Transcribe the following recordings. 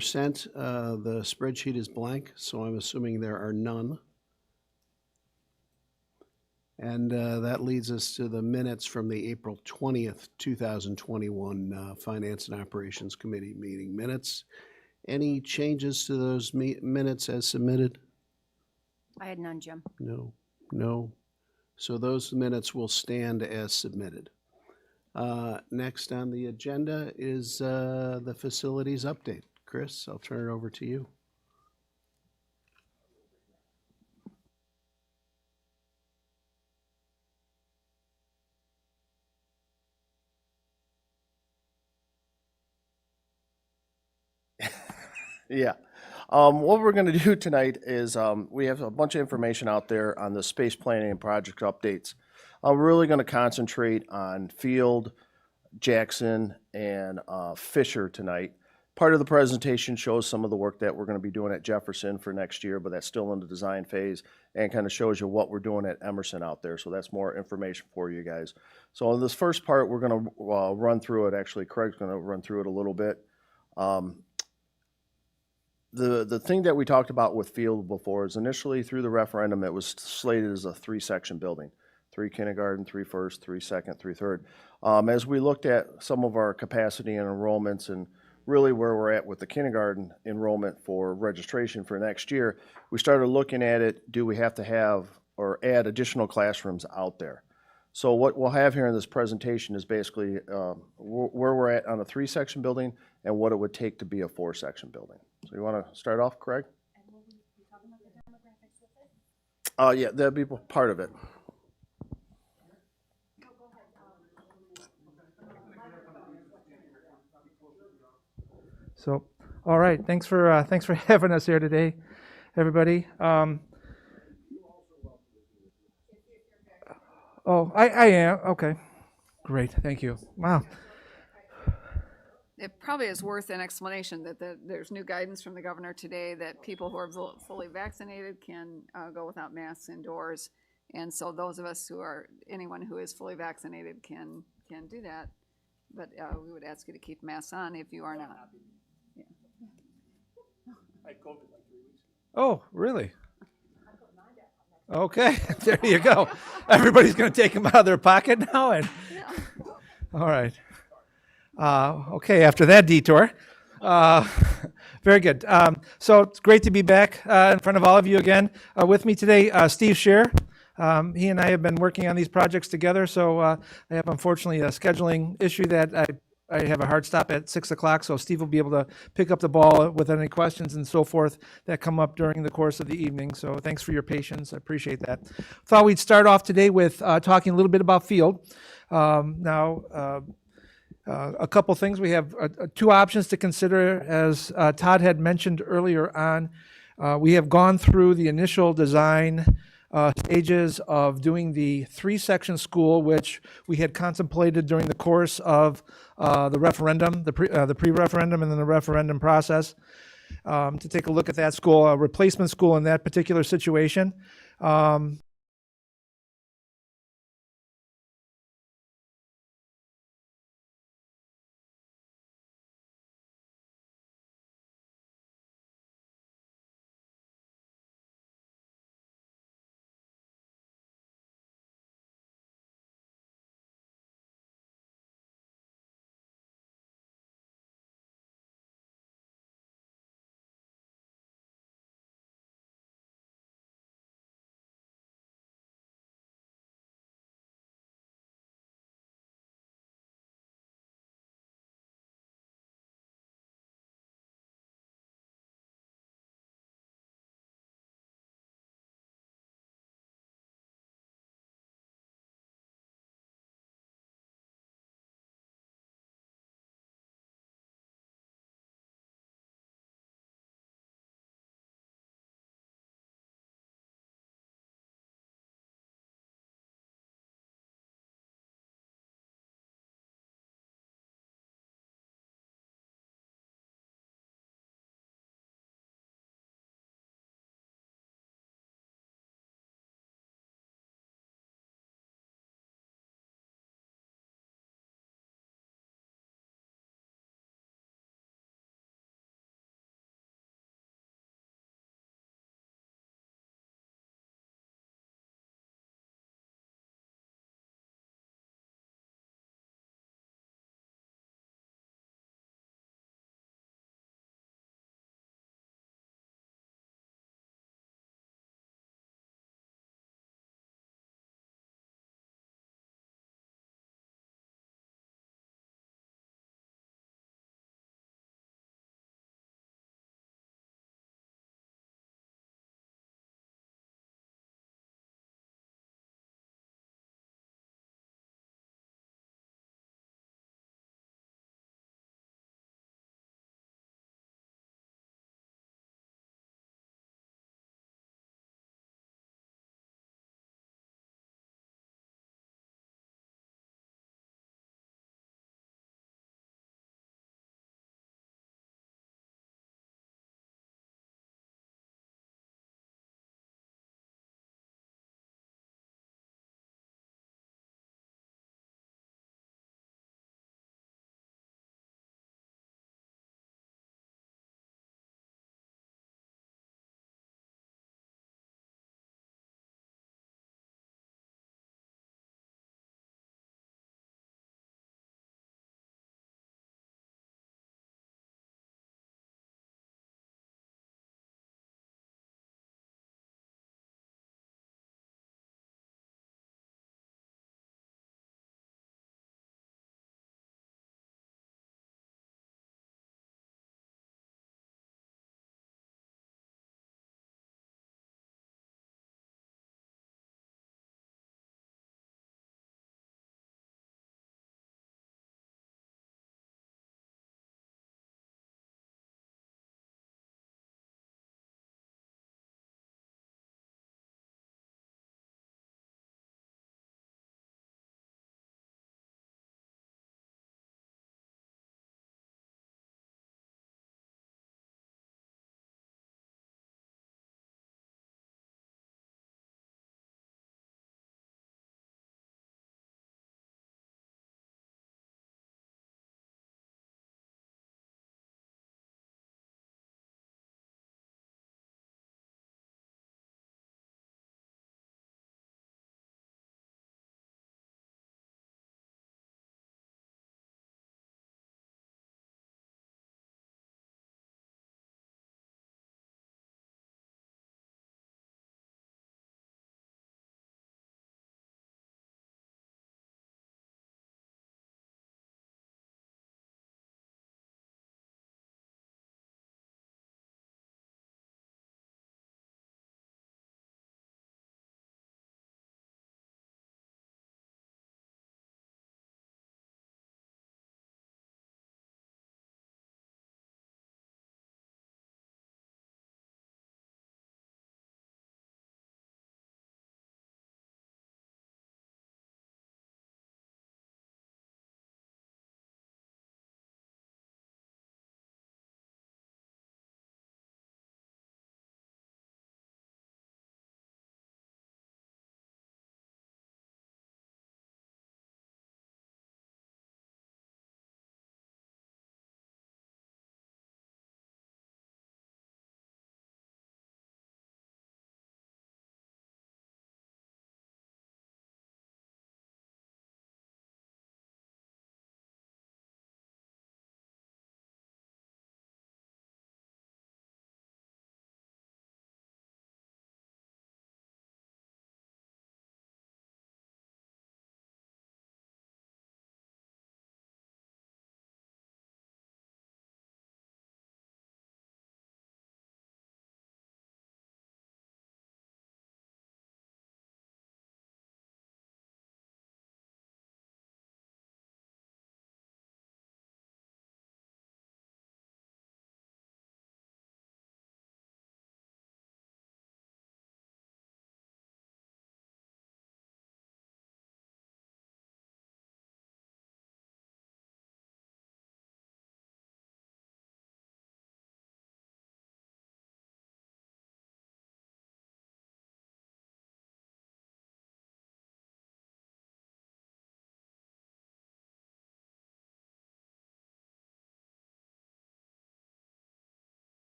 sent. The spreadsheet is blank, so I'm assuming there are none. And that leads us to the minutes from the April 20th, 2021 Finance and Operations Committee meeting minutes. Any changes to those minutes as submitted? I had none, Jim. No, no. So those minutes will stand as submitted. Next on the agenda is the facilities update. Chris, I'll turn it over to you. Yeah. What we're going to do tonight is we have a bunch of information out there on the space planning and project updates. I'm really going to concentrate on Field, Jackson, and Fisher tonight. Part of the presentation shows some of the work that we're going to be doing at Jefferson for next year, but that's still in the design phase, and kind of shows you what we're doing at Emerson out there. So that's more information for you guys. So in this first part, we're going to run through it. Actually, Craig's going to run through it a little bit. The thing that we talked about with Field before is initially through the referendum, it was slated as a 3-section building. 3 kindergarten, 3 first, 3 second, 3 third. As we looked at some of our capacity and enrollments and really where we're at with the kindergarten enrollment for registration for next year, we started looking at it, do we have to have or add additional classrooms out there? So what we'll have here in this presentation is basically where we're at on a 3-section building and what it would take to be a 4-section building. So you want to start off, Craig? And will we be talking about the demographics with it? Yeah, that'd be part of it. So, all right, thanks for having us here today, everybody. Oh, I am. Okay, great, thank you. Wow. It probably is worth an explanation that there's new guidance from the governor today that people who are fully vaccinated can go without masks indoors. And so those of us anyone who is fully vaccinated can do that. But we would ask you to keep masks on if you are not. Yeah. I had COVID like 3 weeks ago. Oh, really? Okay, there you go. Everybody's going to take them out of their pocket now, and all right. Okay, after that detour. Very good. So it's great to be back in front of all of you again. With me today, Steve Scher. He and I have been working on these projects together, so I have unfortunately a scheduling issue that I have a hard stop at 6 o'clock, so Steve will be able to pick up the ball with any questions and so forth that come up during the course of the evening. So thanks for your patience. I appreciate that. Thought we'd start off today with talking a little bit about Field. A couple things. We have 2 options to consider. As Todd had mentioned earlier on, we have gone through the initial design stages of doing the 3-section school, which we had contemplated during the course of the referendum, the pre-referendum and then the referendum process, to take a look at that school, a replacement school in that particular situation.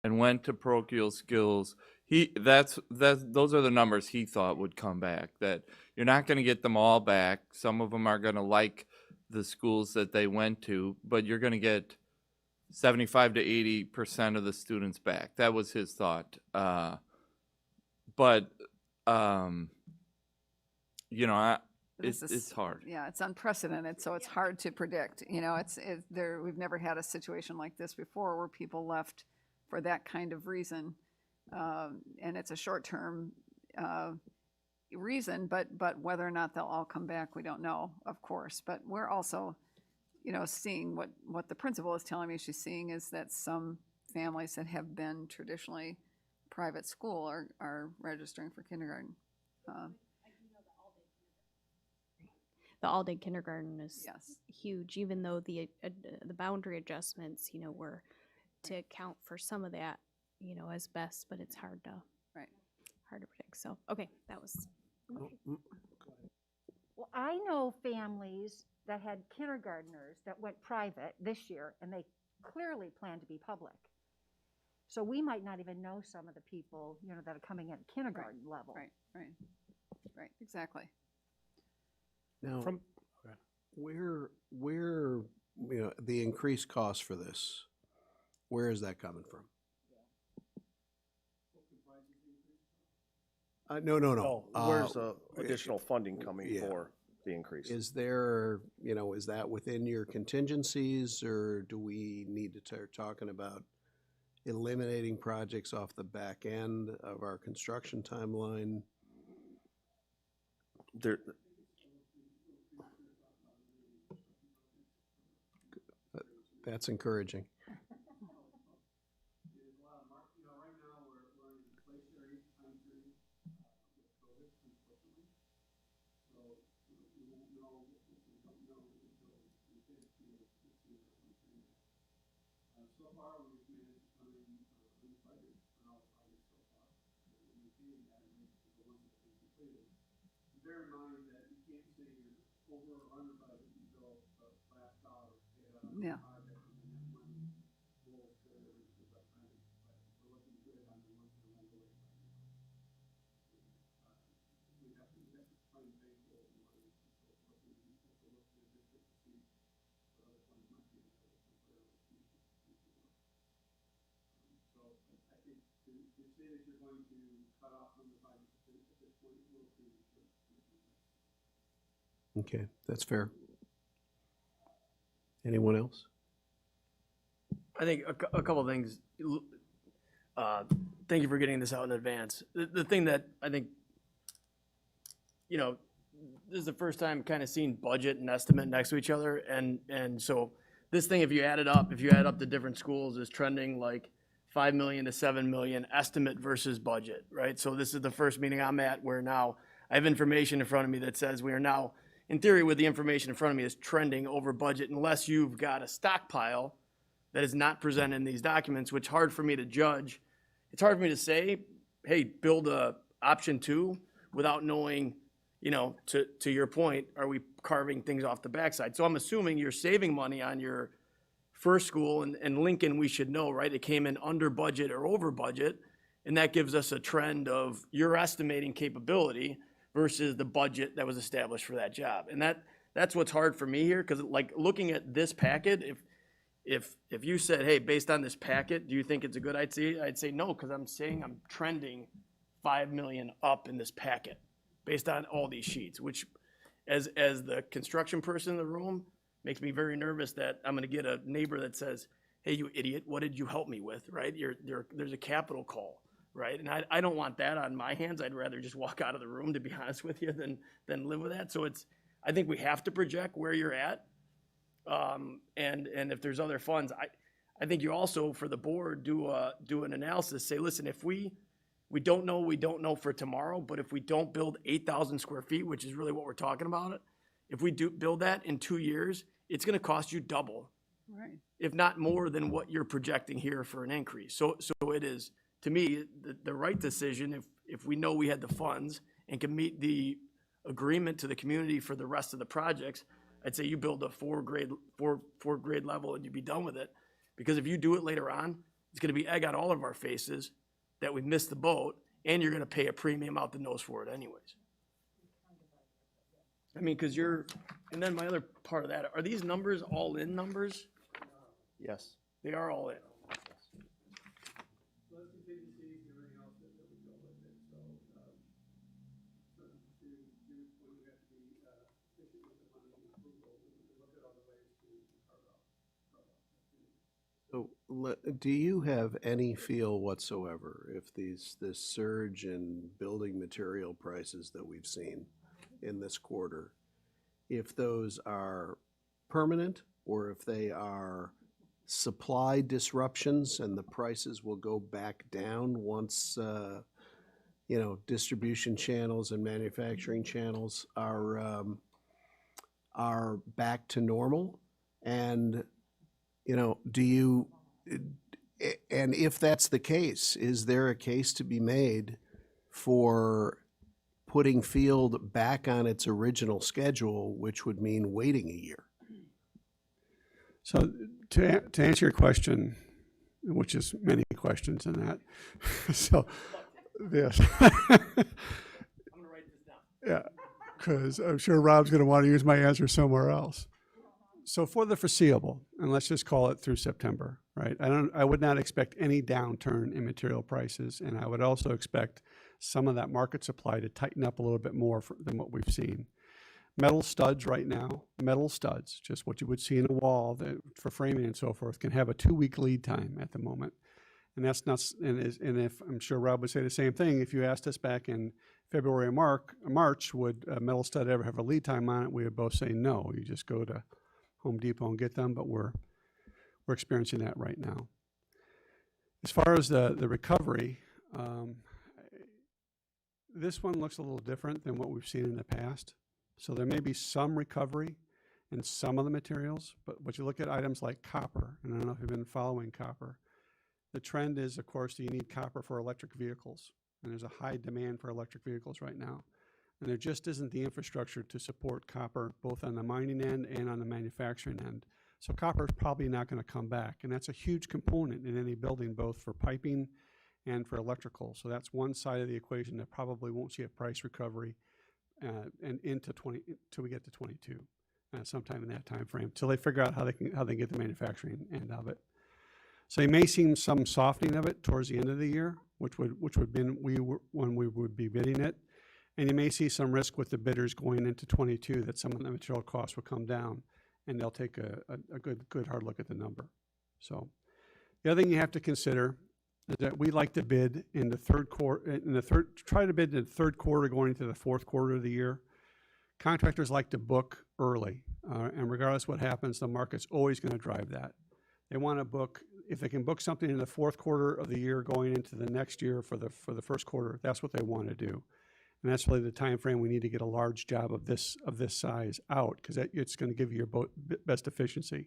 and went to parochial skills, those are the numbers he thought would come back. That you're not going to get them all back. Some of them are going to like the schools that they went to, but you're going to get 75 to 80% of the students back. That was his thought. But you know, it's hard. Yeah, it's unprecedented, so it's hard to predict. You know, we've never had a situation like this before where people left for that kind of reason. And it's a short-term reason, but whether or not they'll all come back, we don't know, of course. But we're also, you know, seeing what the principal is telling me she's seeing is that some families that have been traditionally private school are registering for kindergarten. The all-day kindergarten is Yes. huge, even though the boundary adjustments, you know, were to account for some of that, you know, as best, but it's hard to predict. So, okay, that was. Well, I know families that had kindergartners that went private this year, and they clearly plan to be public. So we might not even know some of the people, you know, that are coming in at kindergarten level. Right, exactly. Now, From- where, you know, the increased cost for this, where is that coming from? No. Where's the additional funding coming yeah. for the increase? Is there, you know, is that within your contingencies, or do we need to start talking about eliminating projects off the back end of our construction timeline? There, That's encouraging. Bear in mind that you can't say you're over or under budget until the last dollar is paid out. Yeah. Okay, that's fair. Anyone else? I think a couple of things. Thank you for getting this out in advance. The thing that I think, you know, this is the first time kind of seeing budget and estimate next to each other. And so this thing, if you add up the different schools, is trending like 5 million to 7 million estimate versus budget, right? So this is the first meeting I'm at where now I have information in front of me that says we are now, in theory, with the information in front of me, is trending over budget unless you've got a stockpile that is not presented in these documents, which is hard for me to judge. It's hard for me to say, hey, build a option 2 without knowing, you know, to your point, are we carving things off the backside? So I'm assuming you're saving money on your first school, and Lincoln, we should know, right? It came in under budget or over budget, and that gives us a trend of your estimating capability versus the budget that was established for that job. And that's what's hard for me here, because like looking at this packet, if you said, hey, based on this packet, do you think it's a good idea? I'd say no, because I'm saying I'm trending 5 million up in this packet based on all these sheets, which as the construction person in the room makes me very nervous that I'm gonna get a neighbor that says, hey, you idiot, what did you help me with, right? There's a capital call, right? And I don't want that on my hands. I'd rather just walk out of the room, to be honest with you, than live with that. So I think we have to project where you're at. And if there's other funds, I think you also, for the board, do an analysis, say, listen, if we don't know for tomorrow, but if we don't build 8,000 square feet, which is really what we're talking about, if we do build that in 2 years, it's gonna cost you double, Right. if not more than what you're projecting here for an increase. So it is, to me, the right decision, if we know we had the funds and can meet the agreement to the community for the rest of the projects, I'd say you build a four grade level and you'd be done with it. Because if you do it later on, It's gonna be egg on all of our faces that we missed the boat, and you're gonna pay a premium out the nose for it anyways. I mean, cause and then my other part of that, are these numbers all in numbers? Yes. They are all in. So that's contingencies, everything else that we go with it, so, so to Jim's point, we have to be, efficient with the money and approval, we can look at other ways to carve out. So, do you have any feel whatsoever if this surge in building material prices that we've seen in this quarter, if those are permanent or if they are supply disruptions and the prices will go back down once, distribution channels and manufacturing channels are back to normal? And, and if that's the case, is there a case to be made for putting Field back on its original schedule, which would mean waiting a year? So to answer your question, which is many questions in that, so this. I'm gonna write this down. Yeah, because I'm sure Rob's going to want to use my answer somewhere else. So for the foreseeable, and let's just call it through September, right? I would not expect any downturn in material prices, and I would also expect some of that market supply to tighten up a little bit more than what we've seen. Metal studs right now, just what you would see in a wall for framing and so forth, can have a 2-week lead time at the moment. And that's not, and if, I'm sure Rob would say the same thing, if you asked us back in February or March, would a metal stud ever have a lead time on it, we would both say no. You just go to Home Depot and get them, but we're experiencing that right now. As far as the recovery, this one looks a little different than what we've seen in the past. So there may be some recovery in some of the materials, but you look at items like copper, and I don't know if you've been following copper. The trend is, of course, that you need copper for electric vehicles, and there's a high demand for electric vehicles right now. And there just isn't the infrastructure to support copper, both on the mining end and on the manufacturing end. So copper is probably not going to come back, and that's a huge component in any building, both for piping and for electrical. So that's one side of the equation that probably won't see a price recovery and till we get to 22, sometime in that time frame, till they figure out how they get the manufacturing end of it. So you may see some softening of it towards the end of the year, which would be when we would be bidding it, and you may see some risk with the bidders going into 22 that some of the material costs will come down, and they'll take a good hard look at the number. So the other thing you have to consider is that we like to bid in the third quarter, try to bid in the third quarter going into the fourth quarter of the year. Contractors like to book early, and regardless of what happens, the market's always going to drive that. They want to book, if they can book something in the fourth quarter of the year going into the next year for the first quarter, that's what they want to do. And that's really the time frame we need to get a large job of this size out, because it's going to give you your best efficiency.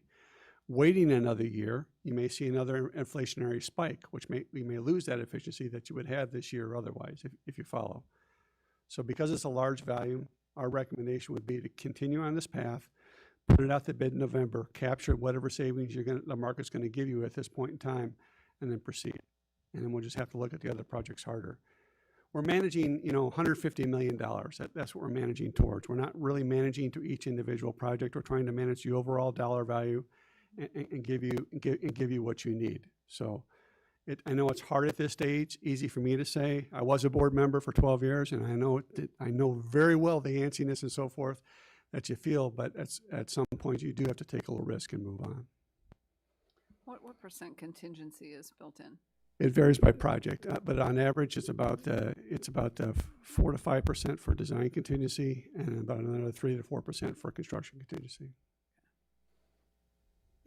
Waiting another year, you may see another inflationary spike, which we may lose that efficiency that you would have this year otherwise, if you follow. So because it's a large volume, our recommendation would be to continue on this path, put it out to bid in November, capture whatever savings the market's going to give you at this point in time, and then proceed. And then we'll just have to look at the other projects harder. We're managing, $150 million. That's what we're managing towards. We're not really managing to each individual project. We're trying to manage the overall dollar value and give you what you need. So I know it's hard at this stage, easy for me to say. I was a board member for 12 years, and I know very well the antsiness and so forth that you feel, but at some point you do have to take a little risk and move on. What percent contingency is built in? It varies by project, but on average, it's about 4 to 5% for design contingency, and about another 3 to 4% for construction contingency.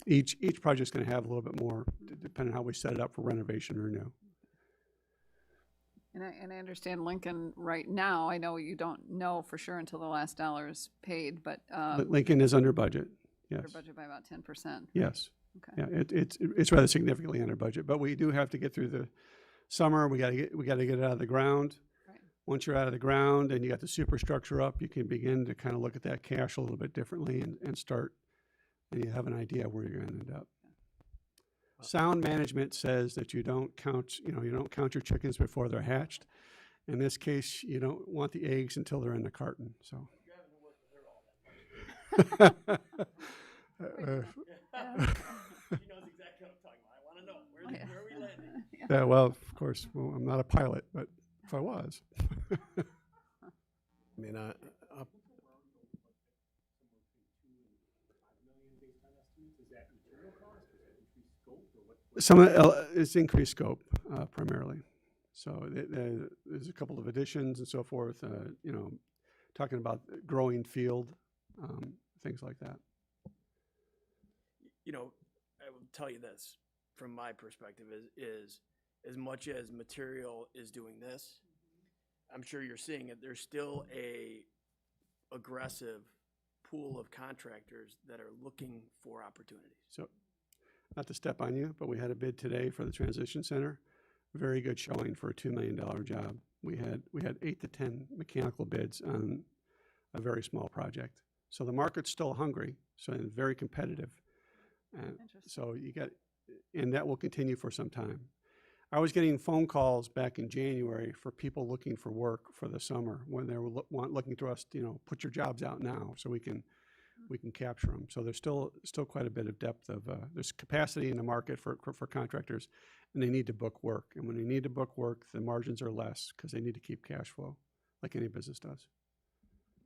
Each project's going to have a little bit more, depending on how we set it up for renovation or new. And I understand Lincoln right now, I know you don't know for sure until the last dollar is paid, but Lincoln is under budget, yes. under budget by about 10%. Yes. Okay. Yeah, it's rather significantly under budget, but we do have to get through the summer. We got to get it out of the ground. Right. Once you're out of the ground and you got the superstructure up, you can begin to kind of look at that cash a little bit differently and start, and you have an idea where you're going to end up. Sound management says that you don't count, you don't count your chickens before they're hatched. In this case, you don't want the eggs until they're in the carton, so. She knows exactly what I'm talking about. I want to know, where are we landing? Yeah, well, of course, well, I'm not a pilot, but if I was. I mean, Some, it's increased scope primarily. So there's a couple of additions and so forth, talking about growing field, things like that. I will tell you this, from my perspective, is as much as material is doing this, I'm sure you're seeing it, there's still a aggressive pool of contractors that are looking for opportunities. So, not to step on you, but we had a bid today for the transition center. Very good showing for a $2 million job. We had 8 to 10 mechanical bids on a very small project. So the market's still hungry, so it's very competitive. So and that will continue for some time. I was getting phone calls back in January for people looking for work for the summer when they were looking to us, put your jobs out now so we can capture them. So there's still quite a bit of depth of, there's capacity in the market for contractors, and they need to book work. And when they need to book work, the margins are less because they need to keep cash flow like any business does.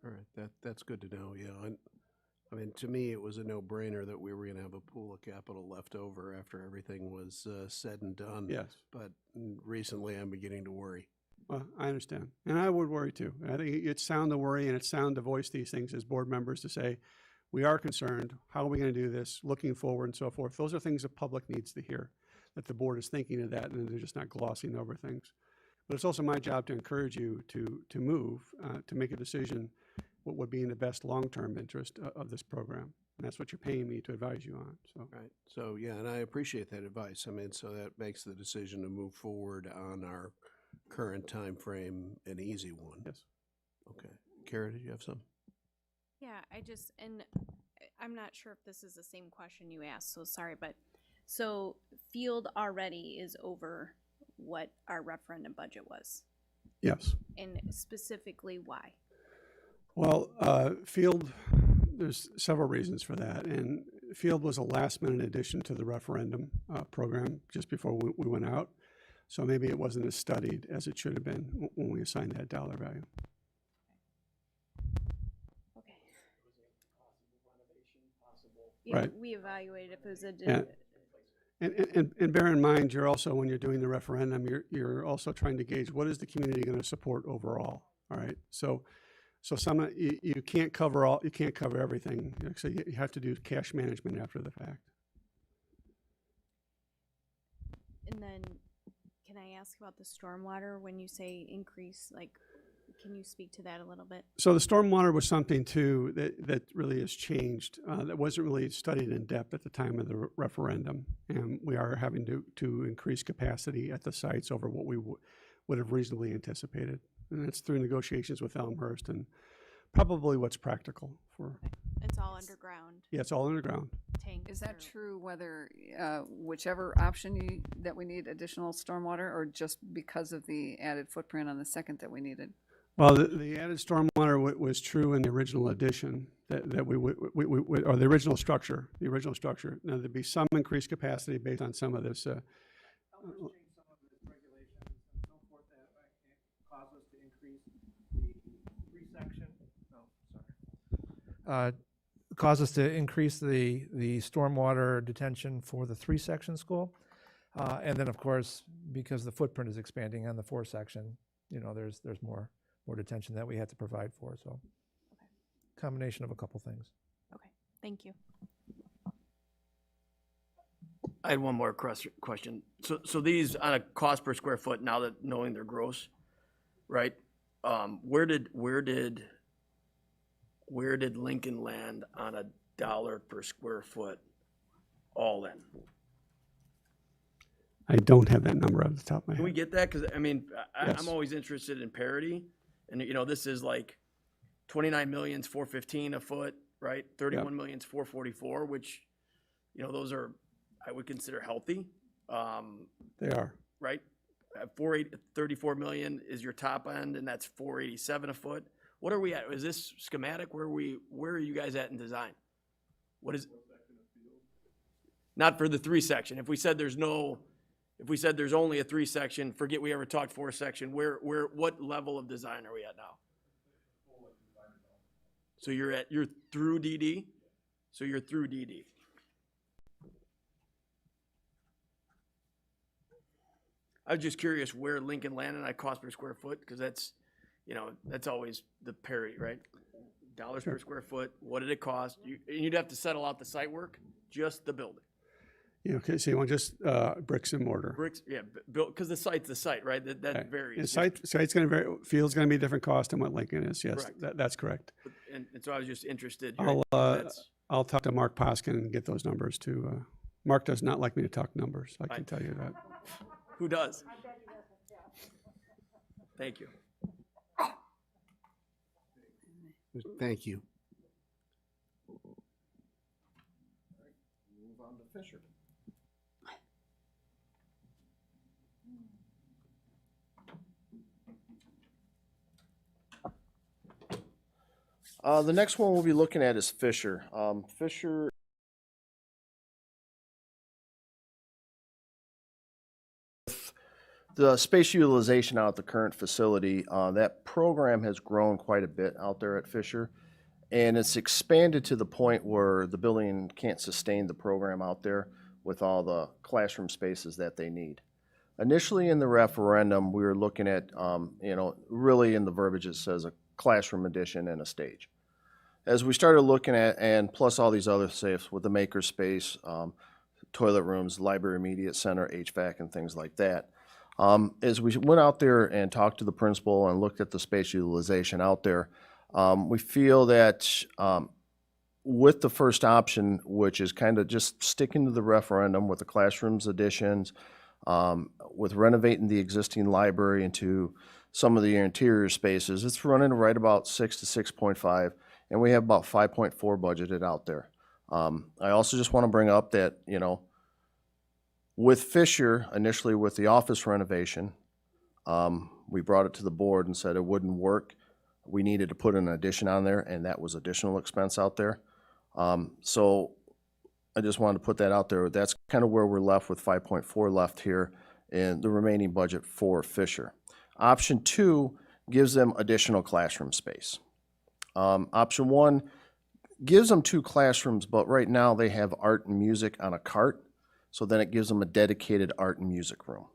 all right, that's good to know, yeah. I mean, to me, it was a no-brainer that we were going to have a pool of capital left over after everything was said and done. Yes. But recently, I'm beginning to worry. Well, I understand. And I would worry too. I think it's sound to worry and it's sound to voice these things as board members to say, we are concerned. How are we going to do this? Looking forward and so forth. Those are things the public needs to hear, that the board is thinking of that and they're just not glossing over things. But it's also my job to encourage you to move, to make a decision what would be in the best long-term interest of this program. And that's what you're paying me to advise you on, so. Right. So, yeah, and I appreciate that advice. I mean, so that makes the decision to move forward on our current time frame an easy one. Yes. Okay. Kara, did you have some? Yeah, I'm not sure if this is the same question you asked, so sorry, but, so field already is over what our referendum budget was, Yes. and specifically why? Well, field, there's several reasons for that. And field was a last-minute addition to the referendum program just before we went out. So maybe it wasn't as studied as it should have been when we assigned that dollar value. Okay. Yeah, Right. we evaluated if it was a. Yeah. And bear in mind, you're also, when you're doing the referendum, you're also trying to gauge what is the community going to support overall, all right? So you can't cover everything. So you have to do cash management after the fact. And then, can I ask about the stormwater when you say increase, can you speak to that a little bit? So the stormwater was something too that really has changed. That wasn't really studied in depth at the time of the referendum. And we are having to increase capacity at the sites over what we would have reasonably anticipated. And that's through negotiations with Elmhurst and probably what's practical for. Okay. It's all underground Yeah, it's all underground. tanks. Is that or- true whether, whichever option that we need additional stormwater, or just because of the added footprint on the second that we needed? Well, the added stormwater was true in the original addition that we or the original structure. Now, there'd be some increased capacity based on some of this. Cause us to increase the stormwater detention for the 3-section school. And then, of course, because the footprint is expanding on the 4-section, there's more detention that we had to provide for, so. Combination of a couple things. Okay, thank you. I had one more question. So these on a cost per square foot, now that knowing they're gross, right? Where did Lincoln land on $1 per square foot all in? I don't have that number off the top of my Can we head. get that? Because I mean, Yes. I'm always interested in parity, and this is like 29 million's 415 a foot, right? 31 million's 444, which, those are I would consider healthy, They are. right? 34 million is your top end, and that's 487 a foot. What are we at? Is this schematic? Where are you guys at in design? What is? Not for the 3-section. If we said there's only a 3-section, forget we ever talked 4-section, what level of design are we at now? So you're through DD? So you're through DD. I was just curious where Lincoln landed on cost per square foot, because that's always the parity, right? Dollars per square foot, what did it cost? You'd have to settle out the site work, just the building. Yeah, okay, so you want just bricks and mortar. Bricks, yeah, built, because the site's the site, right? That And varies. site's gonna vary, field's gonna be a different cost than what Lincoln is, yes, Correct. that's correct. And so I was just interested. I'll I'll talk to Mark Poskin and get those numbers too. Mark does not like me to talk numbers, I can tell you that. Who does? Thank you. Thank you. Move on to Fisher. The next one we'll be looking at is Fisher. Fisher the space utilization out at the current facility, that program has grown quite a bit out there at Fisher. And it's expanded to the point where the building can't sustain the program out there with all the classroom spaces that they need. Initially in the referendum, we were looking at, really in the verbiage it says a classroom addition and a stage. As we started looking at, and plus all these other safes with the maker space, toilet rooms, library media center, HVAC and things like that. As we went out there and talked to the principal and looked at the space utilization out there, we feel that with the first option, which is kind of just sticking to the referendum with the classrooms additions, with renovating the existing library into some of the interior spaces, it's running right about 6 to 6.5, and we have about 5.4 budgeted out there. I also just want to bring up that, with Fisher, initially with the office renovation, we brought it to the board and said it wouldn't work. We needed to put an addition on there, and that was additional expense out there. So I just wanted to put that out there. That's kind of where we're left with 5.4 left here in the remaining budget for Fisher. Option 2 gives them additional classroom space. Option 1 gives them 2 classrooms, but right now they have art and music on a cart, so then it gives them a dedicated art and music room.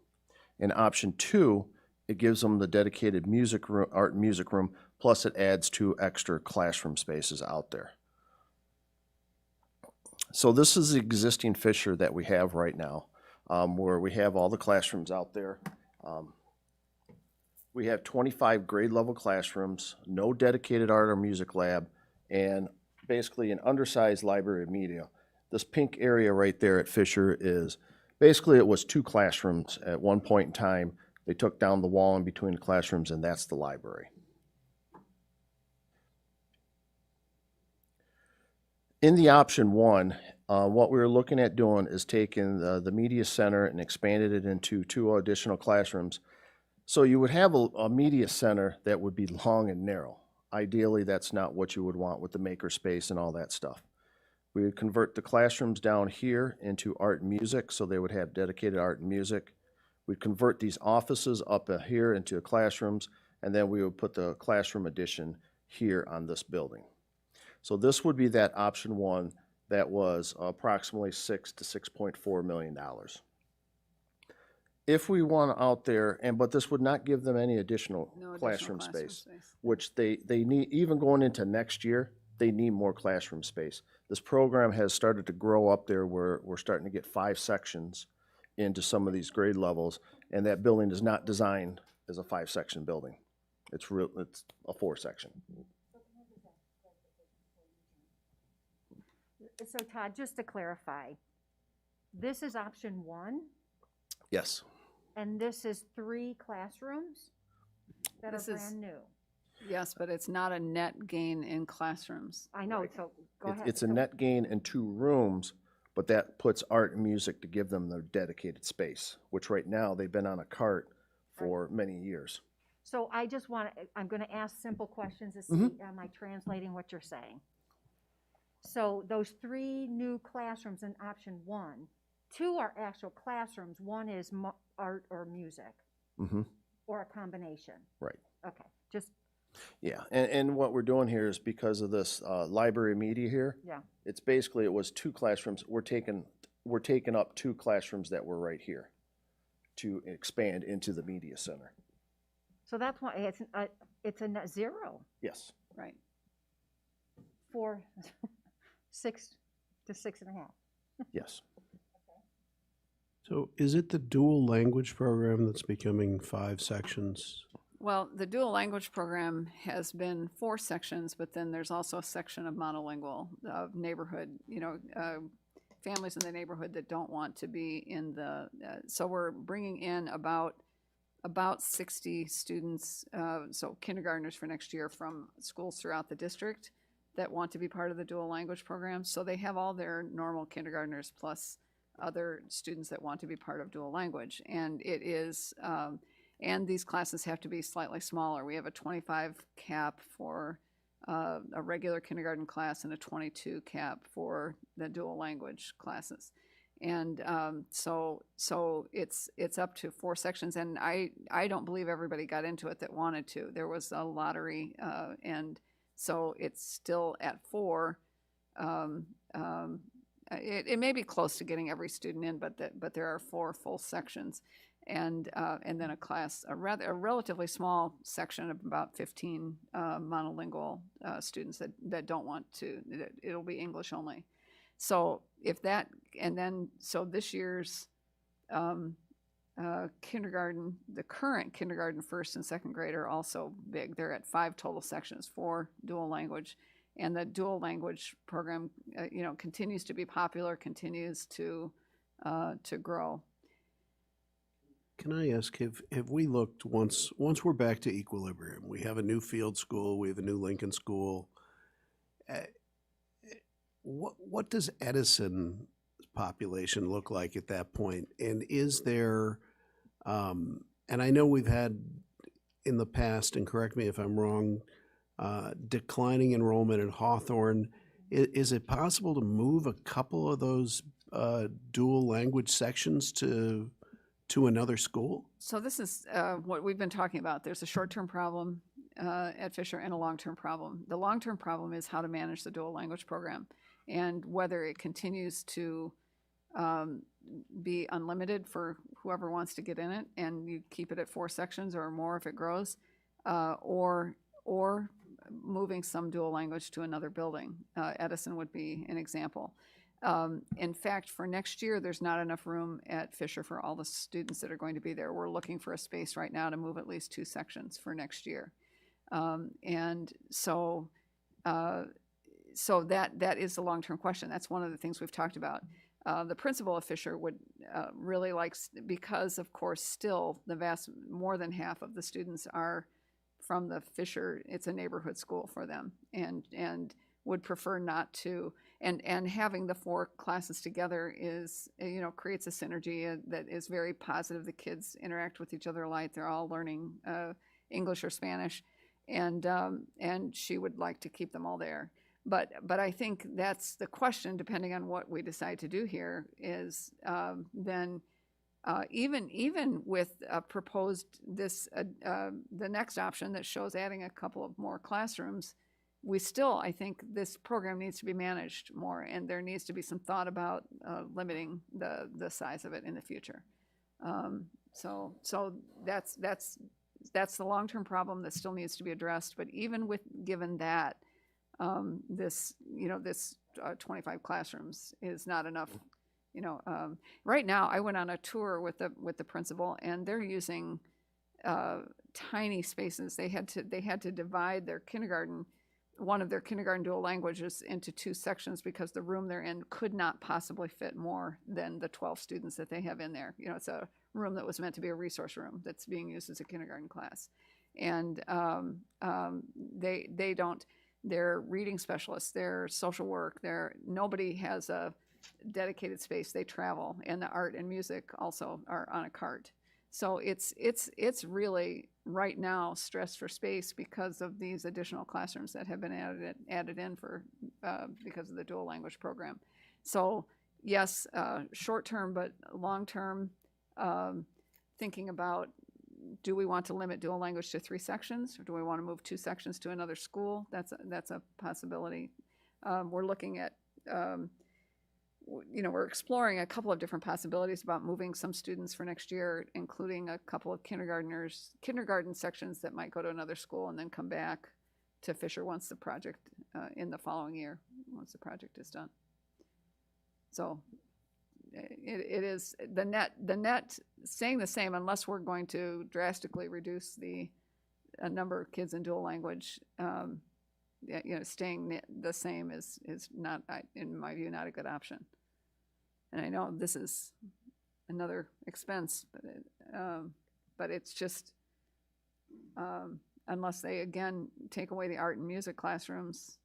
In option 2, it gives them the dedicated music room, art and music room, plus it adds 2 extra classroom spaces out there. So this is the existing Fisher that we have right now, where we have all the classrooms out there. We have 25 grade level classrooms, no dedicated art or music lab, and basically an undersized library of media. This pink area right there at Fisher is, basically it was 2 classrooms at one point in time. They took down the wall in between the classrooms, and that's the library. In the option 1, what we were looking at doing is taking the media center and expanded it into 2 additional classrooms. So you would have a media center that would be long and narrow. Ideally, that's not what you would want with the maker space and all that stuff. We would convert the classrooms down here into art and music, so they would have dedicated art and music. We'd convert these offices up here into classrooms, and then we would put the classroom addition here on this building. So this would be that option 1 that was approximately $6 to $6.4 million. If we want out there, but this would not give them any additional classroom space, which they need, even going into next year, they need more classroom space. This program has started to grow up there where we're starting to get 5 sections into some of these grade levels, and that building is not designed as a 5-section building. It's a 4-section. So Todd, just to clarify, this is option 1, Yes. and this is 3 classrooms that are This is- brand new. Yes, but it's not a net gain in classrooms. I know, so go ahead. It's a So- net gain in 2 rooms, But that puts art and music to give them their dedicated space, which right now they've been on a cart for many years. So I just want to, I'm going to ask simple questions to see, am I translating what you're saying? So those 3 new classrooms in option 1, 2 are actual classrooms, 1 is art or music, Mm-hmm. or a combination. Right. Okay, just, Yeah, and what we're doing here is because of this library media here, yeah, it's basically, it was 2 classrooms. We're taking up 2 classrooms that were right here to expand into the media center. so that's why it's a net 0 Yes. Right. for 6 to 6.5. Yes. So is it the dual language program that's becoming 5 sections? Well, the dual language program has been 4 sections, but then there's also a section of monolingual, of neighborhood, families in the neighborhood that don't want to be in the, so we're bringing in about 60 students, so kindergartners for next year from schools throughout the district that want to be part of the dual language program. So they have all their normal kindergartners plus other students that want to be part of dual language. And it is, and these classes have to be slightly smaller. We have a 25 cap for a regular kindergarten class and a 22 cap for the dual language classes. And so it's up to 4 sections. And I don't believe everybody got into it that wanted to. There was a lottery, and so it's still at 4. It may be close to getting every student in, but there are 4 full sections, and then a relatively small section of about 15 monolingual students that don't want to. It'll be English only. So if that, and then so this year's kindergarten, the current kindergarten 1st and 2nd grade are also big. They're at 5 total sections for dual language. And the dual language program, continues to be popular, continues to grow. Can I ask, have we looked, once we're back to equilibrium, we have a new Field School, we have a new Lincoln School, what does Edison's population look like at that point? And is there, and I know we've had in the past, and correct me if I'm wrong, declining enrollment at Hawthorne. Is it possible to move a couple of those dual language sections to another school? So this is what we've been talking about. There's a short-term problem at Fisher and a long-term problem. The long-term problem is how to manage the dual language program and whether it continues to be unlimited for whoever wants to get in it, and you keep it at 4 sections or more if it grows, or moving some dual language to another building. Edison would be an example. In fact, for next year, there's not enough room at Fisher for all the students that are going to be there. We're looking for a space right now to move at least 2 sections for next year. And so that is the long-term question. That's one of the things we've talked about. The principal of Fisher would really likes, because of course still more than half of the students are from the Fisher, it's a neighborhood school for them, and would prefer not to, and having the 4 classes together is, creates a synergy that is very positive. The kids interact with each other alike. They're all learning English or Spanish, and she would like to keep them all there. But I think that's the question, depending on what we decide to do here, is then even with proposed the next option that shows adding a couple of more classrooms, I think this program needs to be managed more, and there needs to be some thought about limiting the size of it in the future. So that's the long-term problem that still needs to be addressed. But even given that, this 25 classrooms is not enough. Right now, I went on a tour with the principal, and they're using tiny spaces. They had to divide one of their kindergarten dual languages into 2 sections because the room they're in could not possibly fit more than the 12 students that they have in there. It's a room that was meant to be a resource room that's being used as a kindergarten class, and they're reading specialists, they're social work, nobody has a dedicated space, they travel, and the art and music also are on a cart. So it's really right now stressed for space because of these additional classrooms that have been added in for because of the dual language program. So yes, short term, but long term, thinking about, do we want to limit dual language to 3 sections, or do we want to move 2 sections to another school? That's a possibility. We're looking at, we're exploring a couple of different possibilities about moving some students for next year, including a couple of kindergarten sections that might go to another school and then come back to Fisher once the project, in the following year, once the project is done. So it is, the net staying the same, unless we're going to drastically reduce the number of kids in dual language. Staying the same is not, in my view, not a good option. And I know this is another expense, but it's just, unless they again take away the art and music classrooms,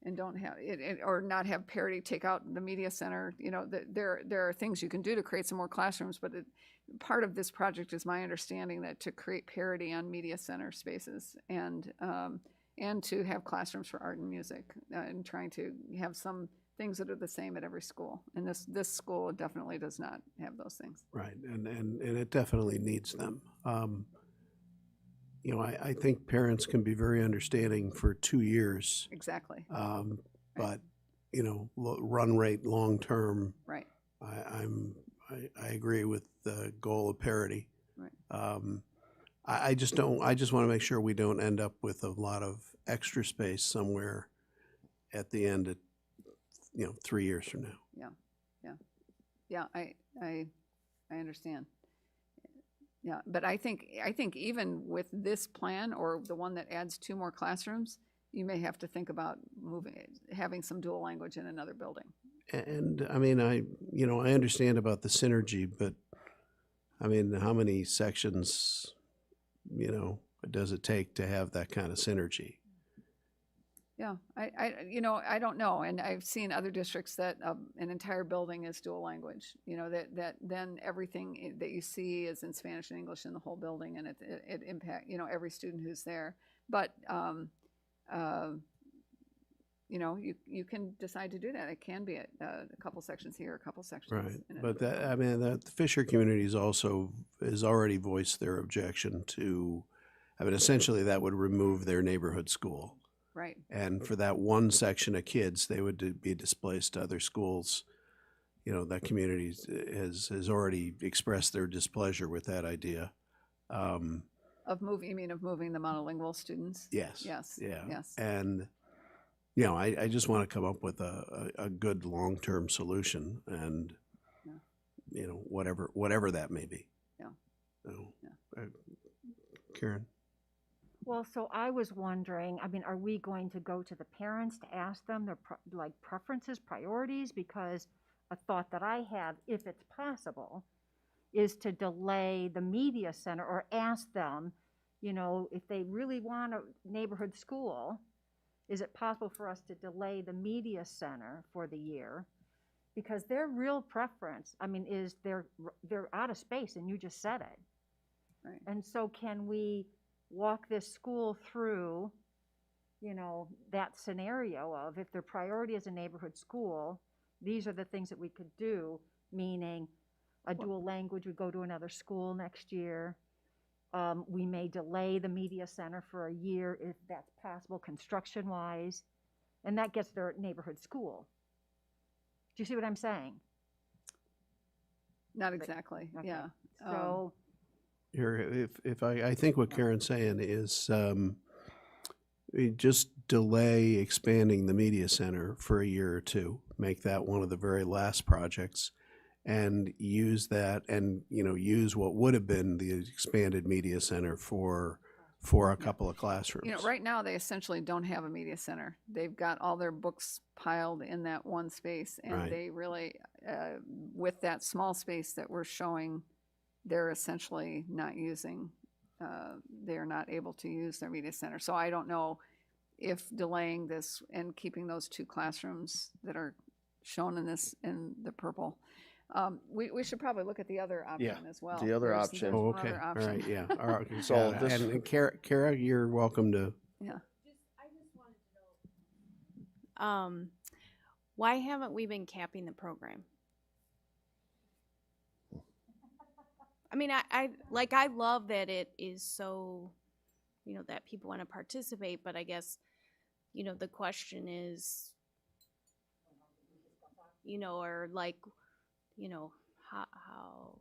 and don't have it, or not have parity, take out the media center. There are things you can do to create some more classrooms, but part of this project is my understanding that to create parity on media center spaces and to have classrooms for art and music, and trying to have some things that are the same at every school. And this school definitely does not have those things. Right, and it definitely needs them. I think parents can be very understanding for 2 years, Exactly. but, run rate long-term, Right. I agree with the goal of parity. Right. I just want to make sure we don't end up with a lot of extra space somewhere at the end of, 3 years from now. Yeah, I understand. Yeah, but I think even with this plan, or the one that adds 2 more classrooms, you may have to think about having some dual language in another building. And I mean, I understand about the synergy, but I mean, how many sections, does it take to have that kind of synergy? Yeah, I don't know, and I've seen other districts that an entire building is dual language. That then everything that you see is in Spanish and English in the whole building, and it impact every student who's there. But you can decide to do that. It can be a couple sections here, a couple sections. Right, in but another the Fisher community has already voiced their objection to, essentially that would remove their neighborhood school. Right. And for that one section of kids, they would be displaced to other schools. That community has already expressed their displeasure with that idea. You mean of moving the monolingual students? Yes. Yes. Yeah. Yes. And, I just want to come up with a good long-term solution, and, whatever that may be. Yeah. So, Yeah. Karen? Well, so I was wondering, are we going to go to the parents to ask them their preferences, priorities? Because a thought that I have, if it's possible, is to delay the media center, or ask them, if they really want a neighborhood school, is it possible for us to delay the media center for the year? Because their real preference, is they're out of space, and you just said it. Right. And so can we walk this school through, that scenario of, if their priority is a neighborhood school, these are the things that we could do, meaning a dual language would go to another school next year. We may delay the media center for a year if that's possible, construction-wise, and that gets their neighborhood school. Do you see what I'm saying? Not exactly. Okay. Yeah. So. Here, if I think what Karen's saying is, we just delay expanding the media center for a year or 2, make that one of the very last projects, and use that, and use what would have been the expanded media center for a couple of classrooms. Right now they essentially don't have a media center. They've got all their books piled in that one space, and Right. they really, with that small space that we're showing, they're essentially not using, they're not able to use their media center. So I don't know if delaying this and keeping those 2 classrooms that are shown in this, in the purple. We should probably look at the other option as well. the other There's- option. there's Oh, one okay, other all option. right, yeah, all right. So got it. this- And Kara, you're welcome to, Yeah. Why haven't we been capping the program? I mean, I love that it is so, that people want to participate, but I guess, the question is, or like, how,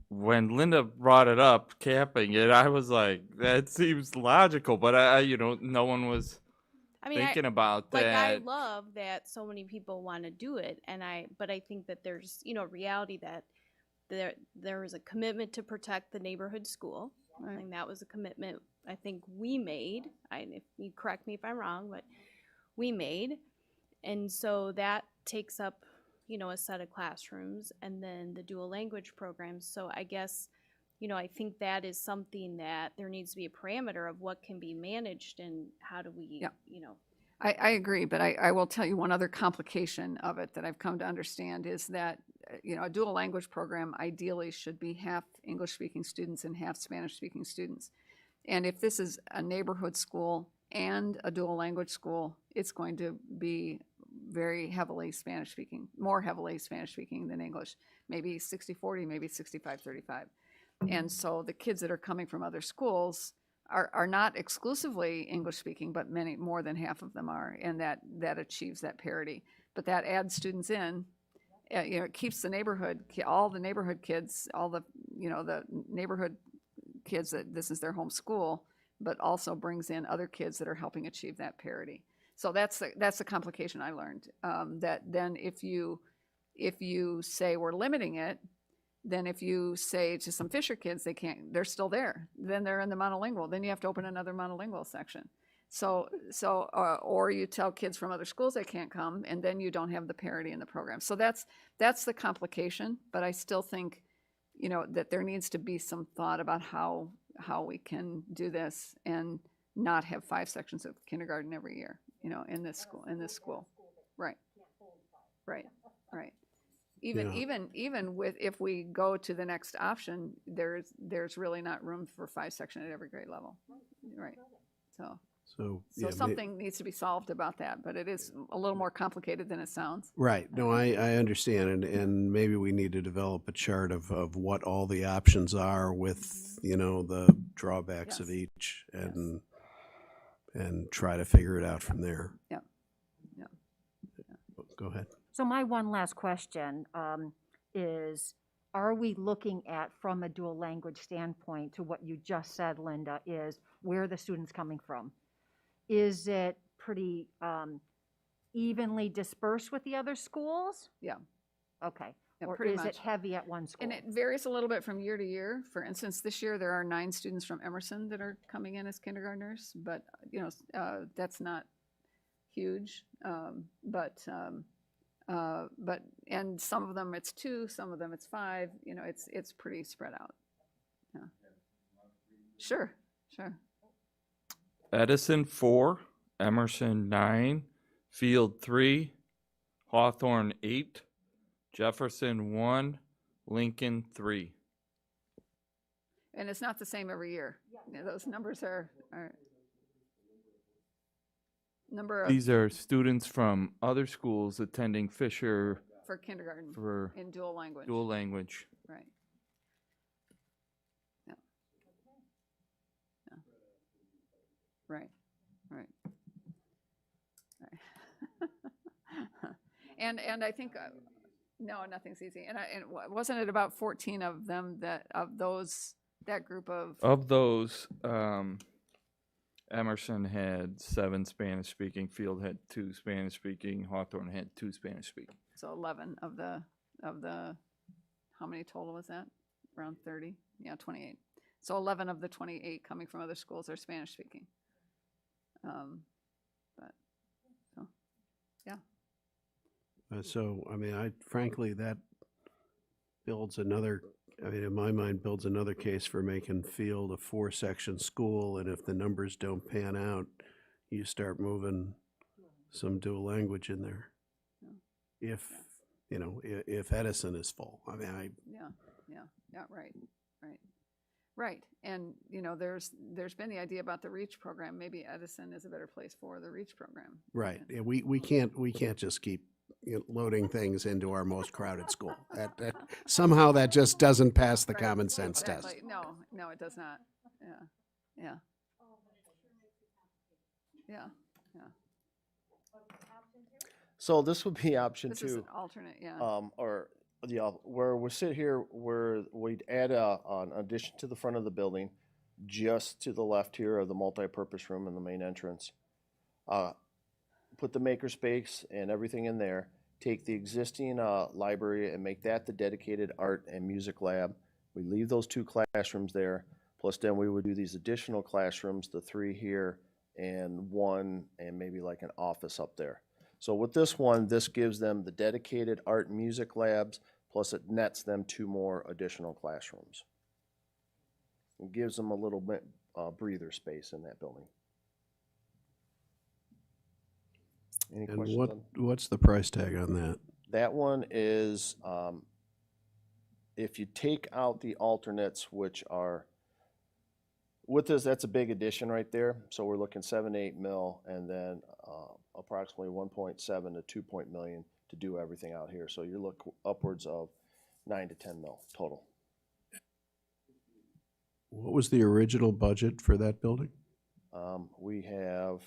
When Linda brought it up, capping it, I was like, that seems logical, but no one was I mean, thinking about like, I that. love that so many people want to do it, but I think that there's, reality that there is a commitment to protect the neighborhood school. I think that was a commitment I think we made. If you correct me if I'm wrong, but we made. And so that takes up, a set of classrooms, and then the dual language programs. So I guess, I think that is something that there needs to be a parameter of what can be managed and how do we, Yeah. I agree, but I will tell you one other complication of it that I've come to understand is that, a dual language program ideally should be half English-speaking students and half Spanish-speaking students. And if this is a neighborhood school and a dual language school, it's going to be very heavily Spanish-speaking, more heavily Spanish-speaking than English, maybe 60-40, maybe 65-35. And so the kids that are coming from other schools are not exclusively English-speaking, but many, more than half of them are, and that achieves that parity. But that adds students in, it keeps the neighborhood, all the neighborhood kids, all the, the neighborhood kids that this is their home school, but also brings in other kids that are helping achieve that parity. So that's the complication I learned, that then if you say we're limiting it, then if you say to some Fisher kids they're still there, then they're in the monolingual, then you have to open another monolingual section. Or you tell kids from other schools they can't come, and then you don't have the parity in the program. So that's the complication, but I still think, that there needs to be some thought about how we can do this and not have 5 sections of kindergarten every year, in this school. Right. Even with, if we go to the next option, there's really not room for 5 section at every grade level. Right. So yeah, something needs to be solved about that, but it is a little more complicated than it sounds. right, no, I understand, and maybe we need to develop a chart of what all the options are with, the drawbacks of Yes. each, and try to figure it out from there. Yeah. Go ahead. So my one last question is, are we looking at, from a dual language standpoint, to what you just said, Linda, is where are the students coming from? Is it pretty evenly dispersed with the other schools? Yeah. Okay. Yeah, Or pretty is it much. heavy at one school? And it varies a little bit from year to year. For instance, this year there are 9 students from Emerson that are coming in as kindergartners, but that's not huge. And some of them it's 2, some of them it's 5. It's pretty spread out. Yeah. Sure. Edison 4, Emerson 9, Field 3, Hawthorne 8, Jefferson 1, Lincoln 3. And it's not the same every year. Yeah, those numbers are number of These are students from other schools attending Fisher for kindergarten for in dual language. dual language. Right. Yeah. Right. And I think no, nothing's easy. And wasn't it about 14 of them that group of Those, Emerson had 7 Spanish-speaking, Field had 2 Spanish-speaking, Hawthorne had 2 Spanish-speaking. so 11 of the how many total was that? Around 30? Yeah, 28. So 11 of the 28 coming from other schools are Spanish speaking. So, I mean, frankly, that builds another I mean, in my mind, builds another case for making Field a 4-section school, and if the numbers don't pan out, you start moving some dual language in there. If, you know, if Edison is full. I mean, Yeah, right. Right, and, you know, there's been the idea about the REACH program, maybe Edison is a better place for the REACH program. right, yeah, we can't just keep, you know, loading things into our most crowded school. Somehow that just doesn't pass the Right, common sense test. exactly. No, it does not, yeah. So this would be option This is two. an alternate, yeah. Or where we sit here, where we'd add an addition to the front of the building, just to the left here of the multi-purpose room and the main entrance. Put the makerspace and everything in there. Take the existing library and make that the dedicated art and music lab. We leave those 2 classrooms there. Plus, then we would do these additional classrooms, the 3 here and 1, and maybe like an office up there. So with this one, this gives them the dedicated art and music labs, plus it nets them 2 more additional classrooms. It gives them a little bit breather space in that building. Any And questions? on- what's the price tag on that? That one is, if you take out the alternates, which are, with this, that's a big addition right there. So we're looking 7 to 8 mil, and then approximately 1.7 to 2 million to do everything out here. So you look upwards of 9 to 10 mil total. What was the original budget for that building? We have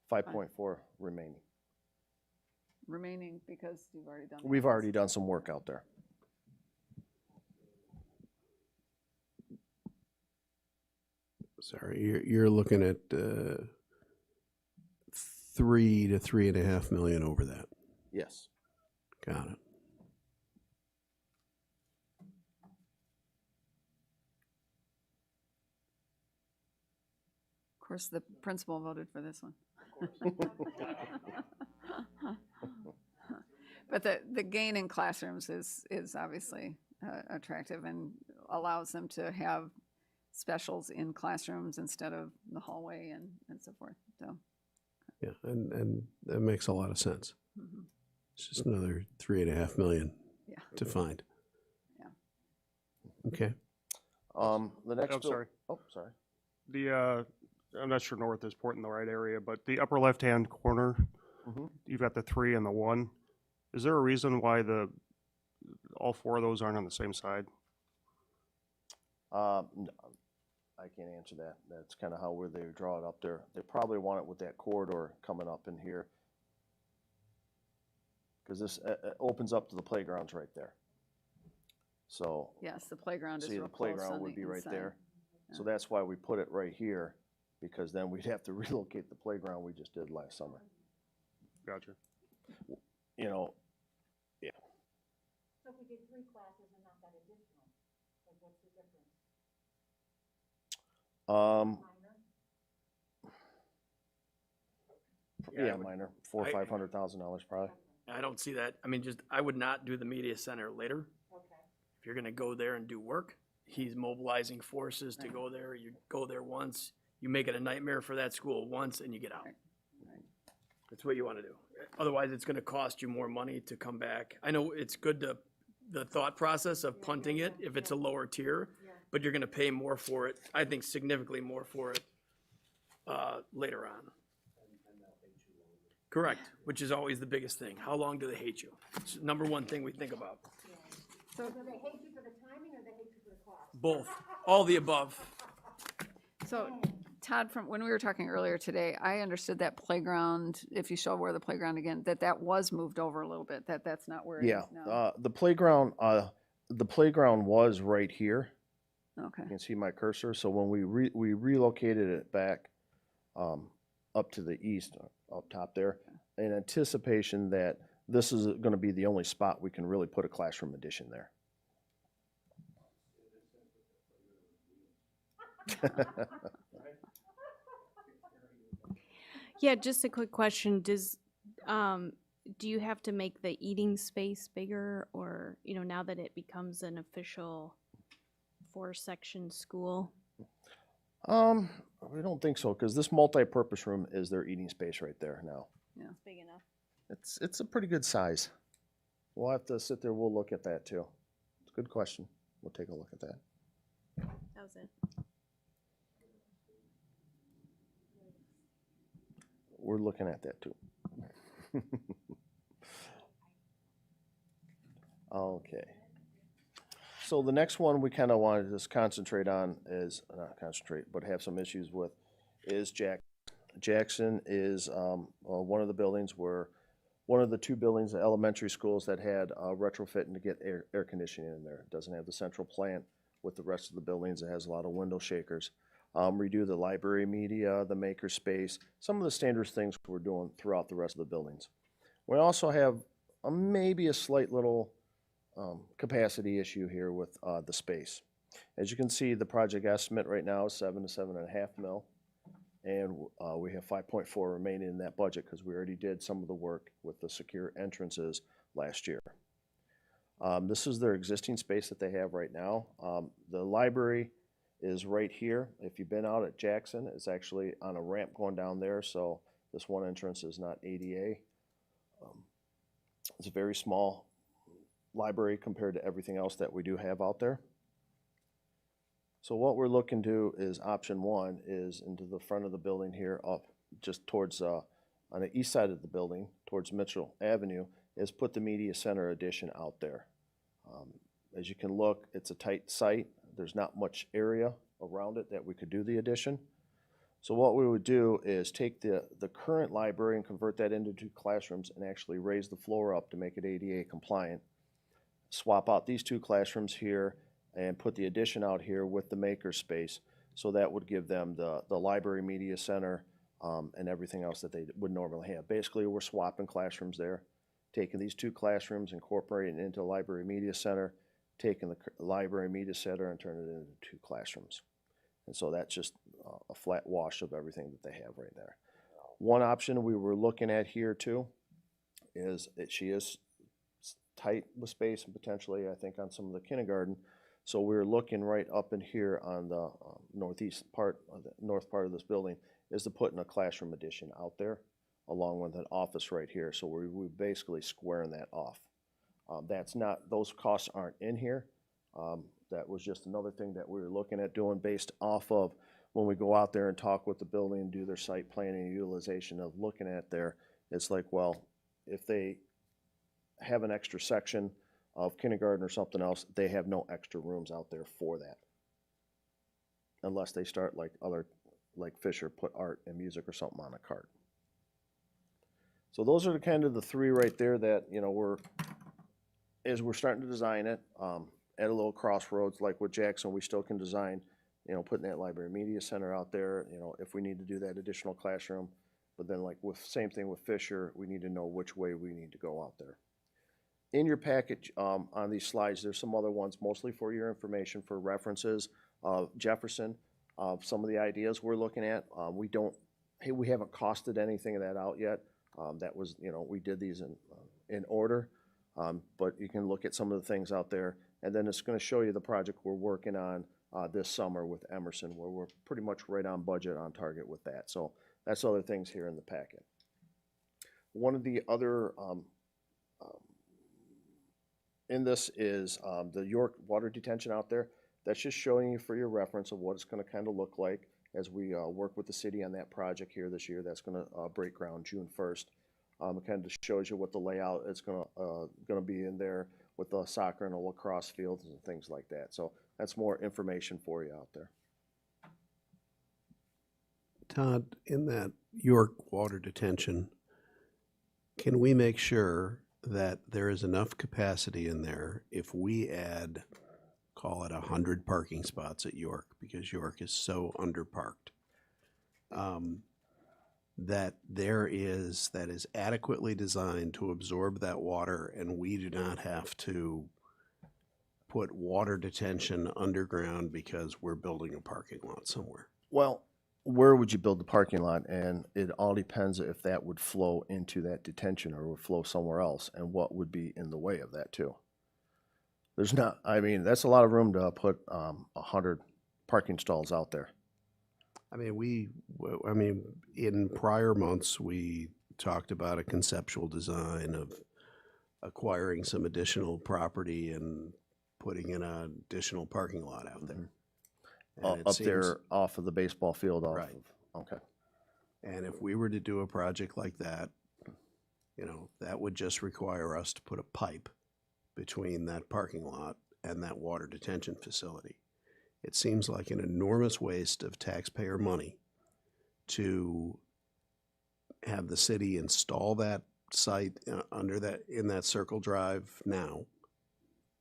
5.4 remaining. Remaining because you've already done. the We've others. already done some work out there. Sorry, you're looking at 3 to 3.5 million over that. Yes. Got it. Of course, the principal voted for this one. But the gain in classrooms is obviously attractive and allows them to have specials in classrooms instead of the hallway and so forth, so. Yeah, and that makes a lot of sense. Mhm. It's just another 3.5 million Yeah. to find. Yeah. Okay. The next. I'm sorry. Oh, sorry. I'm not sure North is put in the right area, but the upper left-hand corner, Mhm. you've got the 3 and the 1. Is there a reason why all 4 of those aren't on the same side? No, I can't answer that. That's kind of how they draw it up there. They probably want it with that corridor coming up in here. Because this opens up to the playgrounds right there. So, Yes, the playground is see, real the close playground on would the be right inside. there. So Yeah. that's why we put it right here, because then we'd have to relocate the playground we just did last summer. Gotcha. You know, So if we did 3 classes and not that additional, like what's the difference? um, Yeah, I yeah, would- minor, $400,000 or $500,000 probably. I don't see that. I mean, I would not do the media center later. Okay. If you're gonna go there and do work, he's mobilizing forces to go there. You go there once, you make it a nightmare for that school once, and you get out. Right, right. That's what you wanna do. Otherwise, it's gonna cost you more money to come back. I know it's good the thought process of punting it if it's a lower tier, but you're gonna pay more for it, I think significantly more for it, later on. Correct, which is always the biggest thing. How long do they hate you? It's the number one thing we think about. So, Do they hate you for the timing or they hate you for the cost? Both, all the above. so Todd, from when we were talking earlier today, I understood that playground, if you show where the playground again, that was moved over a little bit, that's not where it Yeah, is now. the playground was right here. Okay, You can see my cursor. So when we relocated it back up to the east, up top there, in anticipation that this is going to be the only spot we can really put a classroom addition there. Yeah, just a quick question. do you have to make the eating space bigger, or, you know, now that it becomes an official 4-section school? We don't think so, because this multi-purpose room is their eating space right there now. It's big enough. It's a pretty good size. We'll have to sit there, we'll look at that too. It's a good question. We'll take a look at that. That was it. We're looking at that too. Okay. So the next one we kind of wanted to just concentrate on is, not concentrate, but have some issues with, is Jackson is one of the buildings where, one of the 2 buildings, the elementary schools that had retrofitting to get air conditioning in there. It doesn't have the central plant with the rest of the buildings. It has a lot of window shakers. Redo the library media, the maker space, some of the standard things we're doing throughout the rest of the buildings. We also have maybe a slight little capacity issue here with the space. As you can see, the project estimate right now is 7 to 7.5 mil, and we have 5.4 remaining in that budget because we already did some of the work with the secure entrances last year. This is their existing space that they have right now. The library is right here. If you've been out at Jackson, it's actually on a ramp going down there, so this one entrance is not ADA. It's a very small library compared to everything else that we do have out there. So what we're looking to is option 1 is into the front of the building here, up just towards on the east side of the building towards Mitchell Avenue, is put the media center addition out there. As you can look, it's a tight site. There's not much area around it that we could do the addition. So what we would do is take the current library and convert that into 2 classrooms and actually raise the floor up to make it ADA compliant. Swap out these 2 classrooms here and put the addition out here with the maker space. So that would give them the library media center and everything else that they would normally have. Basically, we're swapping classrooms there, taking these 2 classrooms, incorporating it into the library media center, taking the library media center and turning it into 2 classrooms. And so that's just a flat wash of everything that they have right there. One option we were looking at here too is that she is tight with space and potentially, I think, on some of the kindergarten. So we're looking right up in here on the northeast part, the north part of this building, is to put in a classroom addition out there along with an office right here. So we're basically squaring that off. That's not, those costs aren't in here. That was just another thing that we were looking at doing based off of when we go out there and talk with the building and do their site planning and utilization of looking at there. It's like, well, if they have an extra section of kindergarten or something else, they have no extra rooms out there for that. Unless they start like Fisher, put art and music or something on a cart. So those are the kind of the 3 right there that, you know, as we're starting to design it, at a little crossroads, like with Jackson, we still can design, you know, putting that library media center out there, you know, if we need to do that additional classroom. But then like with, same thing with Fisher, we need to know which way we need to go out there. In your package, on these slides, there's some other ones, mostly for your information, for references. Jefferson, some of the ideas we're looking at, we haven't costed anything of that out yet. That was, you know, we did these in order, but you can look at some of the things out there. And then it's going to show you the project we're working on this summer with Emerson, where we're pretty much right on budget, on target with that. So that's other things here in the packet. One of the other in this is the York water detention out there. That's just showing you for your reference of what it's going to kind of look like as we work with the city on that project here this year. That's going to break ground June 1st. It kind of shows you what the layout is going to be in there with the soccer and the lacrosse fields and things like that. So that's more information for you out there. Todd, in that York water detention, can we make sure that there is enough capacity in there if we add, call it 100 parking spots at York, because York is so underparked, that is adequately designed to absorb that water, and we do not have to put water detention underground because we're building a parking lot somewhere? Well, where would you build the parking lot? And it all depends if that would flow into that detention or would flow somewhere else, and what would be in the way of that too. There's not, I mean, that's a lot of room to put 100 parking stalls out there. I mean, in prior months, we talked about a conceptual design of acquiring some additional property and putting in an additional parking lot out there. And it Up seems- there off of the baseball field off Right. of, okay. And if we were to do a project like that, you know, that would just require us to put a pipe between that parking lot and that water detention facility. It seems like an enormous waste of taxpayer money to have the city install that site in that circle drive now,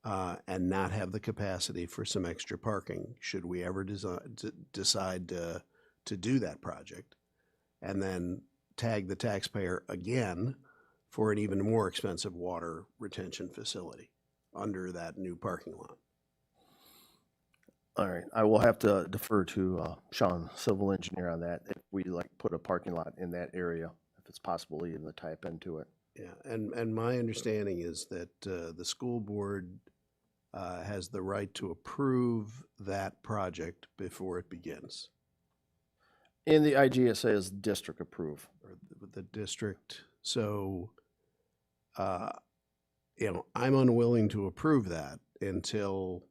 and not have the capacity for some extra parking, should we ever decide to do that project, and then tag the taxpayer again for an even more expensive water retention facility under that new parking lot. All right, I will have to defer to Sean, civil engineer, on that. If we like put a parking lot in that area, if it's possible even to type into it. Yeah, and my understanding is that the school board has the right to approve that project before it begins. In the IGSA is district approved. Or the district, so, you know, I'm unwilling to approve that until,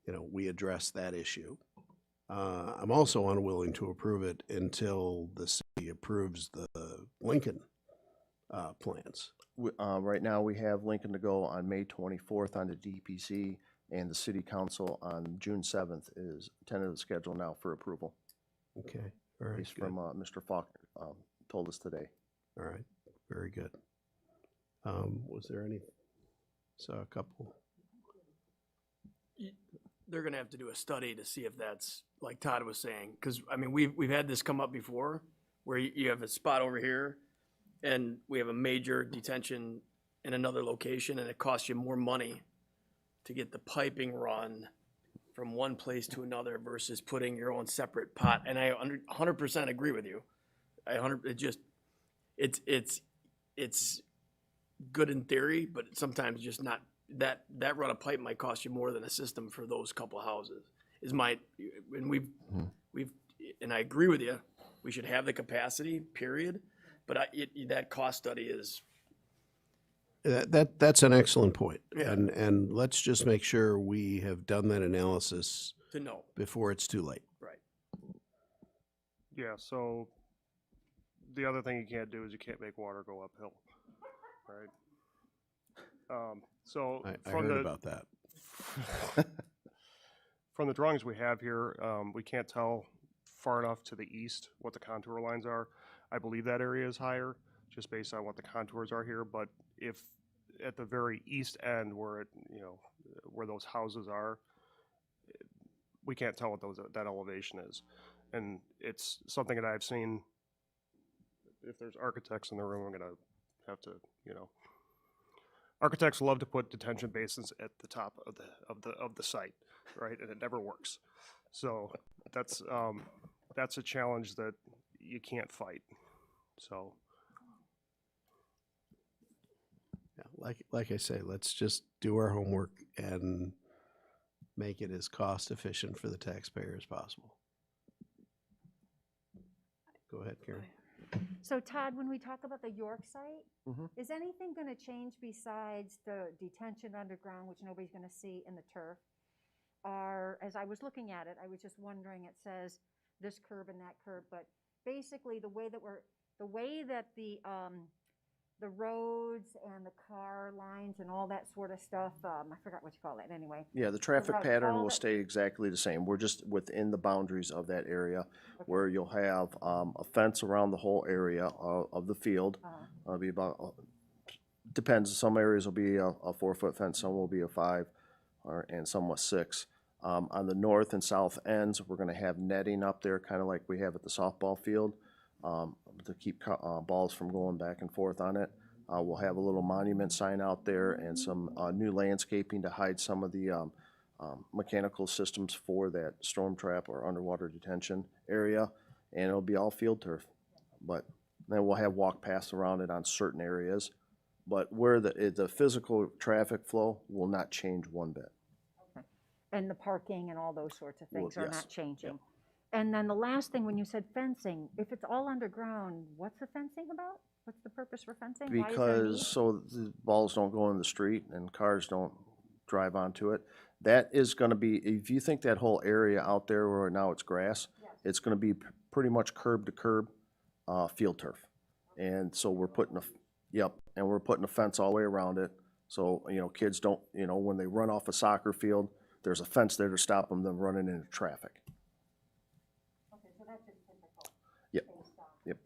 you know, we address that issue. I'm also unwilling to approve it until the city approves the Lincoln plans. Right now, we have Lincoln to go on May 24th on the DPC, and the city council on June 7th is tentative schedule now for approval. Okay, all right, At least good. from Mr. Faulkner told us today. All right, very good. Was there any, saw a couple, They're gonna have to do a study to see if that's, like Todd was saying, because, I mean, we've had this come up before, where you have a spot over here, and we have a major detention in another location, and it costs you more money to get the piping run from one place to another versus putting your own separate pot, and I 100% agree with you. It's good in theory, but sometimes just not, that run of pipe might cost you more than a system for those couple houses, is my, and we've, and I agree with you, we should have the capacity, period, but that cost study is, that's an excellent point. Yeah. And let's just make sure we have done that analysis to know, before it's too late. right? Yeah, so the other thing you can't do is you can't make water go uphill, right? So I from heard the, about that. from the drawings we have here, we can't tell far enough to the east what the contour lines are. I believe that area is higher, just based on what the contours are here, but if at the very east end where it, you know, where those houses are, we can't tell what that elevation is. And it's something that I've seen, if there's architects in the room, I'm gonna have to, you know, architects love to put detention basins at the top of the site, right? And it never works. So that's a challenge that you can't fight. So Yeah, like I say, let's just do our homework and make it as cost efficient for the taxpayer as possible. Go ahead, Karen. So Todd, when we talk about the York site, Mhm. is anything going to change besides the detention underground, which nobody's going to see, in the turf? Or, as I was looking at it, I was just wondering, it says this curve and that curve, but basically the way that the roads and the car lines and all that sort of stuff, I forgot what you call it anyway. Yeah, the traffic route, pattern all will that- stay exactly the same. We're just within the boundaries of that area where you'll have a fence around the whole area of the field. It'll be about, depends, some areas will be a 4-foot fence, some will be a 5, and some with 6. On the north and south ends, we're gonna have netting up there, kind of like we have at the softball field, to keep balls from going back and forth on it. We'll have a little monument sign out there and some new landscaping to hide some of the mechanical systems for that storm trap or underwater detention area. and it'll be all field turf. But then we'll have walk paths around it on certain areas. But where the physical traffic flow will not change one bit. And the parking and all those sorts of things Well, are yes. not changing. And then the last thing, when you said fencing, if it's all underground, what's the fencing about? What's the purpose for fencing? Why is there a need? Because so the balls don't go in the street and cars don't drive onto it. That is gonna be, if you think that whole area out there where now it's grass, it's gonna be pretty much curb to curb, field turf. And so we're putting and we're putting a fence all the way around it. So, kids don't, when they run off a soccer field, there's a fence there to stop them from running into traffic. Okay, so that's just typical. Yep. based on- Yep.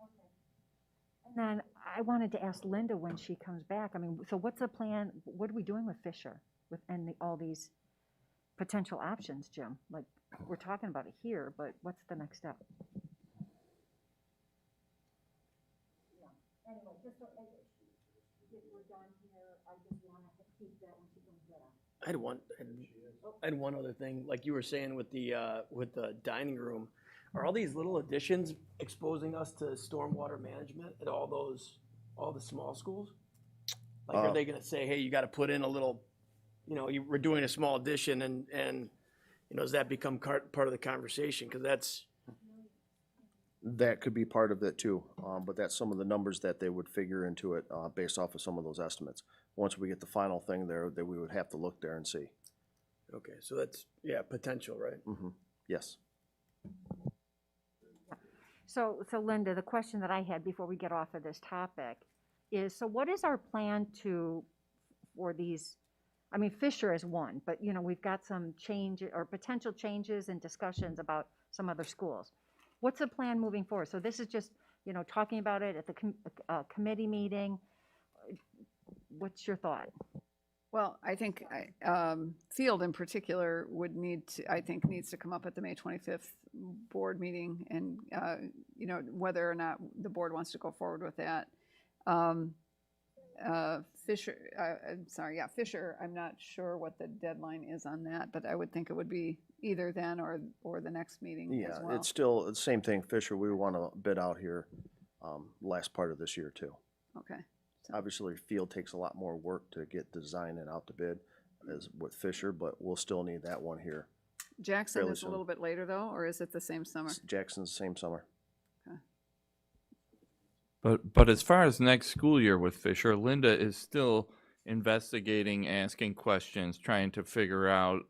Okay. And then I wanted to ask Linda when she comes back, I mean, so what's the plan, what are we doing with Fisher? All these potential options, Jim? Like, we're talking about it here, but what's the next step? Anyway, just so, if we're done here, I just want to keep that when she comes back. I had one other thing, like you were saying with the dining room. Are all these little additions exposing us to stormwater management at all the small schools? Like, are they gonna say, hey, you gotta put in a little, we're doing a small addition and does that become part of the conversation? Cause That could be part of it too, but that's some of the numbers that they would figure into it, based off of some of those estimates. Once we get the final thing there, that we would have to look there and see. okay, so that's, potential, right? Yes. So Linda, the question that I had before we get off of this topic is, so what is our plan for these, I mean, Fisher is one, but, we've got some change or potential changes and discussions about some other schools. What's the plan moving forward? So this is just, talking about it at the committee meeting. What's your thought? Well, I think Field in particular needs to come up at the May 25th board meeting and, whether or not the board wants to go forward with that. Fisher, Fisher, I'm not sure what the deadline is on that, but I would think it would be either then or the next meeting as Yeah, well. it's still the same thing, Fisher. We want to bid out here, last part of this year too. Okay. Obviously, field takes a lot more work to get design and out to bid as with Fisher, but we'll still need that one here. Jackson fairly is a soon. little bit later though, or is it the same summer? Jackson's same summer. But as far as next school year with Fisher, Linda is still investigating, asking questions, trying to figure out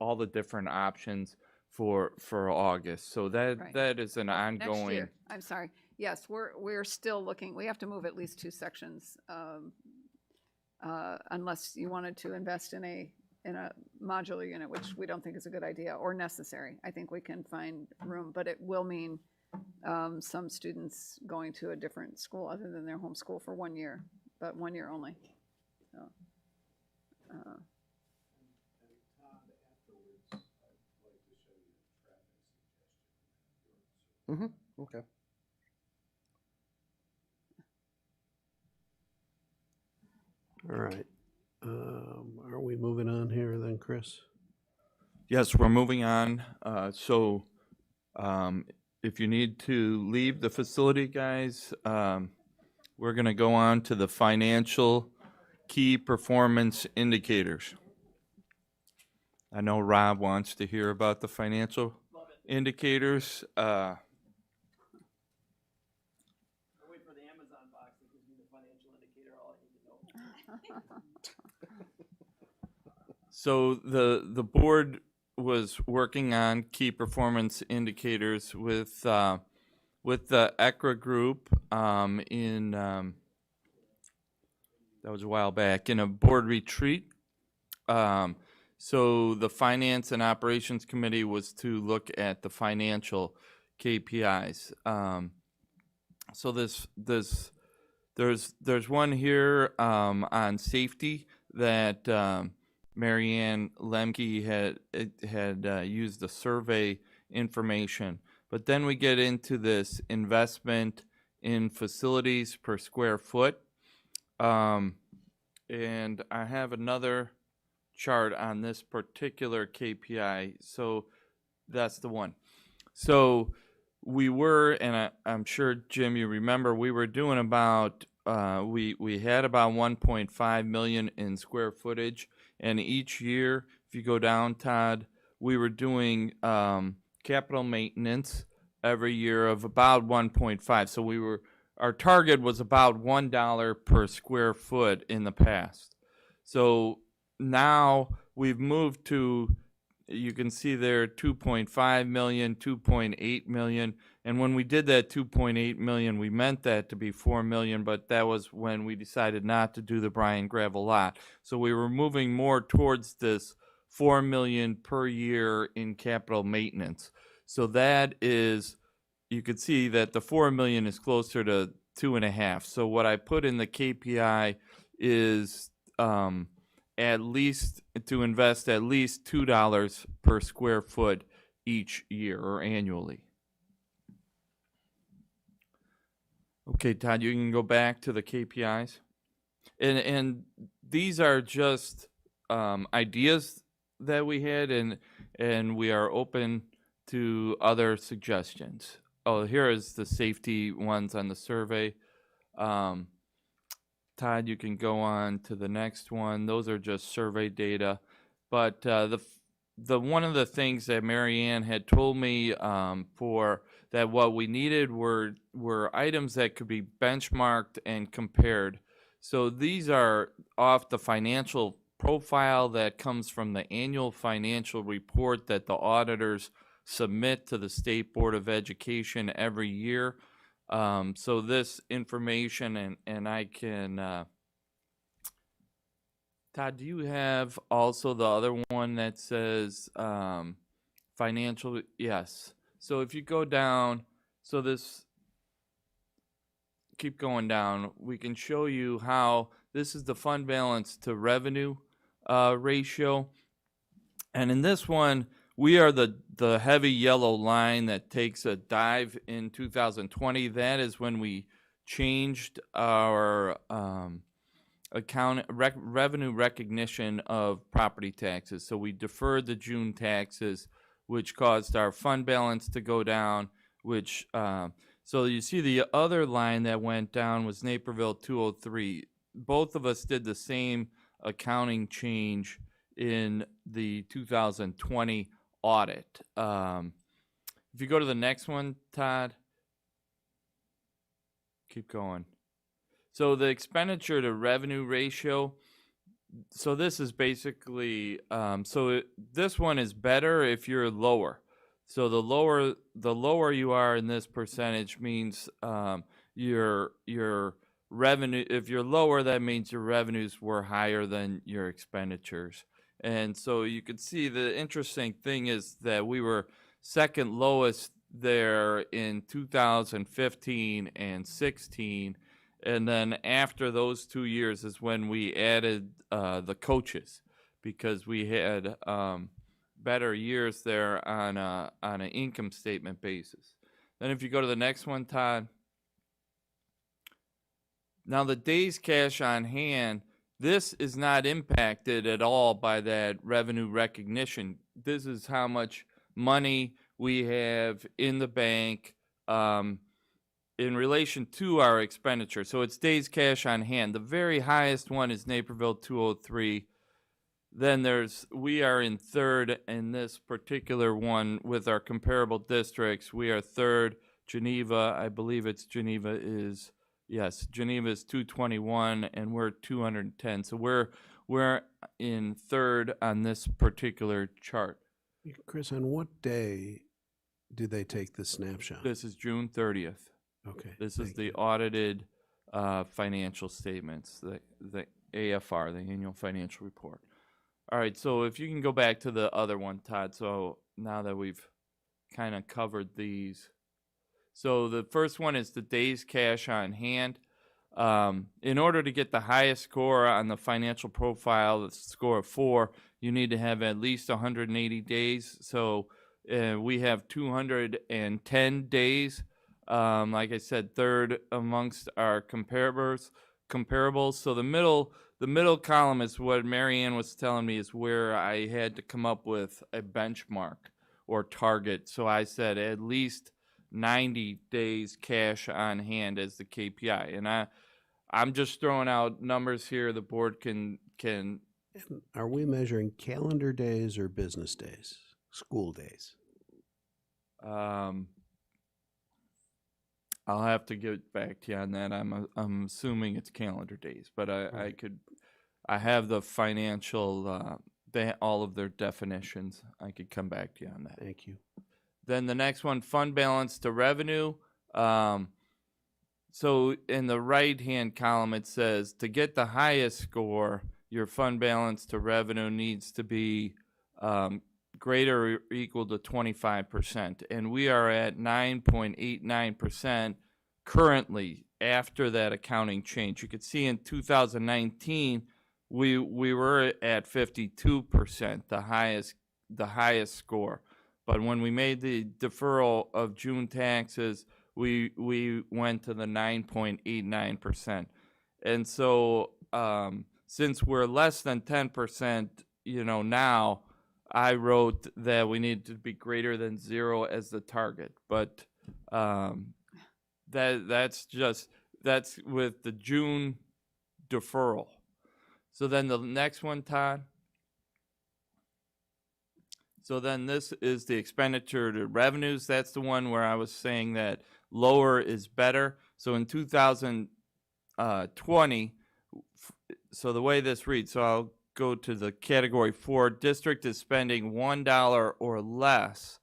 all the different options for August. So Right. that is an Next ongoing. year, I'm sorry. Yes, we're still looking, we have to move at least 2 sections, unless you wanted to invest in a modular unit, which we don't think is a good idea or necessary. I think we can find room, but it will mean some students going to a different school other than their home school for 1 year, but 1 year only. So, Okay. All right. Are we moving on here then, Chris? Yes, we're moving on. If you need to leave the facility, guys, we're going to go on to the financial key performance indicators. I know Rob wants to hear about the financial indicators. I wait for the Amazon box that gives me the financial indicator, all I need to know. So the board was working on key performance indicators with the ECRA group that was a while back in a board retreat. So the Finance and Operations Committee was to look at the financial KPIs. So there's one here on safety that Marianne Lemke had used the survey information. But then we get into this investment in facilities per square foot. And I have another chart on this particular KPI. So that's the one. So we were, and I'm sure, Jim, you remember, we were doing about, we had about 1.5 million in square footage. And each year, if you go down, Todd, we were doing capital maintenance every year of about 1.5. So our target was about $1 per square foot in the past. So now we've moved to, you can see there, 2.5 million, 2.8 million. And when we did that 2.8 million, we meant that to be 4 million, but that was when we decided not to do the Bryan Gravel lot. So we were moving more towards this 4 million per year in capital maintenance. So that is, you could see that the 4 million is closer to 2.5. So what I put in the KPI is at least to invest at least $2 per square foot each year or annually. Okay, Todd, you can go back to the KPIs. And these are just ideas that we had, and we are open to other suggestions. Oh, here is the safety ones on the survey. Todd, you can go on to the next one. Those are just survey data. But the one of the things that Mary Ann had told me for that what we needed were items that could be benchmarked and compared. So these are off the financial profile that comes from the annual financial report that the auditors submit to the State Board of Education every year. So this information, and I can, Todd, do you have also the other one that says financial? Yes. So if you go down, so this, keep going down, we can show you how this is the fund balance to revenue ratio. And in this one, we are the heavy yellow line that takes a dive in 2020. That is when we changed our revenue recognition of property taxes. So we deferred the June taxes, which caused our fund balance to go down, which, so you see the other line that went down was Naperville 203. Both of us did the same accounting change in the 2020 audit. If you go to the next one, Todd, keep going. So the expenditure to revenue ratio, so this is basically, this one is better if you're lower. So the lower you are in this percentage means your revenue, if you're lower, that means your revenues were higher than your expenditures. And so you can see the interesting thing is that we were second lowest there in 2015 and 16. And then after those 2 years is when we added the coaches, because we had better years there on an income statement basis. Then if you go to the next one, Todd. Now the days cash on hand, this is not impacted at all by that revenue recognition. This is how much money we have in the bank in relation to our expenditure. So it's days cash on hand. The very highest one is Naperville 203. Then we are in third in this particular one with our comparable districts. We are third. Geneva, I believe it's Geneva is, yes, Geneva is 221 and we're 210. So we're in third on this particular chart. Chris, on what day did they take the snapshot? This is June 30th. Okay. This is thank the you. audited financial statements, the AFR, the annual financial report. All right, so if you can go back to the other one, Todd. So now that we've kind of covered these. So the first one is the days cash on hand. In order to get the highest score on the financial profile, the score of 4, you need to have at least 180 days. So we have 210 days. Like I said, third amongst our comparables. So the middle column is what Mary Ann was telling me is where I had to come up with a benchmark or target. So I said at least 90 days cash on hand as the KPI. And I'm just throwing out numbers here. The board can Are we measuring calendar days or business days, school days? I'll have to get back to you on that. I'm assuming it's calendar days, but I have the financial, all of their definitions. I could come back to you on that. Thank you. Then the next one, fund balance to revenue. So in the right-hand column, it says to get the highest score, your fund balance to revenue needs to be greater or equal to 25%. And we are at 9.89% currently after that accounting change. You could see in 2019, we were at 52%, the highest score. But when we made the deferral of June taxes, we went to the 9.89%. And so since we're less than 10%, now, I wrote that we need to be greater than 0 as the target. But that's with the June deferral. So then the next one, Todd. So then this is the expenditure to revenues. That's the one where I was saying that lower is better. So in 2020, so the way this reads, so I'll go to the category 4, district is spending $1 or less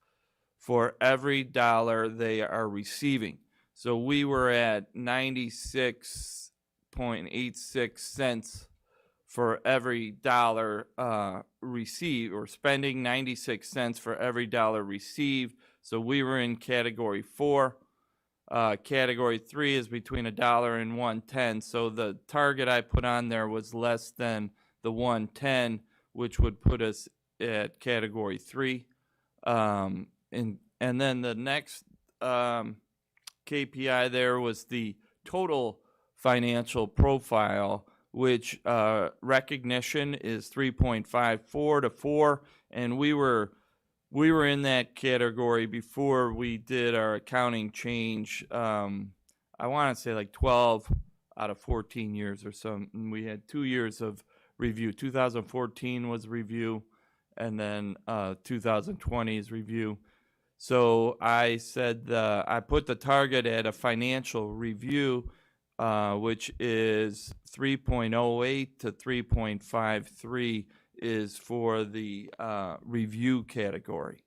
for every dollar they are receiving. So we were at 96.86 cents for every dollar received, or spending 96 cents for every dollar received. So we were in category 4. Category 3 is between $1 and 1.10. So the target I put on there was less than the 110, which would put us at category 3. And then the next KPI there was the total financial profile, which recognition is 3.54 to 4, and we were in that category before we did our accounting change. I want to say like 12 out of 14 years or so. And we had 2 years of review. 2014 was review, and then 2020 is review. So I said I put the target at a financial review, which is 3.08 to 3.53 is for the review category.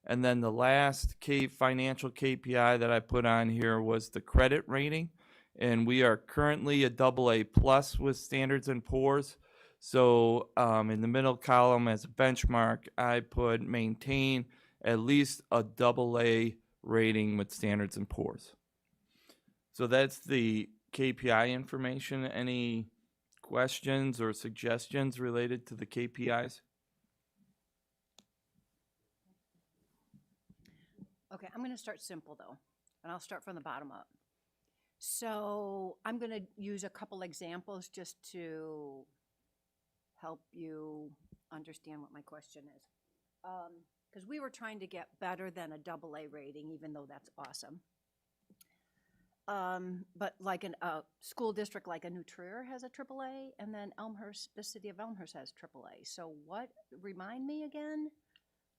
And then the last financial KPI that I put on here was the credit rating. And we are currently a AA+ with Standards & Poor's. So in the middle column as a benchmark, I put maintain at least a AA rating with Standards & Poor's. So that's the KPI information. Any questions or suggestions related to the KPIs? Okay, I'm going to start simple though, and I'll start from the bottom up. So I'm going to use a couple examples just to help you understand what my question is. Because we were trying to get better than a AA rating, even though that's awesome. But like a school district like a New Trier has a AAA, and then Elmhurst, the city of Elmhurst has AAA. So remind me again,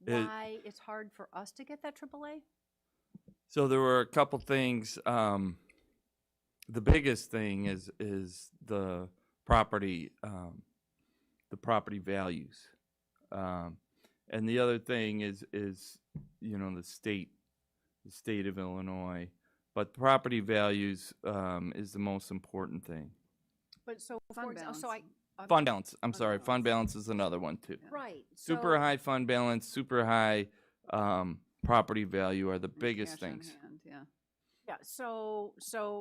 why it's hard for us to get that AAA? So there were a couple things. The biggest thing is the property values, and the other thing is the state of Illinois. But property values is the most important thing. But so Fund for example, balance. Fund balance. I'm sorry. Fund balance is another one too. right. Super high fund balance, super high property value are the biggest Cash on things. hand, yeah. Yeah, so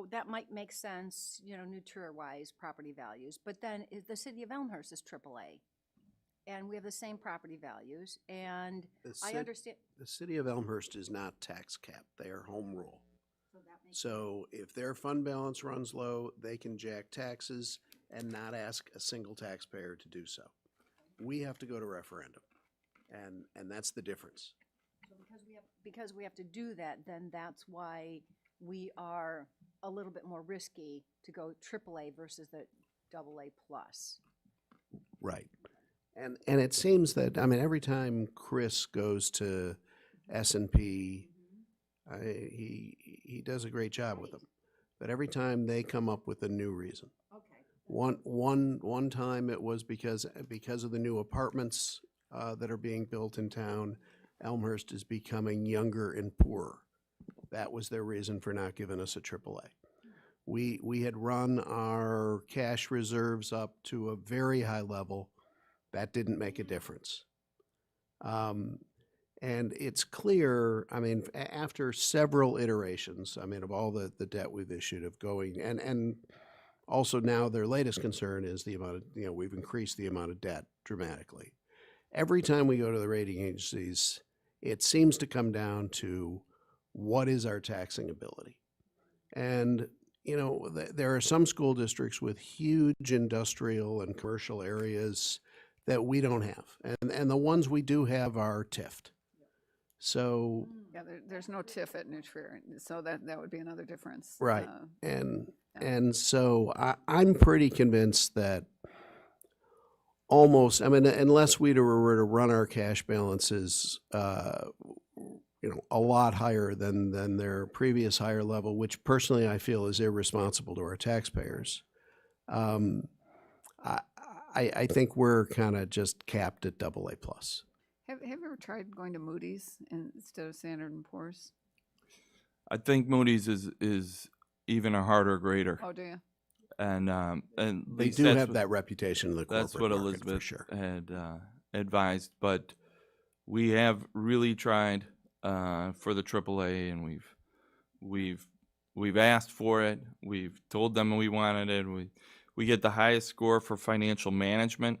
that might make sense, New Trier-wise property values. But then the city of Elmhurst is AAA, and we have the same property values. And I understand. The city of Elmhurst is not tax capped. They are home rule. So if their fund balance runs low, they can jack taxes and not ask a single taxpayer to do so. We have to go to referendum, and that's the difference. So because we because we have to do that, then that's why we are a little bit more risky to go AAA versus the AA plus. Right. And it seems that, I mean, every time Chris goes to S&P, he does a great job with them. But every time they come up with a new reason. Okay. One time it was because of the new apartments that are being built in town, Elmhurst is becoming younger and poorer. That was their reason for not giving us a AAA. We had run our cash reserves up to a very high level. That didn't make a difference. And it's clear, I mean, after several iterations, I mean, of all the debt we've issued of going, and also now their latest concern is the amount of, we've increased the amount of debt dramatically. Every time we go to the rating agencies, it seems to come down to what is our taxing ability? And, there are some school districts with huge industrial and commercial areas that we don't have. And the ones we do have are TIFed. So, Yeah, there's no TIF at New Trier, so that would be another difference. right. And so I'm pretty convinced that almost, I mean, unless we were to run our cash balances, a lot higher than their previous higher level, which personally I feel is irresponsible to our taxpayers. I think we're kind of just capped at AA plus. Have you ever tried going to Moody's instead of Standard & Poor's? I think Moody's is even a harder grader. Oh, do you? And They least do that's have what- that reputation in the corporate That's what market, for Elizabeth sure. had advised, but we have really tried for the AAA, and we've asked for it. We've told them we wanted it. We get the highest score for financial management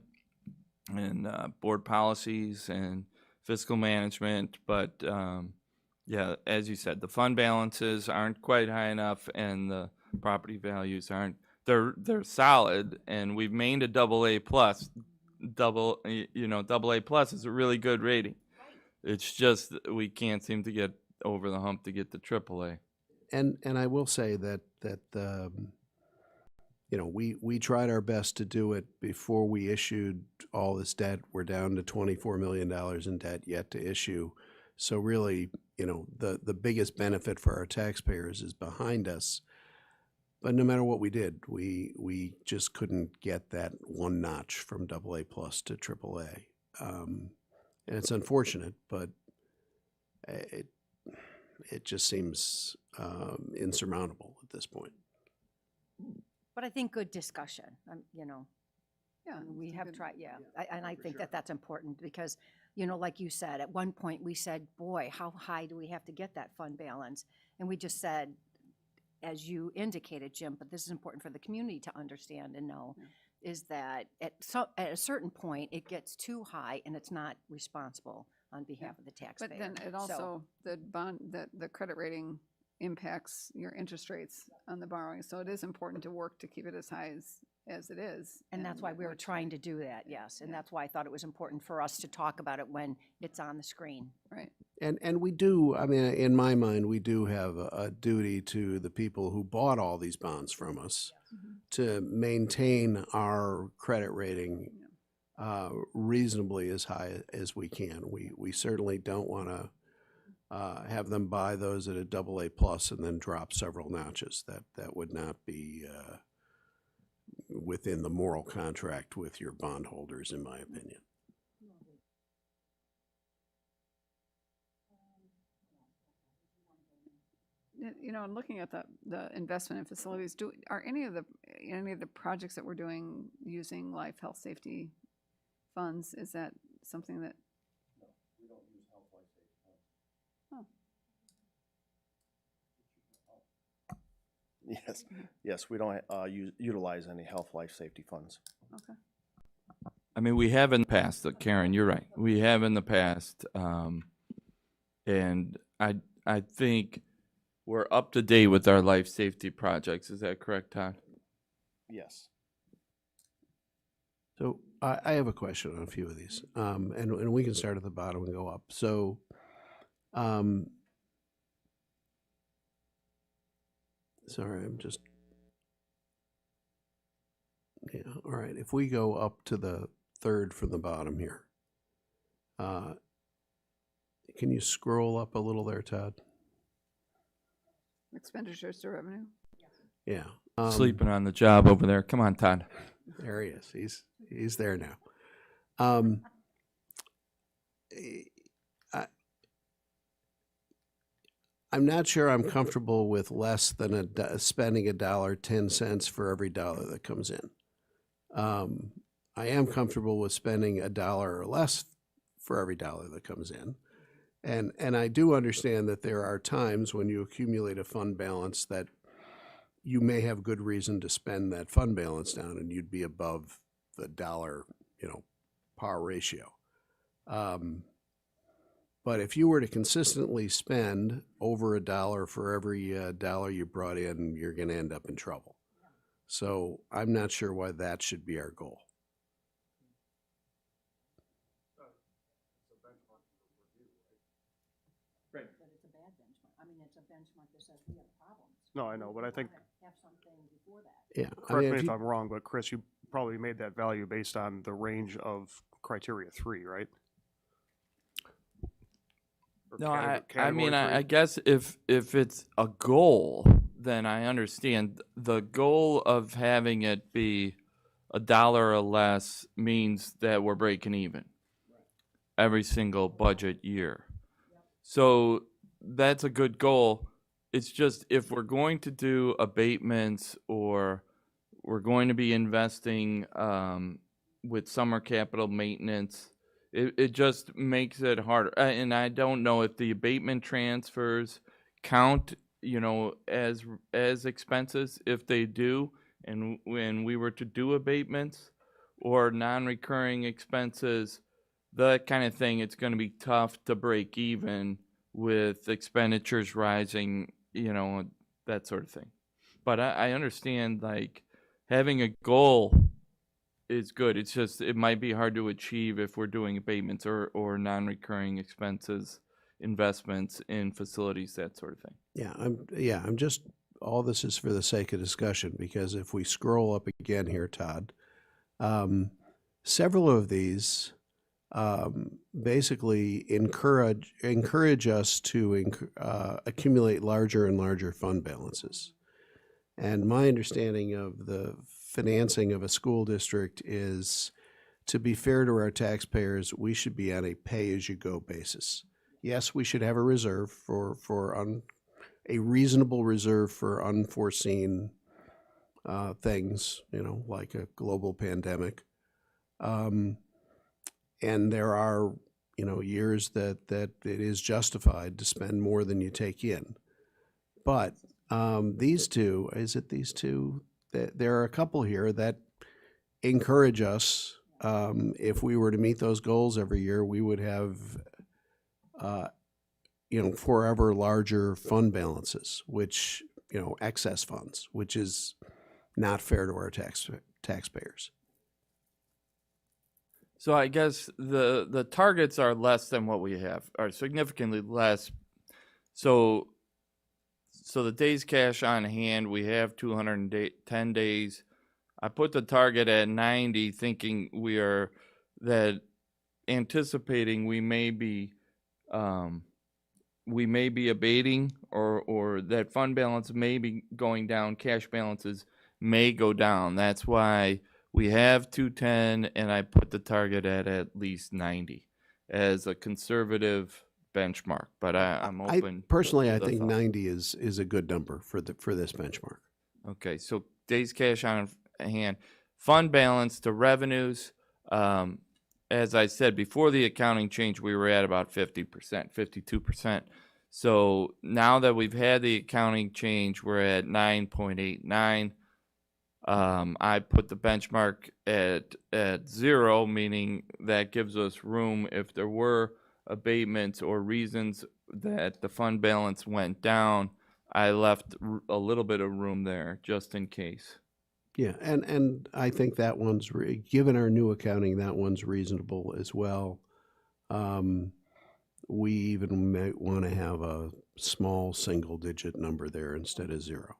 and board policies and fiscal management, but yeah, as you said, the fund balances aren't quite high enough, and the property values aren't. They're solid, and we've maintained a AA plus. AA plus is a really good rating. It's just that we can't seem to get over the hump to get the AAA. And I will say that we tried our best to do it before we issued all this debt. We're down to $24 million in debt yet to issue. So really, the biggest benefit for our taxpayers is behind us. But no matter what we did, we just couldn't get that one notch from AA plus to AAA. And it's unfortunate, but it just seems insurmountable at this point. But I think good discussion, Yeah. we it's a have good- tried, yeah. And I think that's important because, like you said, at one point we said, boy, how high do we have to get that fund balance? And we just said, as you indicated, Jim, but this is important for the community to understand and know, is that at a certain point, it gets too high and it's not responsible on behalf of the taxpayer. But then it So- also, the credit rating impacts your interest rates on the borrowing, so it is important to work to keep it as high as it is. And that's why we were trying to do that, yes. And that's why I thought it was important for us to talk about it when it's on the screen. Right. And we do, I mean, in my mind, we do have a duty to the people who bought all these bonds from us to maintain our credit rating reasonably as high as we can. We certainly don't want to have them buy those at a AA plus and then drop several notches. That would not be within the moral contract with your bondholders, in my opinion. And looking at the investment in facilities, are any of the projects that we're doing using life, health, safety funds? Is that something that? No, we don't use health, life, safety funds. Yes, we don't utilize any health, life, safety funds. Okay. I mean, we have in the past, Karen, you're right. We have in the past, and I think we're up to date with our life safety projects. Is that correct, Todd? Yes. So I have a question on a few of these, and we can start at the bottom and go up. So Sorry, I'm just, yeah, all right. If we go up to the third from the bottom here, can you scroll up a little there, Todd? Expenditures to revenue. Yeah. Sleeping on the job over there. Come on, Todd. There he is. He's there now. I'm not sure I'm comfortable with less than spending $1.10 for every dollar that comes in. I am comfortable with spending $1 or less for every dollar that comes in. And I do understand that there are times when you accumulate a fund balance that you may have good reason to spend that fund balance down and you'd be above the dollar, par ratio. But if you were to consistently spend over $1 for every dollar you brought in, you're going to end up in trouble. So I'm not sure why that should be our goal. But it's a bad benchmark. I mean, it's a benchmark that says we have problems. No, I know, but I think, Have something before that. Yeah. correct me if I'm wrong, but Chris, you probably made that value based on the range of criteria 3, right? Or No, category I 3? guess if it's a goal, then I understand. The goal of having it be $1 or less means that we're breaking even every single budget year. So that's a good goal. It's just if we're going to do abatements or we're going to be investing with summer capital maintenance, it just makes it harder. And I don't know if the abatement transfers count, as expenses. If they do, and when we were to do abatements or non-recurring expenses, that kind of thing, it's going to be tough to break even with expenditures rising, that sort of thing. But I understand, having a goal is good. It's just, it might be hard to achieve if we're doing abatements or non-recurring expenses, investments in facilities, that sort of thing. I'm just, all this is for the sake of discussion, because if we scroll up again here, Todd, several of these basically encourage us to accumulate larger and larger fund balances. And my understanding of the financing of a school district is, to be fair to our taxpayers, we should be on a pay-as-you-go basis. Yes, we should have a reserve a reasonable reserve for unforeseen things, like a global pandemic. And there are, years that it is justified to spend more than you take in. But these two, there are a couple here that encourage us. If we were to meet those goals every year, we would have, forever larger fund balances, which, excess funds, which is not fair to our taxpayers. So I guess the targets are less than what we have, are significantly less. So the days cash on hand, we have 210 days. I put the target at 90, thinking anticipating we may be abating, or that fund balance may be going down, cash balances may go down. That's why we have 210, and I put the target at least 90 as a conservative benchmark. But I'm open. Personally, I the think thought. 90 is a good number for this benchmark. Okay, so days cash on hand, fund balance to revenues. As I said, before the accounting change, we were at about 50%, 52%. So now that we've had the accounting change, we're at 9.89. I put the benchmark at 0, meaning that gives us room if there were abatements or reasons that the fund balance went down. I left a little bit of room there just in case. Yeah, and I think that one's, given our new accounting, that one's reasonable as well. we even might want to have a small single-digit number there instead of 0.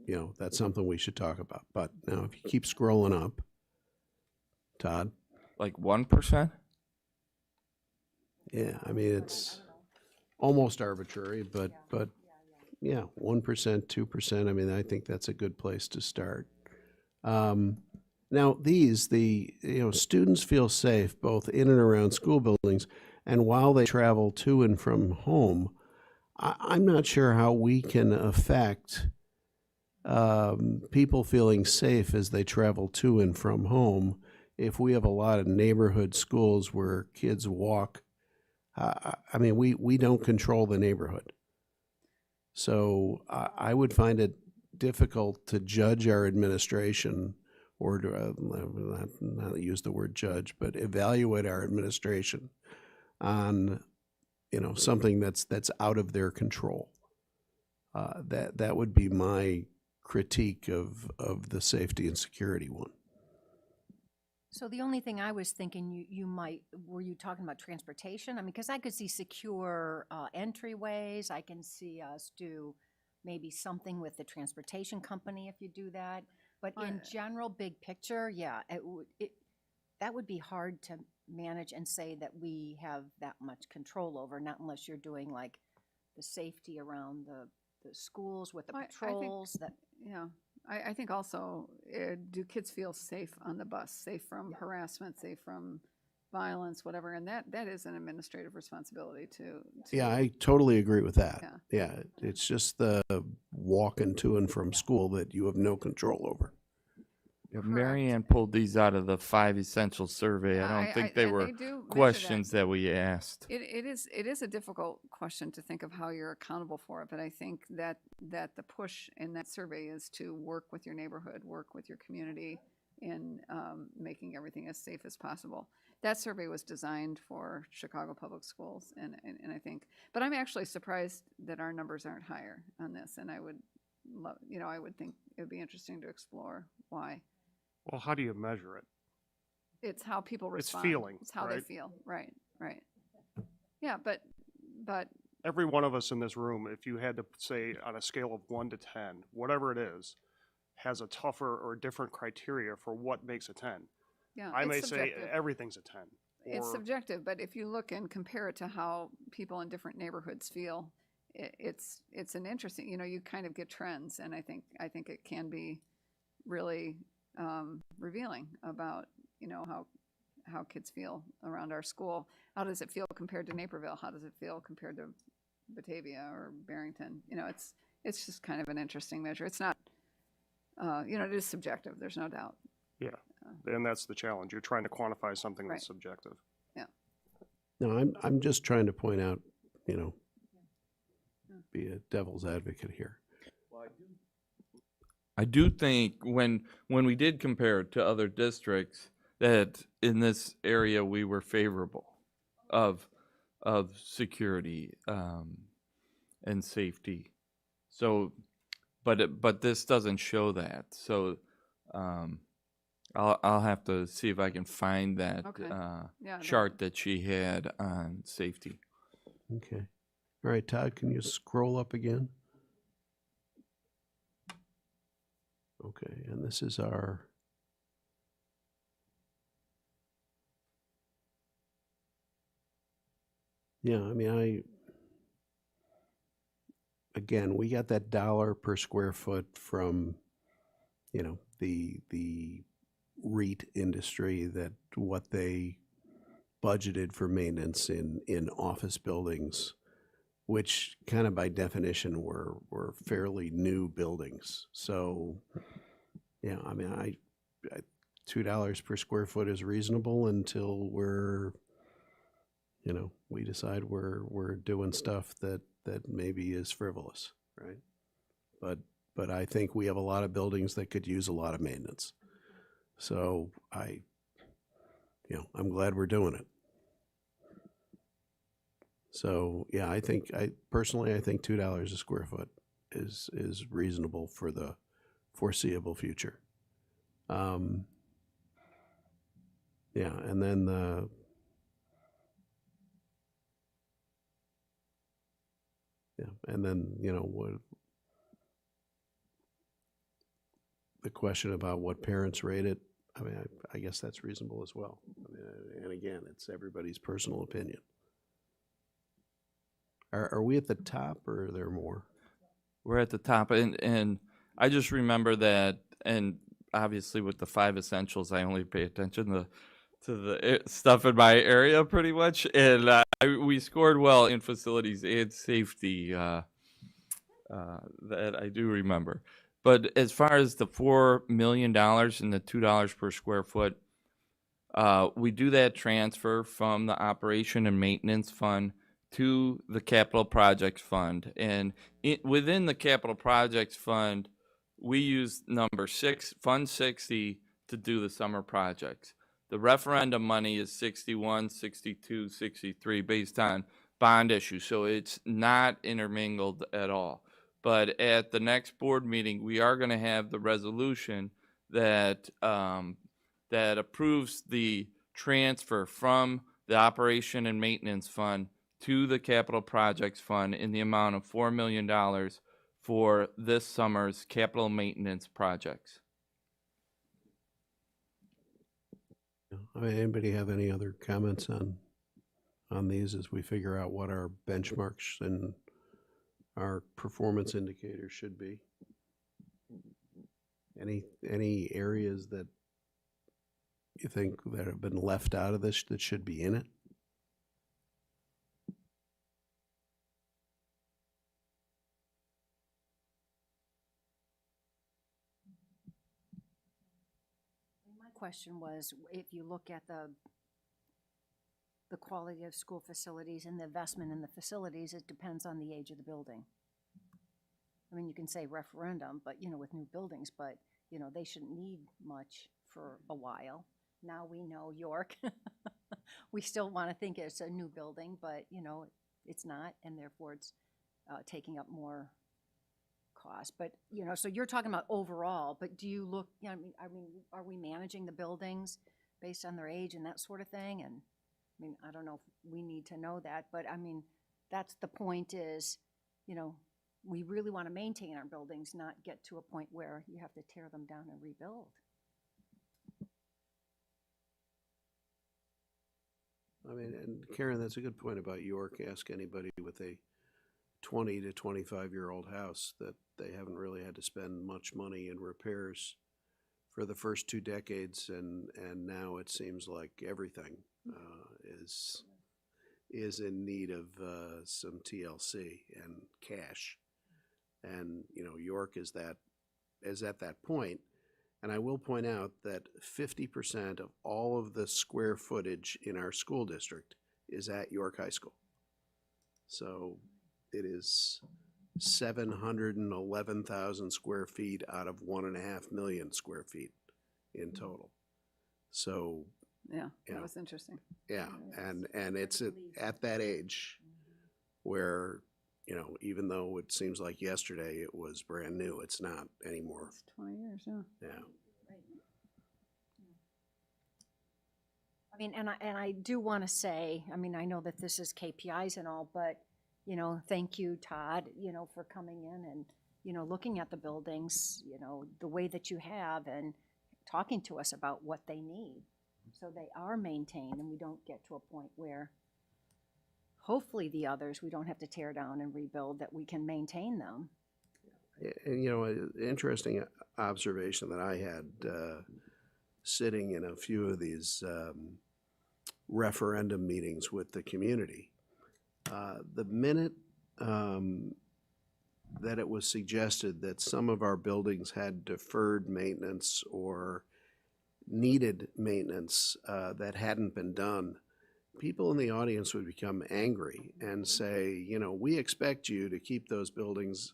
You know, that's something we should talk about. But now if you keep scrolling up, Todd, Like 1%? yeah, I mean, it's almost arbitrary, but yeah, 1%, 2%, I mean, I think that's a good place to start. Now, students feel safe both in and around school buildings, and while they travel to and from home, I'm not sure how we can affect people feeling safe as they travel to and from home if we have a lot of neighborhood schools where kids walk. I mean, we don't control the neighborhood. So I would find it difficult to judge our administration, or to not use the word judge, but evaluate our administration on, you know, something that's out of their control. That would be my critique of the safety and security one. So the only thing I was thinking were you talking about transportation? I mean, because I could see secure entryways. I can see us do maybe something with the transportation company if you do that. But in general, big picture, yeah, that would be hard to manage and say that we have that much control over, not unless you're doing like the safety around the schools with the patrols. I think also, do kids feel safe on the bus, safe from harassment, safe from violence, whatever, and that is an administrative responsibility to. Yeah, I totally agree with that. Yeah. Yeah, it's just the walking to and from school that you have no control over. Yeah, Mary Ann pulled these out of the 5 essential survey. I don't think they and were they do measure questions that we asked. It is a difficult question to think of how you're accountable for it, but I think that the push in that survey is to work with your neighborhood, work with your community in making everything as safe as possible. That survey was designed for Chicago Public Schools, and I think, but I'm actually surprised that our numbers aren't higher on this, and I would love, I would think it would be interesting to explore why. Well, how do you measure it? It's how people respond. feeling, It's how they right? feel. Right. Yeah, but Every one of us in this room, if you had to say on a scale of 1 to 10, whatever it is, has a tougher or different criteria for what makes a 10. yeah, I it's may subjective. say everything's a 10. It's or- subjective, but if you look and compare it to how people in different neighborhoods feel, it's an interesting. You kind of get trends, and I think it can be really revealing about how kids feel around our school. How does it feel compared to Naperville? How does it feel compared to Batavia or Barrington? It's just kind of an interesting measure. It's not, it is subjective. There's no doubt. Yeah, and that's the challenge. You're trying to quantify something Right. that's subjective. No, I'm just trying to point out, be a devil's advocate here. I do think when we did compare it to other districts, that in this area we were favorable of security and safety. So, but this doesn't show that. So, I'll have to see if I can find that Okay. Yeah. chart that she had on safety. Okay. All right, Todd, can you scroll up again? Okay, and this is our, yeah, I mean, again, we got that $1 per square foot from, the REIT industry, that what they budgeted for maintenance in office buildings, which kind of by definition were fairly new buildings. So, yeah, I mean, I $2 per square foot is reasonable until we decide we're doing stuff that maybe is frivolous, right? But I think we have a lot of buildings that could use a lot of maintenance. So I'm glad we're doing it. So, yeah, I think $2 a square foot is reasonable for the foreseeable future. Yeah, and then Yeah, and then, the question about what parents rate it, I mean, I guess that's reasonable as well. I mean, and again, it's everybody's personal opinion. Are we at the top or are there more? We're at the top, and I just remember that, and obviously with the 5 essentials, I only pay attention to the stuff in my area pretty much, and we scored well in facilities and safety. That I do remember. But as far as the $4 million and the $2 per square foot, we do that transfer from the operation and maintenance fund to the capital projects fund. And within the capital projects fund, we use number 6, Fund 60, to do the summer projects. The referendum money is 61, 62, 63 based on bond issue. So it's not intermingled at all. But at the next board meeting, we are going to have the resolution that that approves the transfer from the operation and maintenance fund to the capital projects fund in the amount of $4 million for this summer's capital maintenance projects. I mean, anybody have any other comments on these as we figure out what our benchmarks and our performance indicators should be? Any areas that you think that have been left out of this that should be in it? My question was, if you look at the quality of school facilities and the investment in the facilities, it depends on the age of the building. I mean, you can say referendum, but, with new buildings, but, they shouldn't need much for a while. Now we know York, we still want to think it's a new building, but, it's not, and therefore it's taking up more cost. But, so you're talking about overall, but do you look, are we managing the buildings based on their age and that sort of thing? And, I don't know if we need to know that, but, that's the point is, we really want to maintain our buildings, not get to a point where you have to tear them down and rebuild. I mean, and Karen, that's a good point about York. Ask anybody with a 20 to 25-year-old house that they haven't really had to spend much money in repairs for the first 2 decades, and now it seems like everything is in need of some TLC and cash. And York is at that point. And I will point out that 50% of all of the square footage in our school district is at York High School. So it is 711,000 square feet out of 1.5 million square feet in total. So Yeah, that was interesting. yeah, and it's at that age where, even though it seems like yesterday it was brand new, it's not anymore. It's 20 years, yeah. Yeah. And I do want to say, I know that this is KPIs and all, but, thank you, Todd, for coming in and, looking at the buildings, the way that you have and talking to us about what they need. So they are maintained and we don't get to a point where hopefully the others, we don't have to tear down and rebuild, that we can maintain them. And, an interesting observation that I had sitting in a few of these referendum meetings with the community, the minute that it was suggested that some of our buildings had deferred maintenance or needed maintenance that hadn't been done, people in the audience would become angry and say, we expect you to keep those buildings,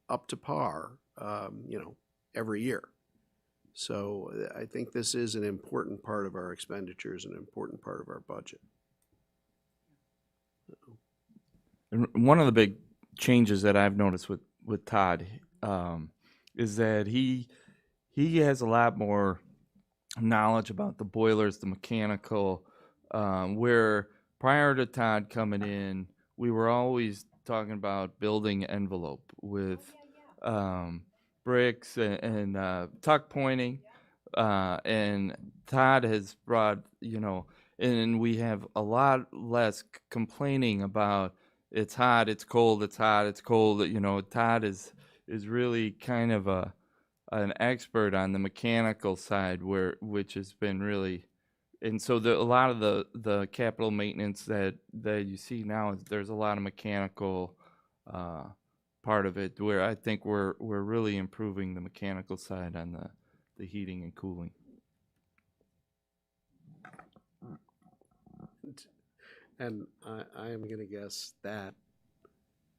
up to par, every year. So I think this is an important part of our expenditures, an important part of our budget. And one of the big changes that I've noticed with Todd is that he has a lot more knowledge about the boilers, the mechanical, where prior to Todd coming in, we were always talking about building envelope with bricks and tuck pointing. And Todd has brought, and we have a lot less complaining about it's hot, it's cold, it's hot, it's cold. Todd is really kind of an expert on the mechanical side, which has been really, and so a lot of the capital maintenance that you see now, there's a lot of mechanical part of it, where I think we're really improving the mechanical side on the heating and cooling. And I am going to guess that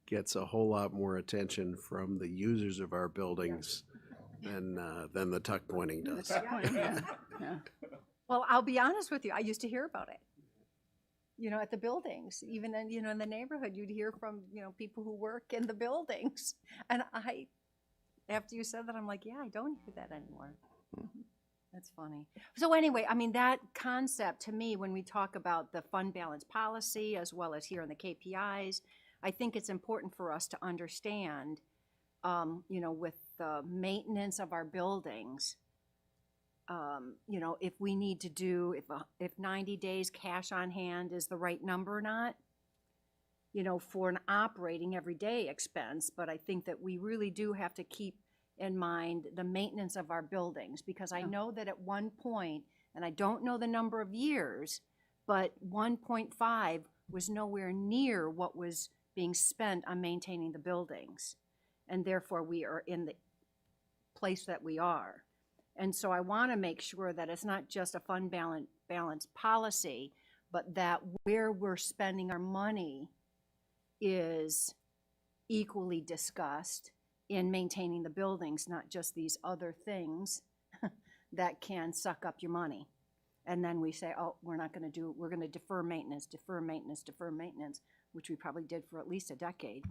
gets a whole lot more attention from the users of our buildings than the tuck pointing does. Yeah. Well, I'll be honest with you, I used to hear about it. At the buildings, even in, in the neighborhood, you'd hear from, people who work in the buildings. And after you said that, I'm like, yeah, I don't hear that anymore. That's funny. So anyway, that concept to me, when we talk about the fund balance policy as well as here in the KPIs, I think it's important for us to understand, with the maintenance of our buildings, if we need to do, if 90 days cash on hand is the right number or not, for an operating everyday expense. But I think that we really do have to keep in mind the maintenance of our buildings, because I know that at one point, and I don't know the number of years, but 1.5 was nowhere near what was being spent on maintaining the buildings. And therefore we are in the place that we are. And so I want to make sure that it's not just a fund balance policy, but that where we're spending our money is equally discussed in maintaining the buildings, not just these other things that can suck up your money. And then we say, oh, we're going to defer maintenance, which we probably did for at least a decade,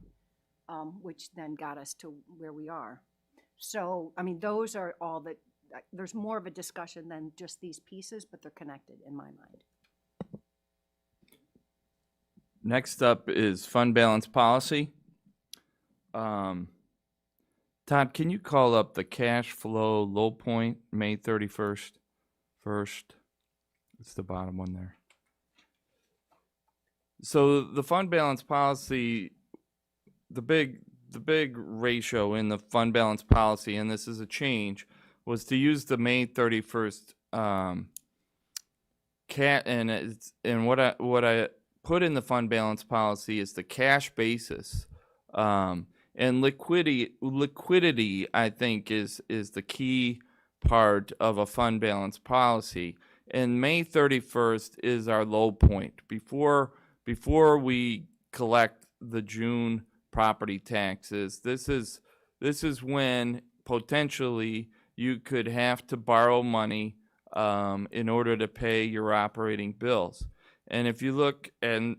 which then got us to where we are. So, those are all that, there's more of a discussion than just these pieces, but they're connected in my mind. Next up is fund balance policy. Todd, can you call up the cash flow low point, May 31st first? It's the bottom one there. So the fund balance policy, the big ratio in the fund balance policy, and this is a change, was to use the May 31st and what I put in the fund balance policy is the cash basis. And liquidity, I think, is the key part of a fund balance policy. And May 31st is our low point. Before we collect the June property taxes, this is when potentially you could have to borrow money in order to pay your operating bills. And if you look, and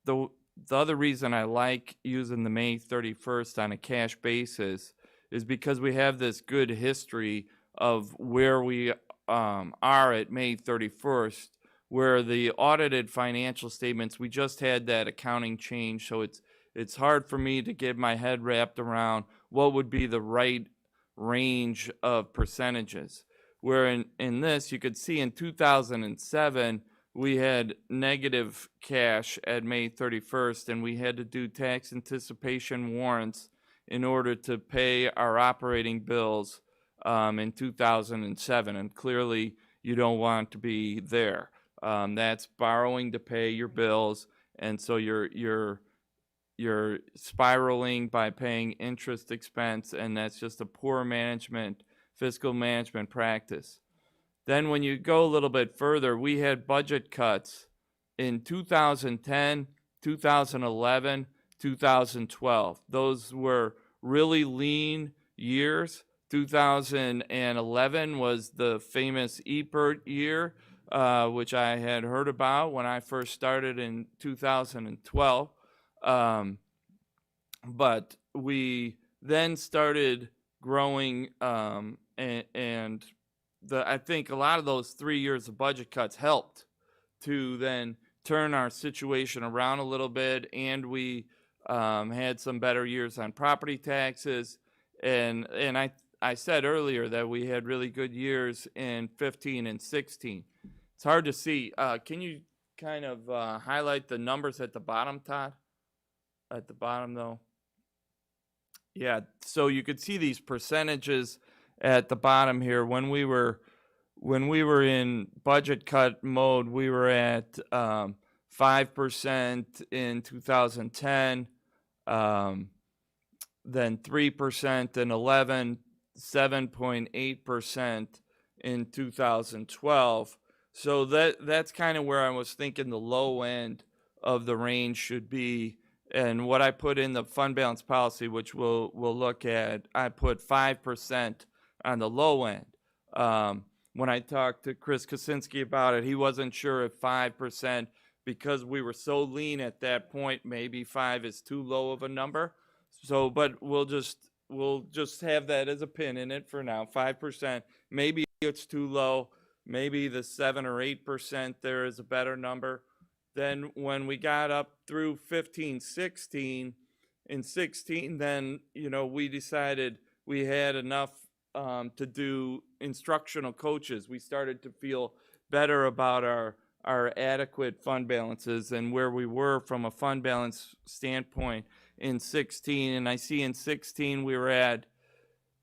the other reason I like using the May 31st on a cash basis is because we have this good history of where we are at May 31st, where the audited financial statements, we just had that accounting change, so it's hard for me to get my head wrapped around what would be the right range of percentages. Where in this, you could see in 2007, we had negative cash at May 31st, and we had to do tax anticipation warrants in order to pay our operating bills in 2007. And clearly, you don't want to be there. That's borrowing to pay your bills, and so you're spiraling by paying interest expense, and that's just a poor fiscal management practice. Then when you go a little bit further, we had budget cuts in 2010, 2011, 2012. Those were really lean years. 2011 was the famous EPERT year, which I had heard about when I first started in 2012. But we then started growing, I think a lot of those 3 years of budget cuts helped to then turn our situation around a little bit, and we had some better years on property taxes. And I said earlier that we had really good years in 15 and 16. It's hard to see. Can you kind of highlight the numbers at the bottom, Todd? At the bottom, though. Yeah, so you could see these percentages at the bottom here. When we were in budget cut mode, we were at 5% in 2010, then 3% in 11, 7.8% in 2012. So that's kind of where I was thinking the low end of the range should be. And what I put in the fund balance policy, which we'll look at, I put 5% on the low end. When I talked to Chris Kaczynski about it, he wasn't sure if 5%, because we were so lean at that point, maybe 5 is too low of a number. So, but we'll just have that as a pin in it for now. 5%, maybe it's too low. Maybe the 7 or 8% there is a better number. Then when we got up through 15, 16, in 16, then, we decided we had enough to do instructional coaches. We started to feel better about our adequate fund balances and where we were from a fund balance standpoint in 16. And I see in 16 we were at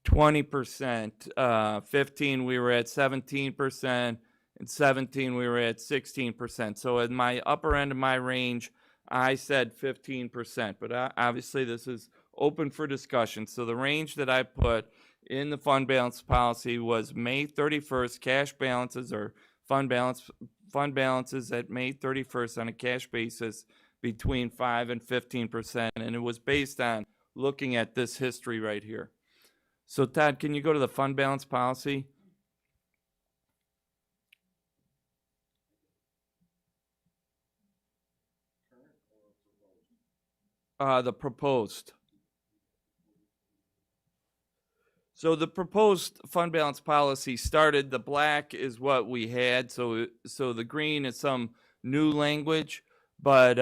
20%, 15 we were at 17%, and 17 we were at 16%. So at my upper end of my range, I said 15%, but obviously this is open for discussion. So the range that I put in the fund balance policy was May 31st cash balances, or fund balances at May 31st on a cash basis between 5 and 15%, and it was based on looking at this history right here. So Todd, can you go to the fund balance policy? The proposed. So the proposed fund balance policy started, the black is what we had, so the green is some new language, but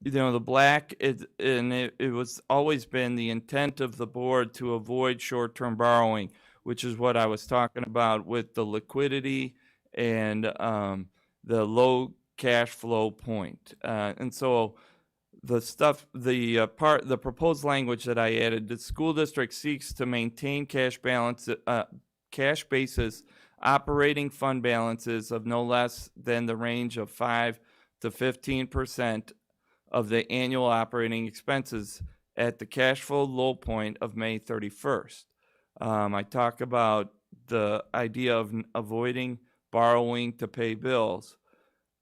the black it was always been the intent of the board to avoid short-term borrowing, which is what I was talking about with the liquidity and the low cash flow point, and so the proposed language that I added: the school district seeks to maintain cash basis operating fund balances of no less than the range of 5 to 15% of the annual operating expenses at the cash flow low point of May 31st. I talk about the idea of avoiding borrowing to pay bills.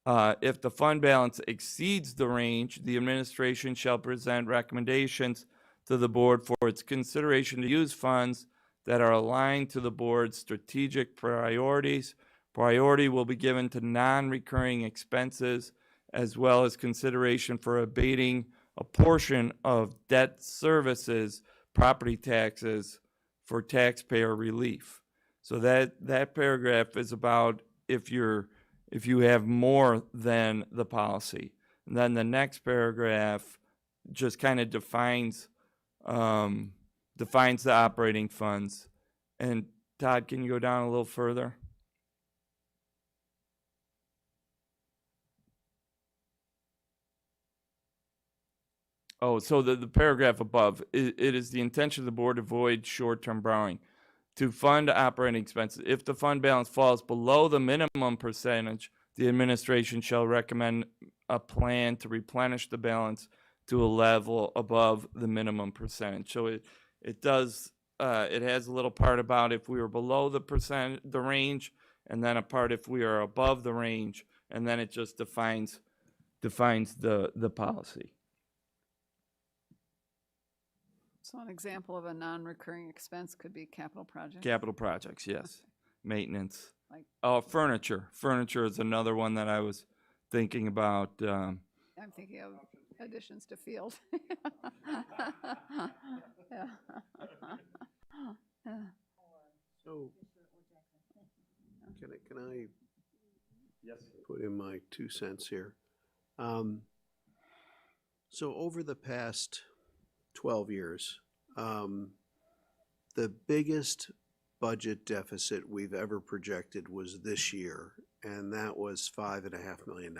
If the fund balance exceeds the range, the administration shall present recommendations to the board for its consideration to use funds that are aligned to the board's strategic priorities. Priority will be given to non-recurring expenses, as well as consideration for abating a portion of debt services, property taxes, for taxpayer relief. So that paragraph is about if you have more than the policy. And then the next paragraph just kind of defines the operating funds. And Todd, can you go down a little further? Oh, so the paragraph above, it is the intention of the board to avoid short-term borrowing to fund operating expenses. If the fund balance falls below the minimum percentage, the administration shall recommend a plan to replenish the balance to a level above the minimum percentage. So it has a little part about if we were below the range, and then a part if we are above the range, and then it just defines the policy. So an example of a non-recurring expense could be capital projects. Capital projects, yes. Maintenance. Like- Furniture. Furniture is another one that I was thinking about. I'm thinking of additions to field. Yeah. So, can I put in my 2 cents here. So over the past 12 years, the biggest budget deficit we've ever projected was this year, and that was $5.5 million.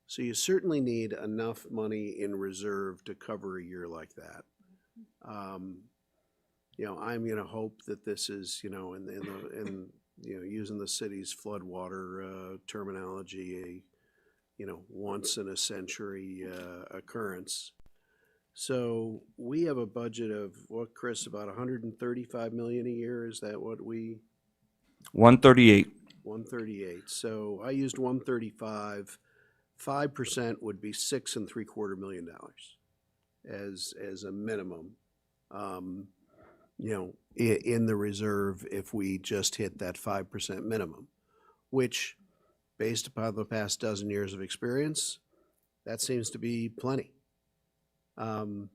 So you certainly need enough money in reserve to cover a year like that. You know, I'm going to hope that this is, you know, in you know, using the city's floodwater terminology, you know, once in a century occurrence. So we have a budget of what, Chris, about 135 million a year? Is that what we? 138. 138. So I used 135. 5% would be $6.75 million as a minimum. You know, in the reserve if we just hit that 5% minimum, which, based upon the past dozen years of experience, that seems to be plenty. And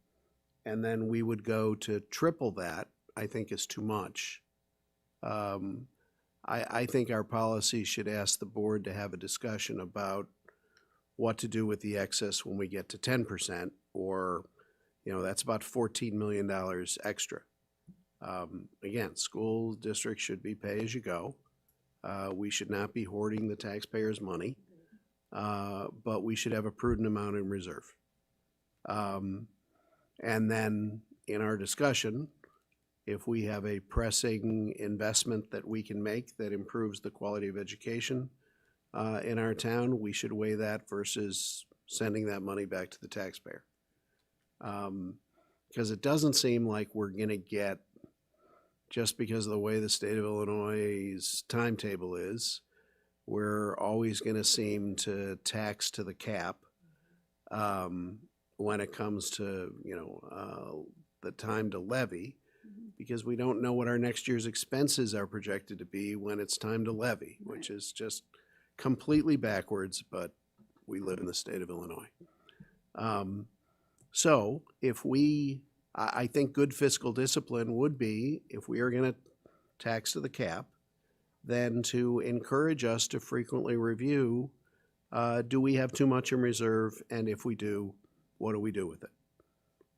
then we would go to triple that, I think is too much. I think our policy should ask the board to have a discussion about what to do with the excess when we get to 10%, or, you know, that's about $14 million extra. Again, school districts should be pay as you go. We should not be hoarding the taxpayers' money, but we should have a prudent amount in reserve. And then in our discussion, if we have a pressing investment that we can make that improves the quality of education in our town, we should weigh that versus sending that money back to the taxpayer. Because it doesn't seem like we're going to get, just because of the way the state of Illinois' timetable is, we're always going to seem to tax to the cap when it comes to, you know, the time to levy, because we don't know what our next year's expenses are projected to be when it's time to levy, which is just completely backwards, but we live in the state of Illinois. So if I think good fiscal discipline would be, if we are going to tax to the cap, then to encourage us to frequently review, do we have too much in reserve? And if we do, what do we do with it?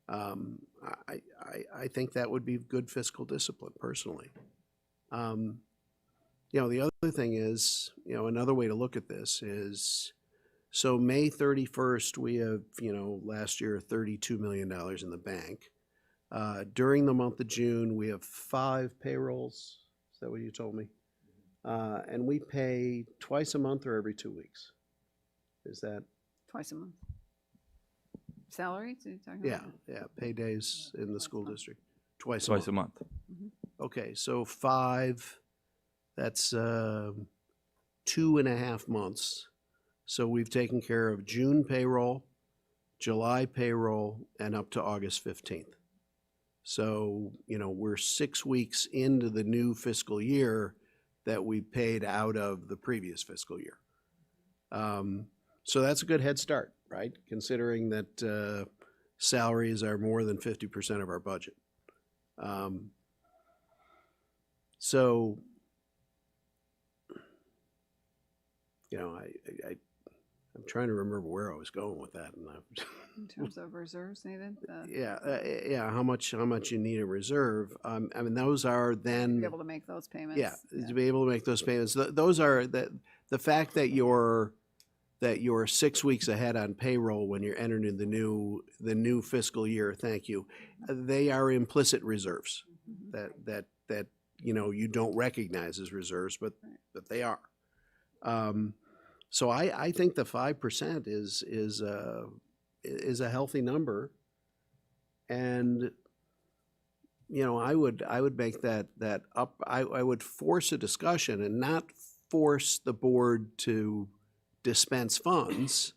I think that would be good fiscal discipline, personally. You know, the other thing is, you know, another way to look at this is, so May 31st, we have, you know, last year, $32 million in the bank. During the month of June, we have 5 payrolls. Is that what you told me? And we pay twice a month or every 2 weeks? Is that? Twice a month. Salaries, are you talking Yeah, about? yeah, paydays in the school district, twice Twice a a month. month. Okay, so 5, that's 2.5 months. So we've taken care of June payroll, July payroll, and up to August 15th. So, you know, we're 6 weeks into the new fiscal year that we paid out of the previous fiscal year. So that's a good head start, right? Considering that salaries are more than 50% of our budget. So, you know, I'm trying to remember where I was going with that, and In terms of reserves needed? yeah, how much you need in reserve. I mean, those are To then, be able to make those payments? yeah, to be able to make those payments. Those are the fact that you're 6 weeks ahead on payroll when you're entering the new fiscal year. Thank you. They are implicit reserves that you know, you don't recognize as reserves, but they are. So I think the 5% is a healthy number, and you know, I would make that up. I would force a discussion and not force the board to dispense funds,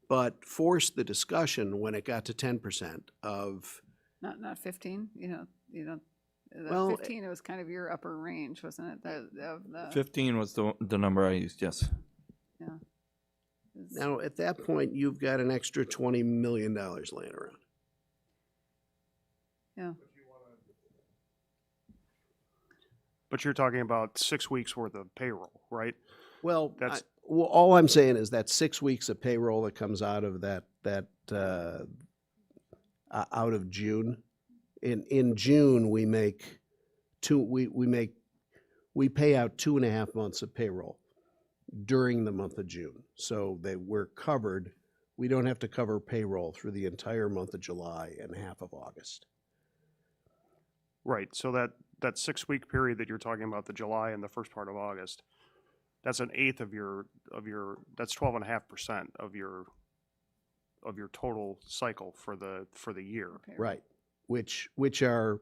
but force the discussion when it got to 10% of. Not 15, you know, Well, 15, it was kind of your upper range, wasn't it? The 15 was the number I used, yes. yeah. It's- Now, at that point, you've got an extra $20 million laying around. Yeah. But you're talking about 6 weeks worth of payroll, right? Well, That's- well, all I'm saying is that 6 weeks of payroll that comes out of out of June. In June, we make we pay out 2.5 months of payroll during the month of June. So that we're covered. We don't have to cover payroll through the entire month of July and half of August. Right, so that 6-week period that you're talking about, the July and the first part of August, that's an eighth of your, that's 12.5% of your total cycle for the year. Right, which are,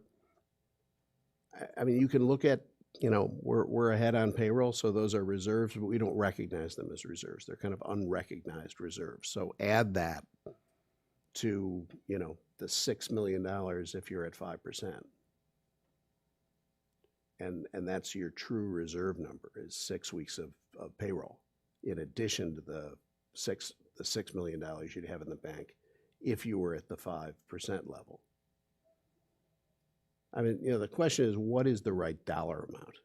I mean, you can look at, we're ahead on payroll, so those are reserves, but we don't recognize them as reserves. They're kind of unrecognized reserves. So add that to, the $6 million if you're at 5%. And that's your true reserve number, is 6 weeks of payroll, in addition to the $6 million you'd have in the bank if you were at the 5% level. I mean, the question is, what is the right dollar amount?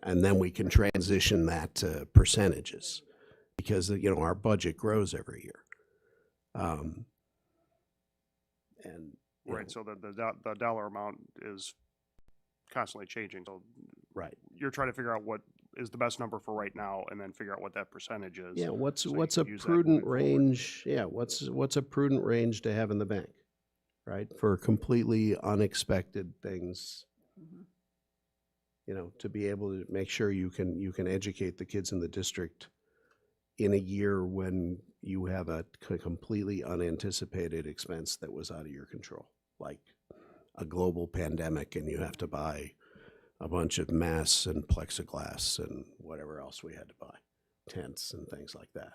And then we can transition that to percentages, because, our budget grows every year. Right, so the dollar amount is constantly changing, so Right. you're trying to figure out what is the best number for right now, and then figure out what that percentage is. Yeah, what's so you what's can a use that prudent moving forward. range? Yeah, what's a prudent range to have in the bank, right? For completely unexpected things, to be able to make sure you can educate the kids in the district in a year when you have a completely unanticipated expense that was out of your control, like a global pandemic, and you have to buy a bunch of masks and plexiglass and whatever else we had to buy, tents and things like that.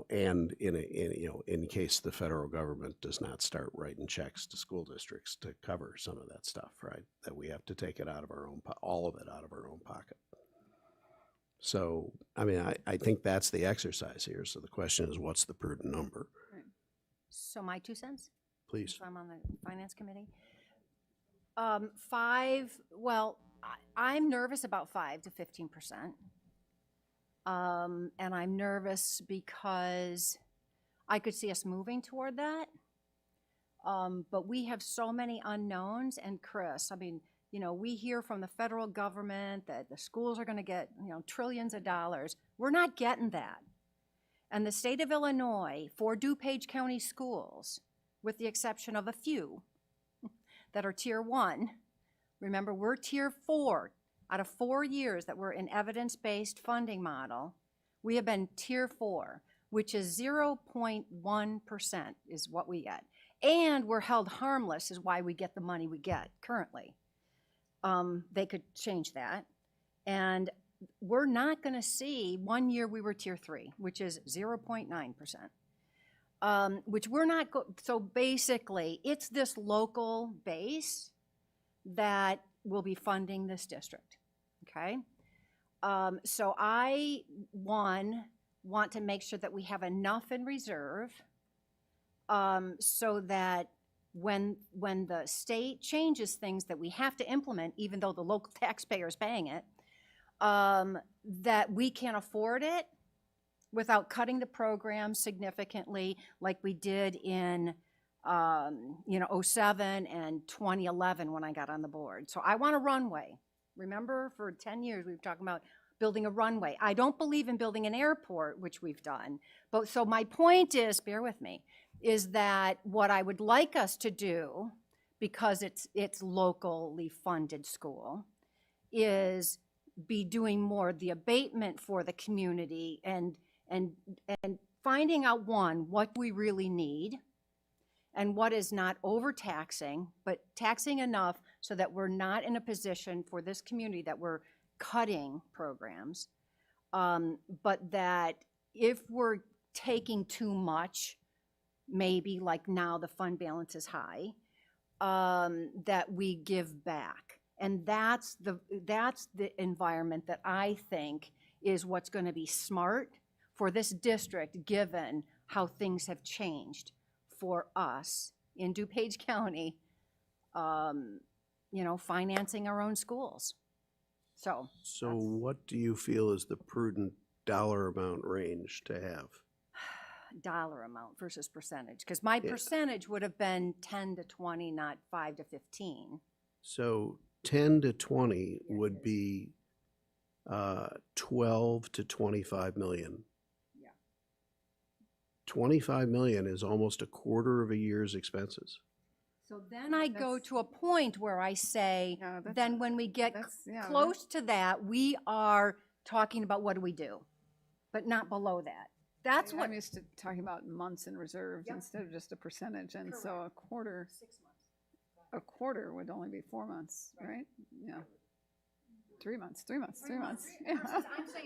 And in case the federal government does not start writing checks to school districts to cover some of that stuff, right? That we have to take it out of our own, all of it out of our own pocket. So, I mean, I think that's the exercise here. So the question is, what's the prudent number? So my 2 cents? Please. So I'm on the finance committee. I'm nervous about 5 to 15%. And I'm nervous because I could see us moving toward that. But we have so many unknowns, and Chris, I mean, we hear from the federal government that the schools are going to get, trillions of dollars. We're not getting that. And the state of Illinois, for DuPage County schools, with the exception of a few that are tier 1, remember, we're tier 4. Out of 4 years that we're in evidence-based funding model, we have been tier 4, which is 0.1% is what we get. And we're held harmless is why we get the money we get currently. They could change that. And we're not going to see, 1 year we were tier 3, which is 0.9%, which we're not, so basically it's this local base that will be funding this district, okay? So I, want to make sure that we have enough in reserve so that when the state changes things that we have to implement, even though the local taxpayer is paying it, that we can afford it without cutting the program significantly like we did in 07 and 2011 when I got on the board. So I want a runway. Remember, for 10 years we were talking about building a runway. I don't believe in building an airport, which we've done. But so my point is, bear with me, is that what I would like us to do, because it's locally funded school, is be doing more the abatement for the community and finding out, what we really need, and what is not overtaxing, but taxing enough so that we're not in a position for this community that we're cutting programs, but that if we're taking too much, maybe like now the fund balance is high, that we give back. And that's the environment that I think is what's going to be smart for this district, given how things have changed for us in DuPage County, financing our own schools. So, So That's- what do you feel is the prudent dollar amount range to have? dollar amount versus percentage, because my Yeah. percentage would have been 10 to 20, not 5 to 15. So 10 to 20 would be 12 to 25 million. Yeah. 25 million is almost a quarter of a year's expenses. So then I go That's- to a point where I say, Yeah, that's- then when we get yeah, close to that, we are talking about what do we do, but not below that. That's what. I'm used to talking about months in reserves Yep. instead of just a percentage, and so a quarter would only be 4 months, right? Yeah. 3 months.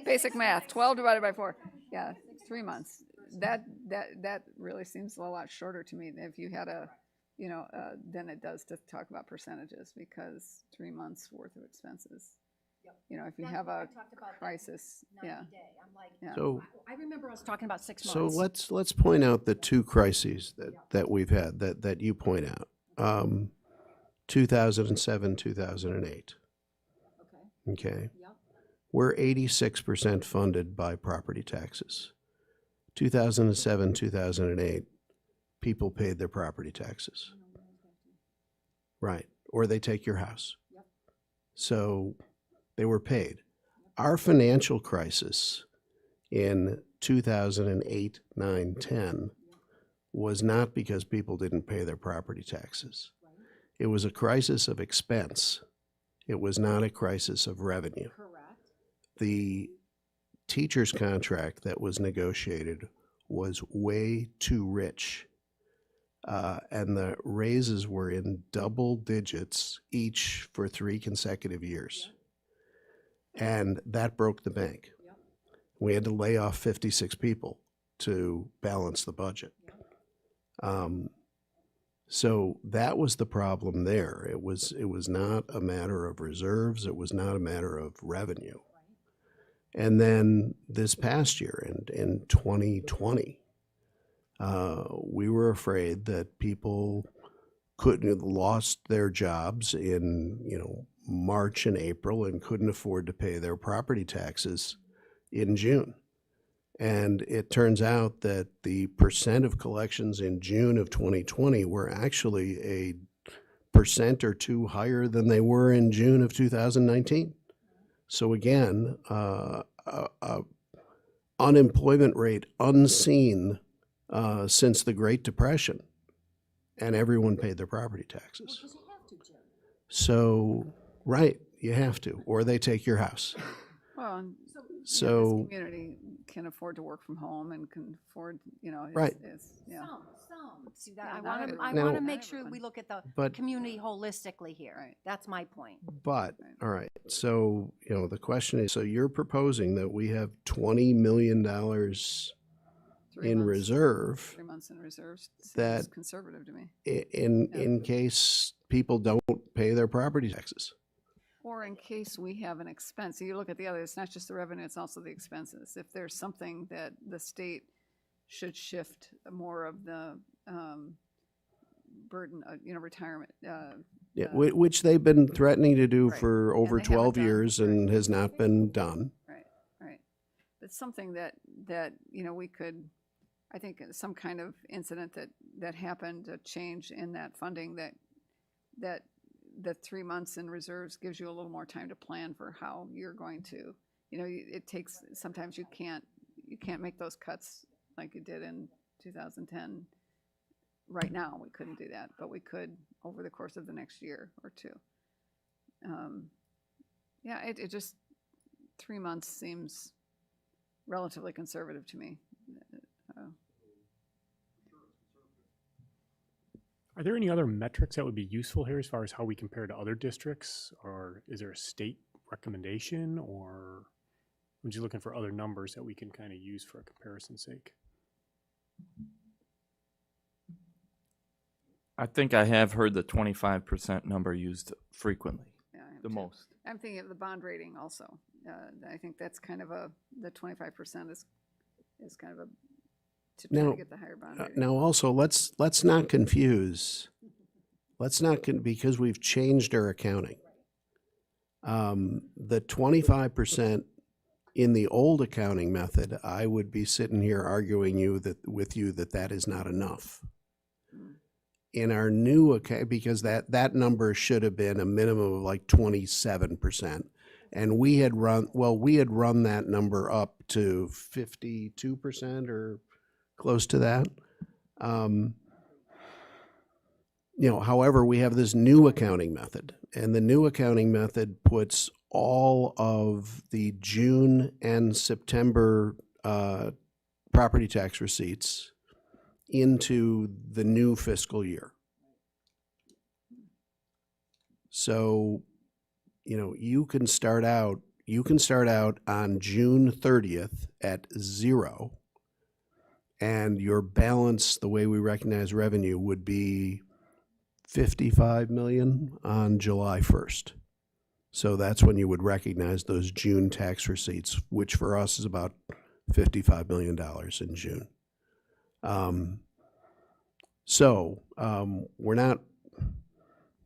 Basic math, 12 divided by 4. Yeah, 3 months. That really seems a lot shorter to me. If you had than it does to talk about percentages, because 3 months worth of expenses. If you have a crisis, yeah. Yeah. So, I remember I was talking about 6 so months. let's point out the two crises that we've had, that you point out. 2007, 2008. Okay. Yep. We're 86% funded by property taxes. 2007, 2008, people paid their property taxes. Right. Or they take your house. Yep. So they were paid. Our financial crisis in 2008, 9, 10 was not because people didn't pay their property taxes. It was a crisis of expense. It was not a crisis of revenue. Correct. The teacher's contract that was negotiated was way too rich. And the raises were in double digits each for 3 consecutive years. And that broke the bank. Yep. We had to lay off 56 people to balance the budget. So that was the problem there. It was not a matter of reserves. It was not a matter of revenue. And then this past year, in 2020, we were afraid that people couldn't lost their jobs in March and April and couldn't afford to pay their property taxes in June. And it turns out that the percent of collections in June of 2020 were actually a percent or two higher than they were in June of 2019. So again, unemployment rate unseen since the Great Depression, and everyone paid their property taxes. Because you have to, Jim. So, right, you have to, or they take your house. Well, and So, this community can afford to work from home and can afford, Right. yeah. Some. See, that, Yeah, I not want to, everyone. I Now- want to Not make sure everyone. we look at the But- community holistically here. Right. That's my point. but, Right. all right, so, the question is, so you're proposing that we have $20 million 3 in months. reserve 3 months in reserves seems that- conservative to me. in case people don't pay their property taxes. Or in case we have an expense, you look at the other, it's not just the revenue, it's also the expenses. If there's something that the state should shift more of the burden, retirement. Yeah, which they've been threatening to do Right. for And over they haven't 12 done, years and has not been done. Right. But something that, we could, I think some kind of incident that happened, a change in that funding that the 3 months in reserves gives you a little more time to plan for how you're going to, it takes, sometimes you can't make those cuts like you did in 2010. Right now, we couldn't do that, but we could over the course of the next year or two. Yeah, it just, 3 months seems relatively conservative to me. Are there any other metrics that would be useful here as far as how we compare to other districts? Or is there a state recommendation, or would you looking for other numbers that we can kind of use for a comparison's sake? I think I have heard the 25% number used frequently, Yeah, I am the too. most. I'm thinking of the bond rating also. I think that's kind of the 25% is kind of to try Now- to get the higher bond rating. Now, also, let's not confuse, because we've changed our accounting. The 25% in the old accounting method, I would be sitting here arguing with you that that is not enough. In our new account, because that number should have been a minimum of like 27%. And we had run that number up to 52% or close to that. However, we have this new accounting method, and the new accounting method puts all of the June and September property tax receipts into the new fiscal year. So, you can start out on June 30th at 0, and your balance, the way we recognize revenue, would be 55 million on July 1st. So that's when you would recognize those June tax receipts, which for us is about $55 million in June.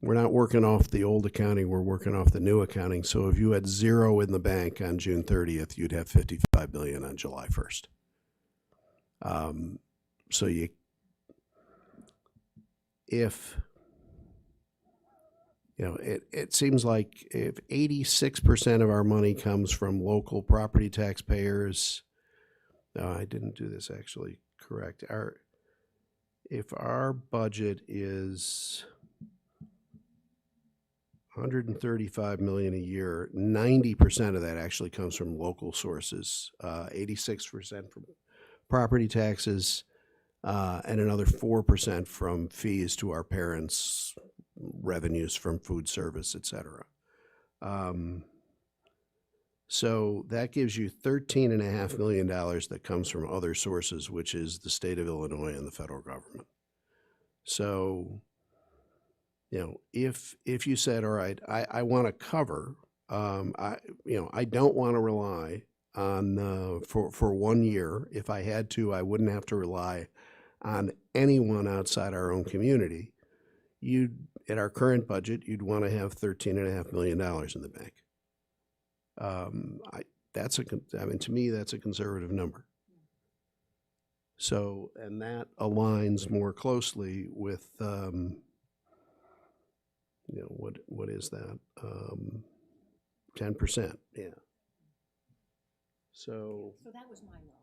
We're not working off the old accounting, we're working off the new accounting. So if you had 0 in the bank on June 30th, you'd have 55 million on July 1st. It seems like if 86% of our money comes from local property taxpayers, I didn't do this actually correct. If our budget is 135 million a year, 90% of that actually comes from local sources, 86% from property taxes, and another 4% from fees to our parents, revenues from food service, et cetera. So that gives you $13.5 million that comes from other sources, which is the state of Illinois and the federal government. So, if you said, all right, I want to cover, I don't want to rely on, for 1 year, if I had to, I wouldn't have to rely on anyone outside our own community. At our current budget, you'd want to have $13.5 million in the bank. To me, that's a conservative number. So, and that aligns more closely with, what is that? 10%, yeah. So that was my low,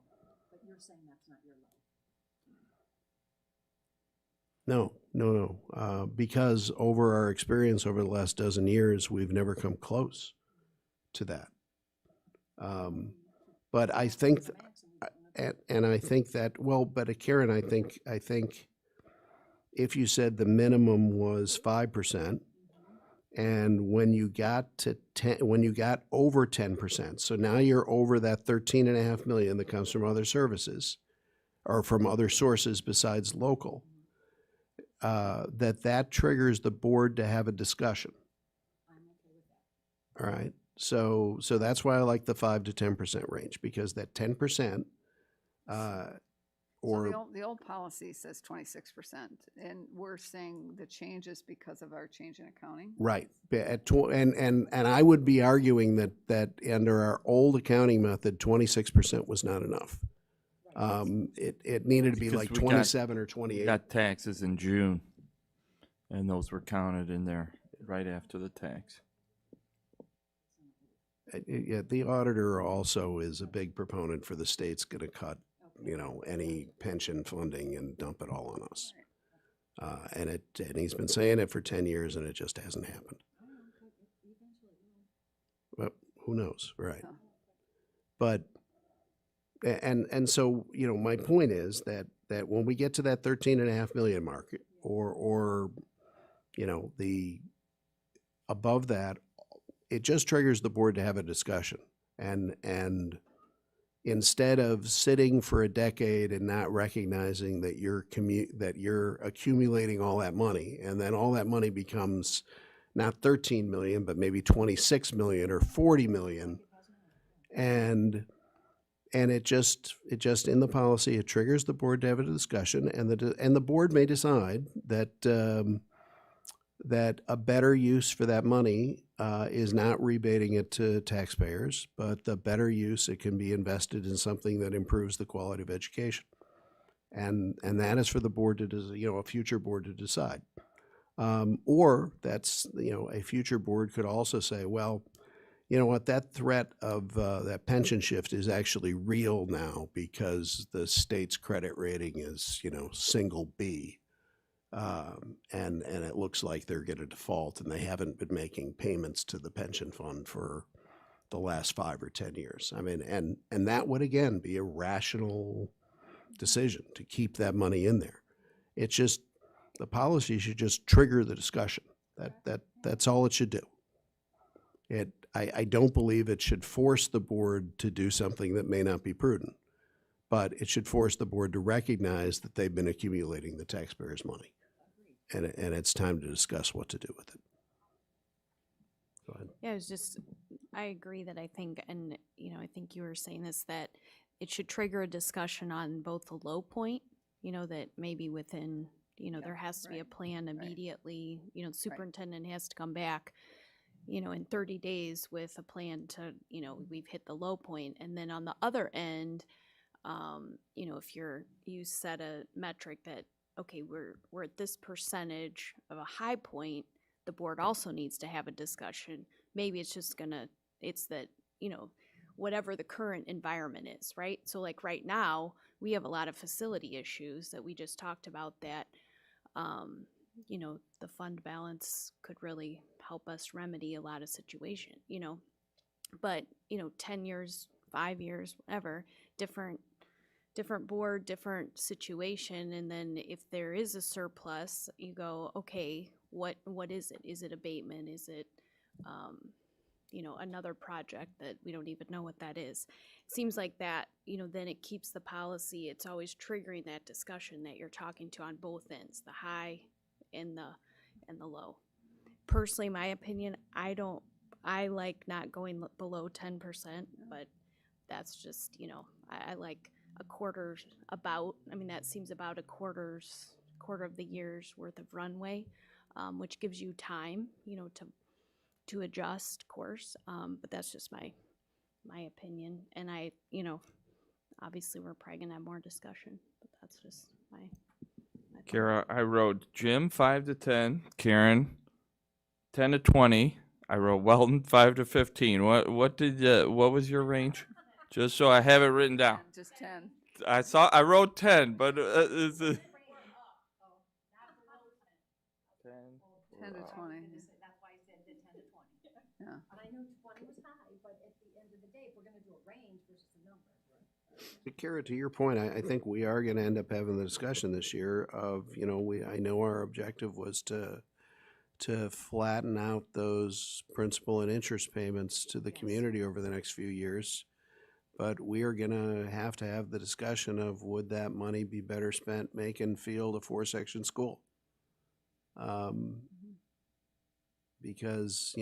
but you're saying that's not your low. No. Because over our experience over the last dozen years, we've never come close to that. But I think, and I think that, but Karen, I think if you said the minimum was 5%, and when you got over 10%, so now you're over that 13.5 million that comes from other services or from other sources besides local, that triggers the board to have a discussion. I'm okay with that. All right. So that's why I like the 5 to 10% range, because that 10%, So the old policy says 26%, and we're saying the change is because of our change in accounting? right. And I would be arguing that under our old accounting method, 26% was not enough. It needed to be Because like we got- 27 or 28. Got taxes in June, and those were counted in there right after the tax. Yeah, the auditor also is a big proponent for the state's going to cut, any pension funding and dump it all on us. And he's been saying it for 10 years and it just hasn't happened. Well, who knows, right? But, and so, my point is that when we get to that 13.5 million mark or the above that, it just triggers the board to have a discussion. And instead of sitting for a decade and not recognizing that you're accumulating all that money, and then all that money becomes not 13 million, but maybe 26 million or 40 million. And it just in the policy, it triggers the board to have a discussion, and the board may decide that that a better use for that money is not rebating it to taxpayers, but the better use, it can be invested in something that improves the quality of education. And that is for the board to, a future board to decide. Or that's, a future board could also say, well, you know what, that threat of that pension shift is actually real now because the state's credit rating is, single B. And it looks like they're going to default, and they haven't been making payments to the pension fund for the last 5 or 10 years. I mean, and that would again be a rational decision to keep that money in there. It's just, the policy should just trigger the discussion. That's all it should do. I don't believe it should force the board to do something that may not be prudent, but it should force the board to recognize that they've been accumulating the taxpayers' money. And it's time to discuss what to do with it. Go ahead. Yeah, I agree that I think, and, I think you were saying this, that it should trigger a discussion on both the low point, that maybe within, there has to be a plan immediately, the superintendent has to come back, in 30 days with a plan to, we've hit the low point. And then on the other end, if you set a metric that, okay, we're at this percentage of a high point, the board also needs to have a discussion. Maybe it's just it's that, whatever the current environment is, right? So like right now, we have a lot of facility issues that we just talked about that, the fund balance could really help us remedy a lot of situation, but, 10 years, 5 years, whatever, different board, different situation. And then if there is a surplus, you go, okay, what is it? Is it abatement? Is it, another project that we don't even know what that is? It seems like that, then it keeps the policy, it's always triggering that discussion that you're talking to on both ends, the high and the low. Personally, my opinion, I like not going below 10%, but that's just, I like a quarter that seems about a quarter of the year's worth of runway, which gives you time, to adjust course. But that's just my opinion. And obviously we're probably gonna have more discussion, but that's just my thought. Kara, I wrote Jim 5 to 10, Karen 10 to 20. I wrote Weldon 5 to 15. What was your range? Just so I have it written down. Just 10. I wrote 10, but is it 10 to 20. That's why I said the 10 to 20. Yeah. And I knew 20 was high, but at the end of the day, if we're gonna do a range versus a number. Kara, to your point, I think we are going to end up having the discussion this year of, I know our objective was to flatten out those principal and interest payments to the community over the next few years. But we are going to have the discussion of, would that money be better spent making Field a 4-section school? Because,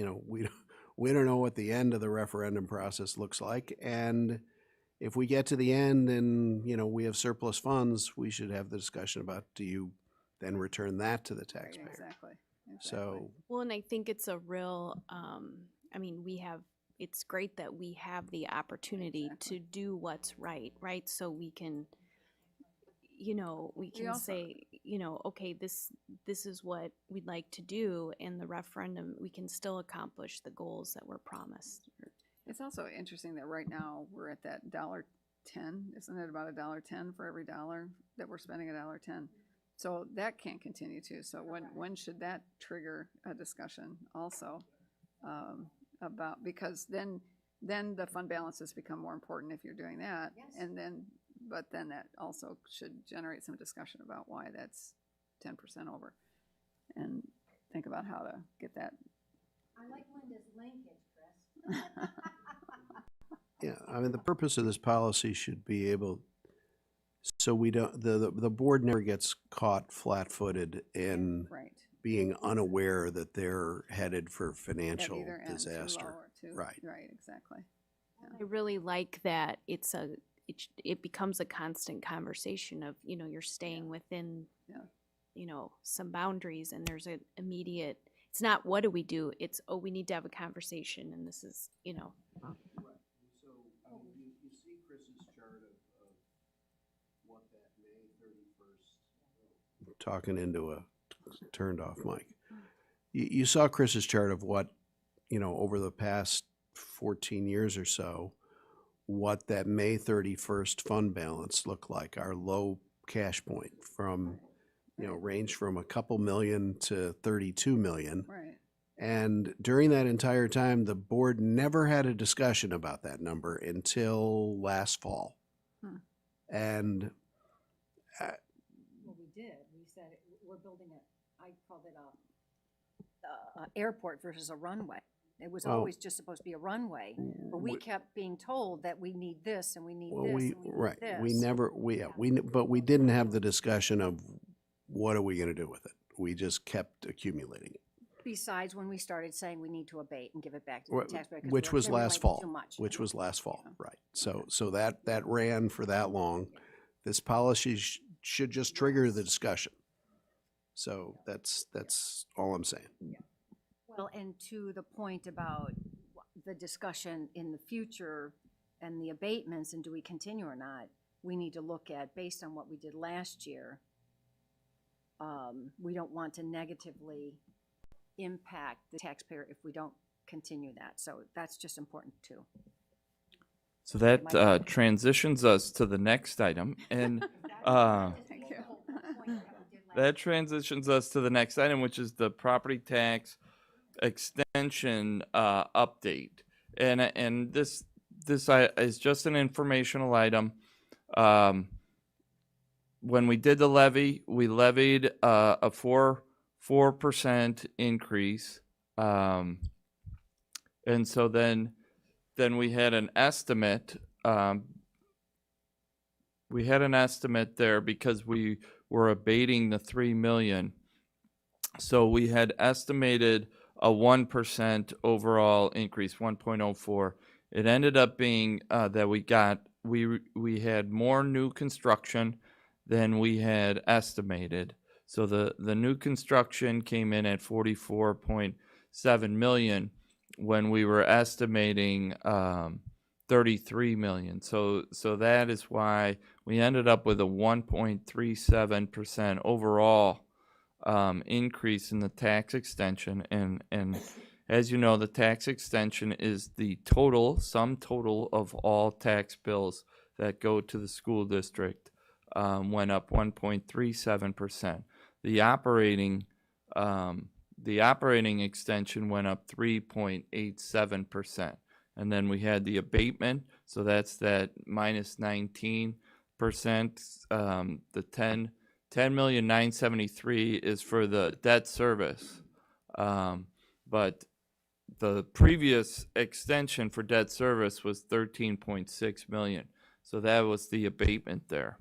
we don't know what the end of the referendum process looks like. And if we get to the end and, we have surplus funds, we should have the discussion about, do you then return that to the taxpayer? Right, exactly. So, Well, and I think it's a real, it's great that we have the opportunity to do what's right? So we can, we can also- say, okay, this is what we'd like to do. In the referendum, we can still accomplish the goals that were promised. It's also interesting that right now we're at that $1.10. Isn't it about $1.10 for every dollar that we're spending, $1.10? So that can't continue too. So when should that trigger a discussion also about, because then the fund balances become more important if you're doing that. Yes. And then, but then that also should generate some discussion about why that's 10% over. And think about how to get that. I like Linda's linkage, Chris. yeah, the purpose of this policy should be able, so we don't, the board never gets caught flat-footed in Right. being unaware that they're headed for At financial either end, too disaster. low or too- Right. Right, exactly. I really like that it becomes a constant conversation of, you're staying within, Yeah. some boundaries, and there's an immediate It's not what do we do, it's, oh, we need to have a conversation, and this is, you know. So, you see Chris's chart of what that May 31st, talking into a turned off mic. You saw Chris's chart of what, over the past 14 years or so, what that May 31st fund balance looked like, our low cash point from, range from a couple million to 32 million. Right. And during that entire time, the board never had a discussion about that number until last fall. And Well, we did. We said we're building I called it a airport versus a runway. It was Oh. always just supposed to be a runway, but we kept being told that we need this and we need well, this we, and we need right, this. we never, but we didn't have the discussion of what are we gonna do with it? We just kept accumulating it. Besides when we started saying we need to abate and give it back to the Wh- taxpayer. 'cause Which we're was last accumulating fall, too much. which was last fall, right. So that ran for that long. This policy should just trigger the discussion. So that's all I'm saying. Well, and to the point about the discussion in the future and the abatements and do we continue or not, we need to look at, based on what we did last year, we don't want to negatively impact the taxpayer if we don't continue that. So that's just important too. So that transitions us to the next item, and Thank you. that transitions us to the next item, which is the property tax extension update. And this is just an informational item. When we did the levy, we levied a 4% increase, and so then we had an estimate. We had an estimate there because we were abating the 3 million. So we had estimated a 1% overall increase, 1.04. It ended up being that we had more new construction than we had estimated. So the new construction came in at 44.7 million when we were estimating 33 million. So that is why we ended up with a 1.37% overall increase in the tax extension. And as you know, the tax extension is the sum total of all tax bills that go to the school district, went up 1.37%. The operating extension went up 3.87%. And then we had the abatement, so that's that minus 19%. The 10,973,000 is for the debt service. But the previous extension for debt service was 13.6 million. So that was the abatement there.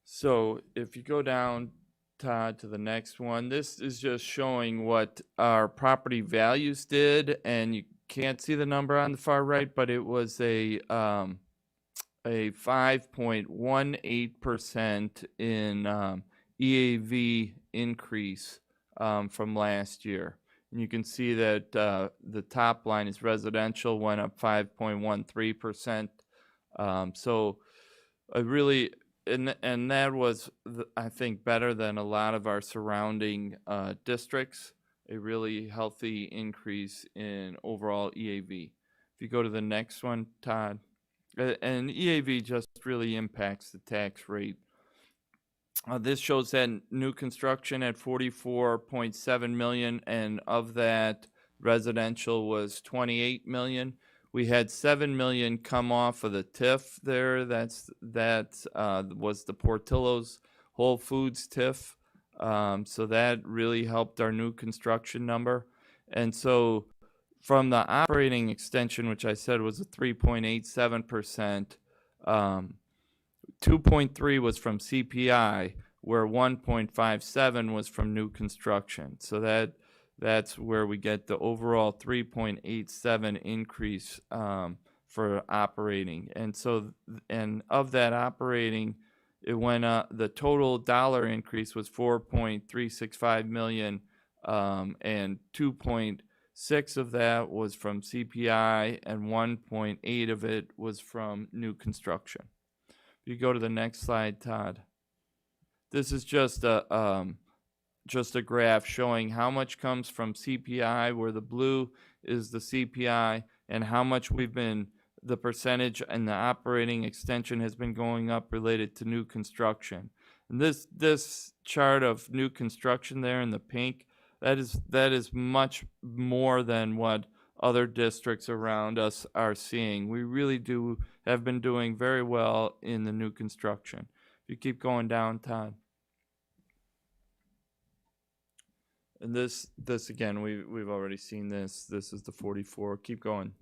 So if you go down, Todd, to the next one, this is just showing what our property values did, and you can't see the number on the far right, but it was a 5.18% in EAV increase from last year. And you can see that the top line is residential went up 5.13%. So I really, and that was, I think, better than a lot of our surrounding districts, a really healthy increase in overall EAV. If you go to the next one, Todd, and EAV just really impacts the tax rate. This shows that new construction at 44.7 million, and of that, residential was 28 million. We had 7 million come off of the TIF there. That was the Portillo's Whole Foods TIF. So that really helped our new construction number. And so from the operating extension, which I said was a 3.87%, 2.3 was from CPI, where 1.57 was from new construction. So that's where we get the overall 3.87 increase for operating. And so, and of that operating it went up, the total dollar increase was 4.365 million, and 2.6 of that was from CPI, and 1.8 of it was from new construction. If you go to the next slide, Todd. This is just a graph showing how much comes from CPI, where the blue is the CPI, and how much the percentage and the operating extension has been going up related to new construction. And this chart of new construction there in the pink, that is much more than what other districts around us are seeing. We really have been doing very well in the new construction. If you keep going down, Todd. And this again, we've already seen this. This is the 44. Keep going.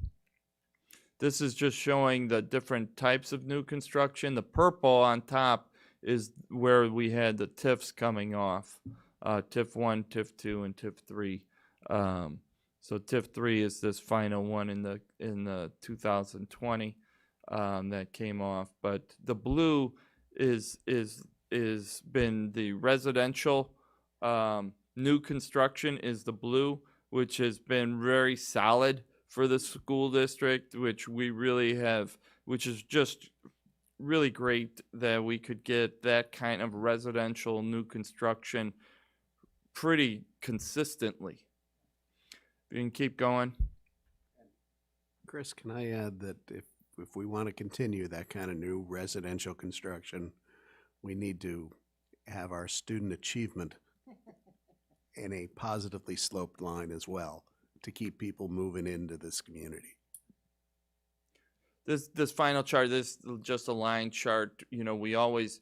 This is just showing the different types of new construction. The purple on top is where we had the TIFs coming off. TIF 1, TIF 2, and TIF 3. So TIF 3 is this final one in the 2020 that came off. But the blue is been the residential. New construction is the blue, which has been very solid for the school district, which we really have, which is just really great that we could get that kind of residential new construction pretty consistently. You can keep going. Chris, can I add that if we want to continue that kind of new residential construction, we need to have our student achievement in a positively sloped line as well to keep people moving into this community. This final chart, this is just a line chart. You know, we always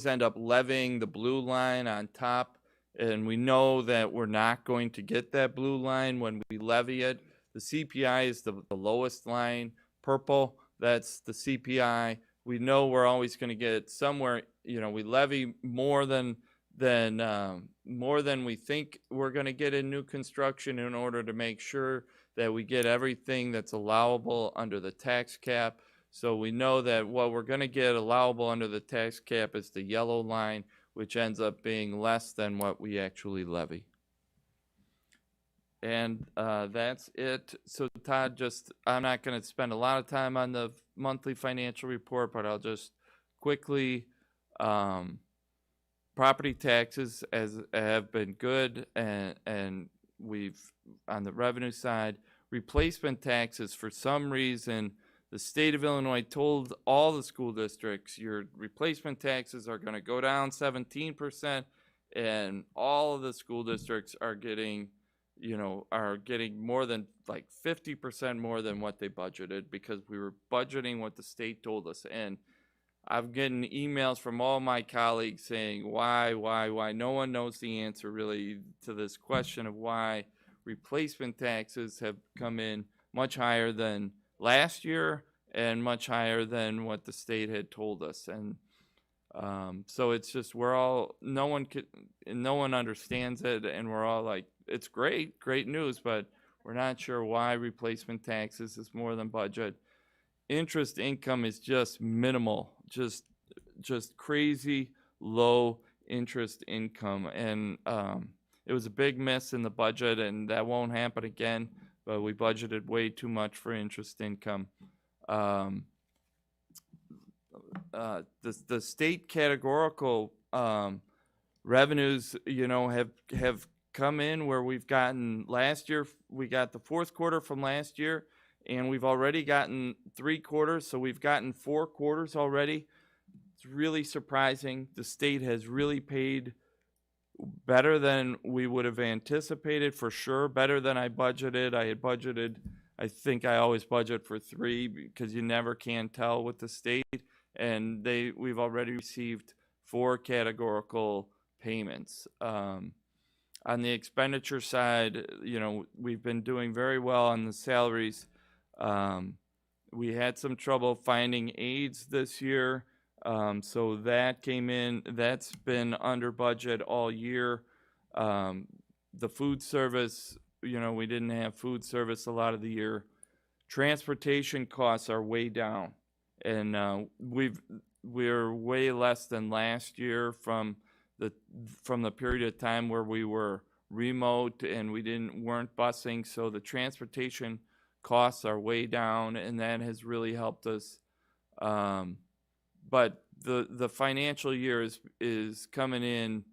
end up levying the blue line on top, and we know that we're not going to get that blue line when we levy it. The CPI is the lowest line. Purple, that's the CPI. We know we're always going to get somewhere. You know, we levy more than we think we're going to get in new construction in order to make sure that we get everything that's allowable under the tax cap. So we know that what we're going to get allowable under the tax cap is the yellow line, which ends up being less than what we actually levy. And that's it. So Todd, I'm not going to spend a lot of time on the monthly financial report, but I'll just quickly, property taxes have been good, and we've, on the revenue side, replacement taxes, for some reason, the state of Illinois told all the school districts, your replacement taxes are going to go down 17%, and all of the school districts are getting more than like 50% more than what they budgeted, because we were budgeting what the state told us. And I've gotten emails from all my colleagues saying, why? No one knows the answer really to this question of why replacement taxes have come in much higher than last year and much higher than what the state had told us. And so it's just, no one understands it, and we're all like, it's great news, but we're not sure why replacement taxes is more than budget. Interest income is just minimal, just crazy low interest income. And it was a big miss in the budget, and that won't happen again, but we budgeted way too much for interest income. The state categorical revenues, have come in where we've gotten last year. We got the fourth quarter from last year, and we've already gotten 3 quarters, so we've gotten 4 quarters already. It's really surprising. The state has really paid better than we would have anticipated, for sure, better than I budgeted. I think I always budget for 3 because you never can tell with the state, and we've already received 4 categorical payments. On the expenditure side, we've been doing very well on the salaries. We had some trouble finding aides this year, so that came in. That's been under budget all year. The food service, we didn't have food service a lot of the year. Transportation costs are way down, and we're way less than last year from the period of time where we were remote and we weren't busing, so the transportation costs are way down, and that has really helped us. But the financial year is coming in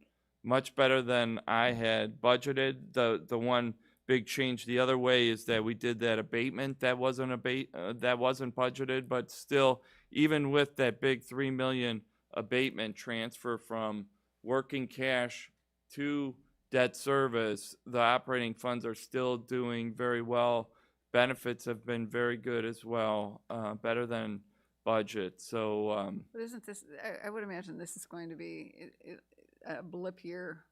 much better than I had budgeted. The one big change the other way is that we did that abatement that wasn't budgeted, but still, even with that big $3 million abatement transfer from working cash to debt service, the operating funds are still doing very well. Benefits have been very good as well, better than budget. So But isn't this, I would imagine this is going to be a blip year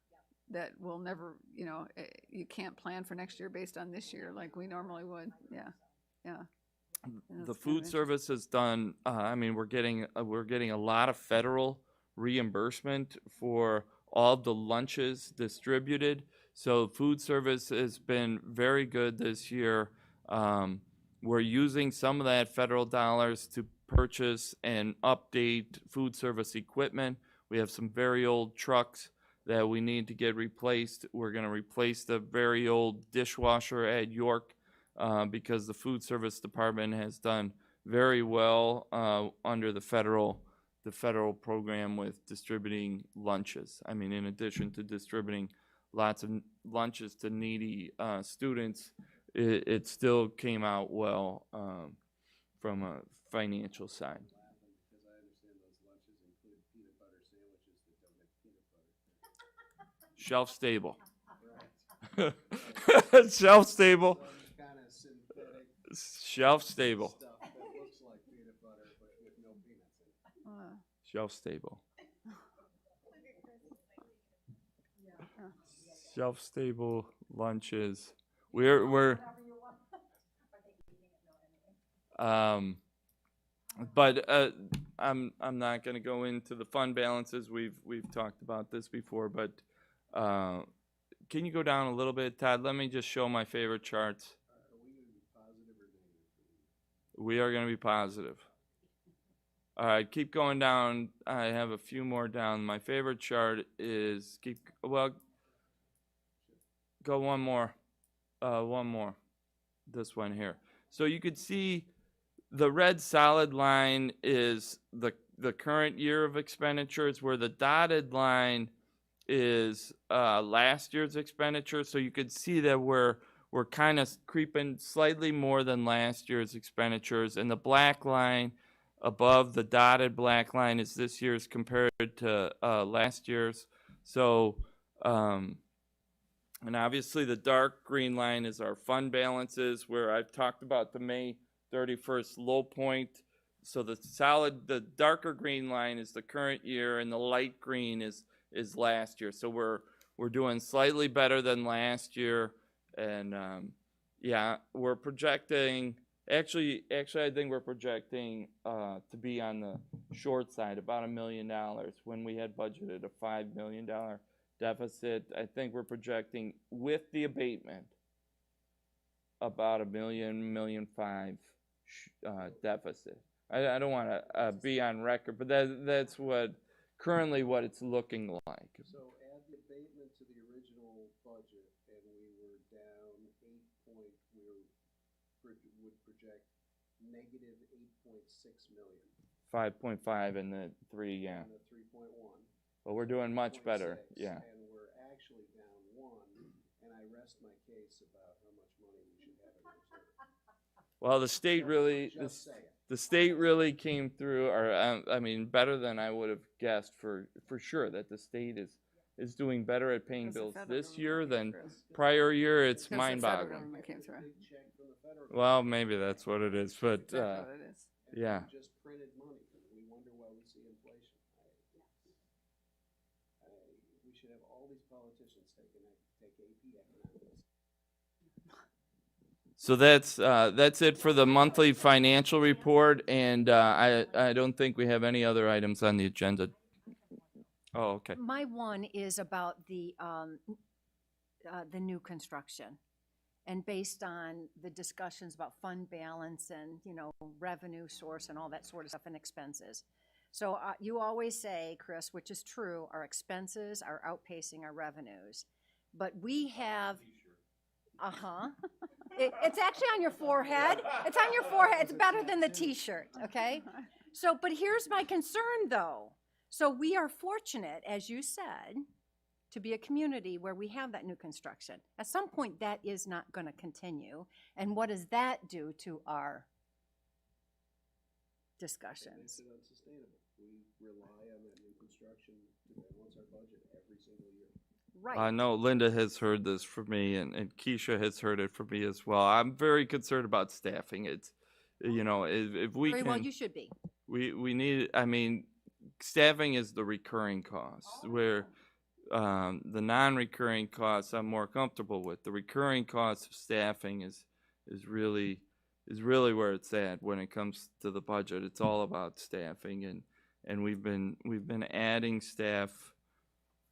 that will never, you can't plan for next year based on this year like we normally would. Yeah, yeah. the food service has done. I mean, we're getting a lot of federal reimbursement for all the lunches distributed. So food service has been very good this year. We're using some of that federal dollars to purchase and update food service equipment. We have some very old trucks that we need to get replaced. We're going to replace the very old dishwasher at York because the food service department has done very well under the federal program with distributing lunches. I mean, in addition to distributing lots of lunches to needy students, it still came out well from a financial side. Shelf stable. Shelf stable. Shelf stable. Shelf stable. Shelf stable lunches. But I'm not going to go into the fund balances. We've talked about this before, but can you go down a little bit, Todd? Let me just show my favorite charts. We are going to be positive. All right, keep going down. I have a few more down. My favorite chart is go one more. This one here. So you could see the red solid line is the current year of expenditures, where the dotted line is last year's expenditure. So you could see that we're kind of creeping slightly more than last year's expenditures, and the black line above the dotted black line is this year's compared to last year's. So and obviously the dark green line is our fund balances, where I've talked about the May 31st low point. So the darker green line is the current year, and the light green is last year. So we're doing slightly better than last year, and yeah, we're projecting. Actually, I think we're projecting to be on the short side, about $1 million, when we had budgeted a $5 million deficit. I think we're projecting, with the abatement, about $1 million, $1.5 million deficit. I don't want to be on record, but that's currently what it's looking like. So add the abatement to the original budget, and we were down would project negative 8.6 million. 5.5 and the 3, yeah. And the 3.1. But we're doing much better, 0.6, yeah. And we're actually down 1, and I rest my case about how much money we should have in reserve. Well, the state really, Just say it. the state really came through, or I mean, better than I would have guessed for sure, that the state is doing better at paying Because the bills federal this year government than came through. prior year. It's Because the federal mind-boggling. government came through. Big check from the federal Well, maybe that's what it is, but That's what it is. government. yeah. We just printed money. We wonder why we see inflation. We should have all these politicians take AP economics. So that's it for the monthly financial report, and I don't think we have any other items on the agenda. Oh, okay. My one is about the new construction. And based on the discussions about fund balance and, revenue source and all that sort of stuff and expenses. So you always say, Chris, which is true, our expenses are outpacing our revenues. But we have, it's actually on your forehead. It's on your forehead. It's better than the T-shirt, okay? So, but here's my concern, though. So we are fortunate, as you said, to be a community where we have that new construction. At some point, that is not going to continue. And what does that do to our discussions? Makes it unsustainable. We rely on that new construction to balance our budget every single year. Right. I know Linda has heard this from me, and Keisha has heard it from me as well. I'm very concerned about staffing. It's, you know, if we Very can, well, you should be. we need, I mean, staffing is the recurring cost, where the non-recurring costs I'm more comfortable with. The recurring cost of staffing is really where it's at when it comes to the budget. It's all about staffing, and we've been adding staff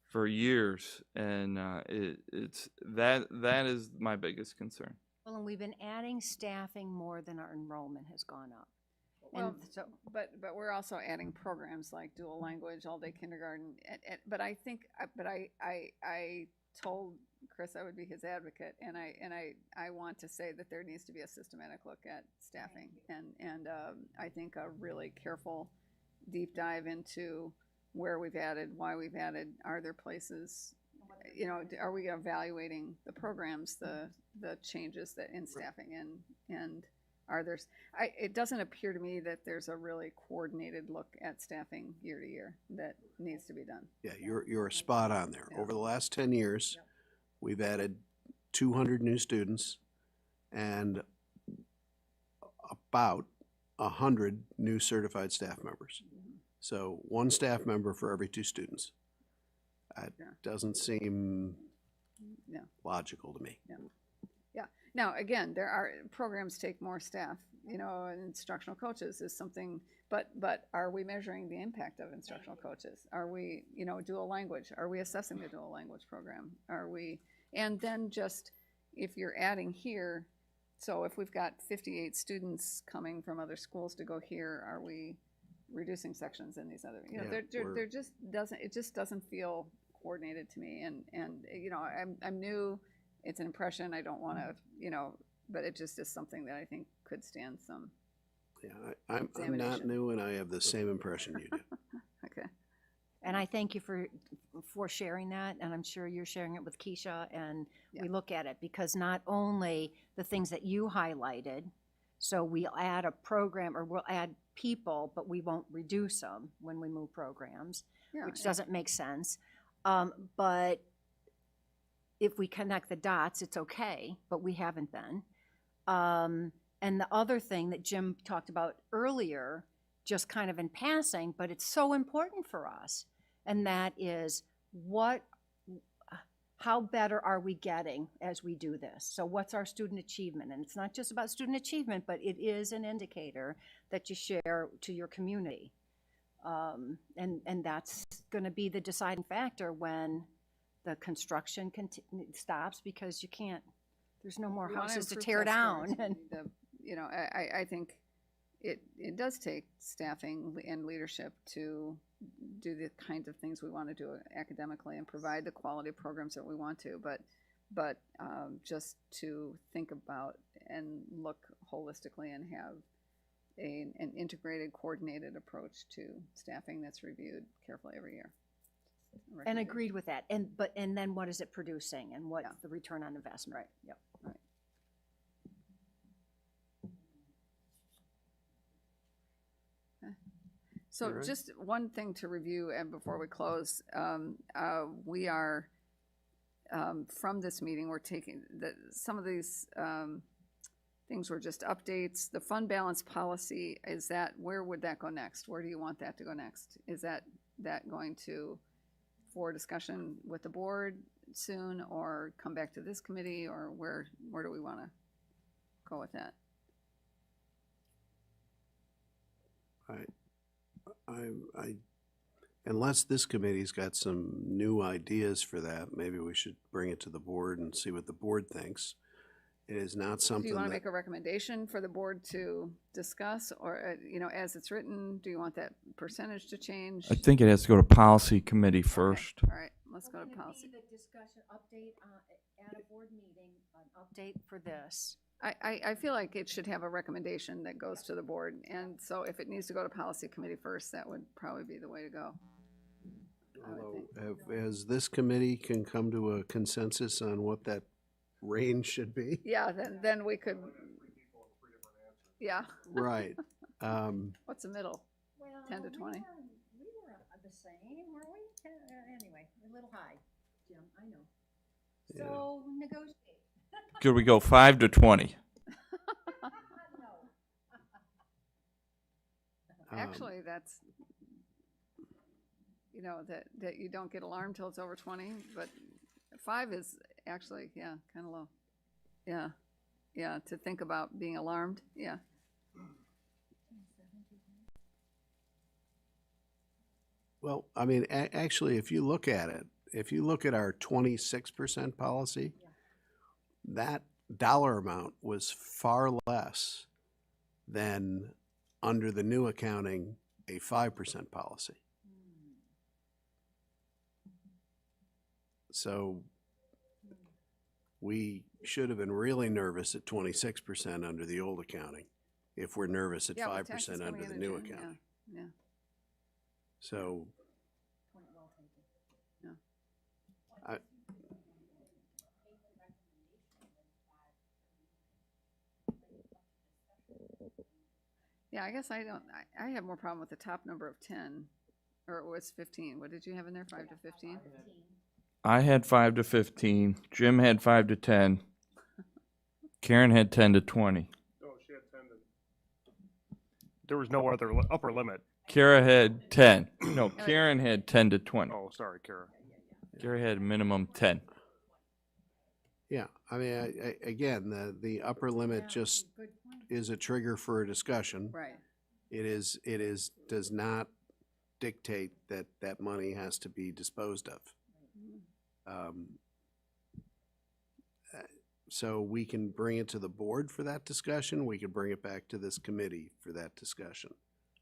for years, and it's that is my biggest concern. Well, and we've been adding staffing more than our enrollment has gone up. Well, And so, but we're also adding programs like dual language, all day kindergarten. But I think, but I told Chris I would be his advocate, and I want to say that there needs to be a systematic look at staffing, and I think a really careful deep dive into where we've added, why we've added, are there places, you know, are we evaluating the programs, the changes that in staffing, and are there, it doesn't appear to me that there's a really coordinated look at staffing year to year that needs to be done. Yeah, you're spot on there. Yeah. Over the last 10 years, we've added 200 new students and about 100 new certified staff members. So one staff member for every 2 students. That Yeah. doesn't seem Yeah. logical to me. Yeah. Now, again, there are, programs take more staff, you know, and instructional coaches is something, but are we measuring the impact of instructional coaches? Are we, you know, dual language? Are we assessing the dual language program? Are we, and then just, if you're adding here, so if we've got 58 students coming from other schools to go here, are we reducing sections in these other, you know, Yeah, there just doesn't, it just doesn't feel coordinated to me. And you know, I'm new, it's an impression, I don't want to, you know, but it just is something that I think could stand some, Yeah, I'm not Examination. new and I have the same impression you do. okay. and I thank you for sharing that, and I'm sure you're sharing it with Keisha, and we Yeah. look at it, because not only the things that you highlighted, so we'll add a program, or we'll add people, but we won't reduce them when we move programs, Yeah, which yeah. doesn't make sense. But if we connect the dots, it's okay, but we haven't been. And the other thing that Jim talked about earlier, just kind of in passing, but it's so important for us, and that is how better are we getting as we do this? So what's our student achievement? And it's not just about student achievement, but it is an indicator that you share to your community. And that's going to be the deciding factor when the construction stops, because you can't, there's no more We wanna houses to improve tear test down. scores. We And need to, you know, I think it does take staffing and leadership to do the kinds of things we want to do academically and provide the quality of programs that we want to, but just to think about and look holistically and have an integrated, coordinated approach to staffing that's reviewed carefully every year. And agreed with that. And then what is it producing, and what's Yeah. the return on investment? Right. Yep. Right. So Alright. just one thing to review, and before we close, we are, from this meeting, we're taking, some of these things were just updates. The fund balance policy, is that, where would that go next? Where do you want that to go next? Is that going to, for discussion with the board soon, or come back to this committee, or where do we want to go with that? I unless this committee's got some new ideas for that, maybe we should bring it to the board and see what the board thinks. It is not Do something you want to that, make a recommendation for the board to discuss, or, as it's written, do you want that percentage to change? I think it has to go to policy committee first. All right, let's go to policy. The discussion update at a board meeting, an update for this. I feel like it should have a recommendation that goes to the board, and so if it needs to go to policy committee first, that would probably be the way to go. I would although, think. as this committee can come to a consensus on what that range should be. Yeah, then we could, yeah, Right. what's the middle? 10 to 20? We were the same, were we? Anyway, a little high, Jim, I know. Yeah. So negotiate. Could we go 5 to 20? Actually, that's, that you don't get alarmed till it's over 20, but 5 is actually, yeah, kind of low. Yeah, yeah, to think about being alarmed, yeah. Well, I mean, actually, if you look at it, if you look at our 26% policy, that dollar amount was far less than under the new accounting, a 5% policy. So we should have been really nervous at 26% under the old accounting, if we're nervous at Yeah, with taxes 5% coming under in the in new June, yeah, accounting. Yeah, So yeah. I, Yeah, I guess I have more problem with the top number of 10, or it was 15. What did you have in there, 5 to 15? I had 5 to 15. Jim had 5 to 10. Karen had 10 to 20. Oh, she had 10 to. There was no other upper limit. Kara had 10. No, Karen had 10 to 20. Oh, sorry, Kara. Kara had minimum 10. yeah, I mean, again, the upper limit just is a trigger for a discussion. Right. It does not dictate that that money has to be disposed of. So we can bring it to the board for that discussion. We could bring it back to this committee for that discussion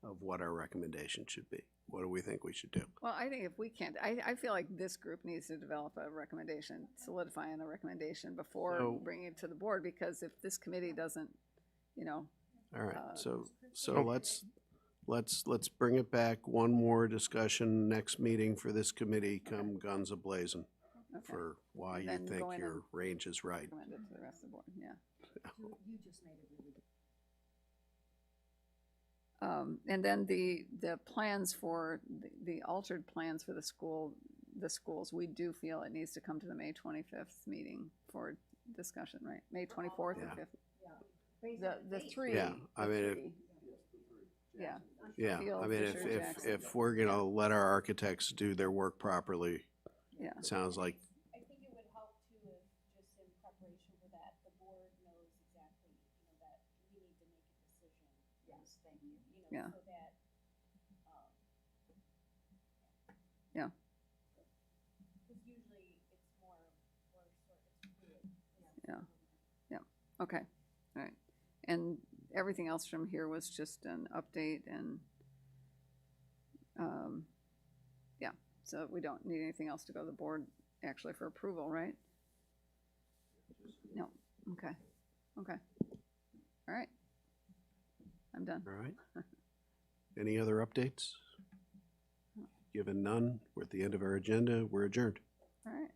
of what our recommendation should be. What do we think we should do? Well, I think if we can't, I feel like this group needs to develop a recommendation, solidifying a recommendation before So- bringing it to the board, because if this committee doesn't, All right, so Oh. let's bring it back, one more discussion next meeting for this committee, come guns a-blazing okay, for why And you then think go in your and- range is right. recommend it to the rest of the board, yeah. You just made it really. And then the plans for, the altered plans for the schools, we do feel it needs to come to the May 25th meeting for discussion, right? May 24th or Yeah. 5th? The three. Yeah, I the mean, if- three. Yeah, Yeah, Field, I mean, Fisher, Jackson. if we're gonna let our architects do their work properly, yeah. it sounds like, I think it would help too if, just in preparation for that, the board knows exactly, that we need to make a decision. Yes, thank you. Yeah. So that, Yeah. because usually it's more, sort of fluid. Yeah. Okay, all right. And everything else from here was just an update and, yeah, so we don't need anything else to go to the board actually for approval, right? No, okay, okay. All right. I'm done. all right? Any other updates? Given none, we're at the end of our agenda, we're adjourned. All right.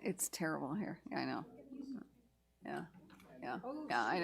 It's terrible here. Yeah, I know. Yeah, yeah, yeah, I know.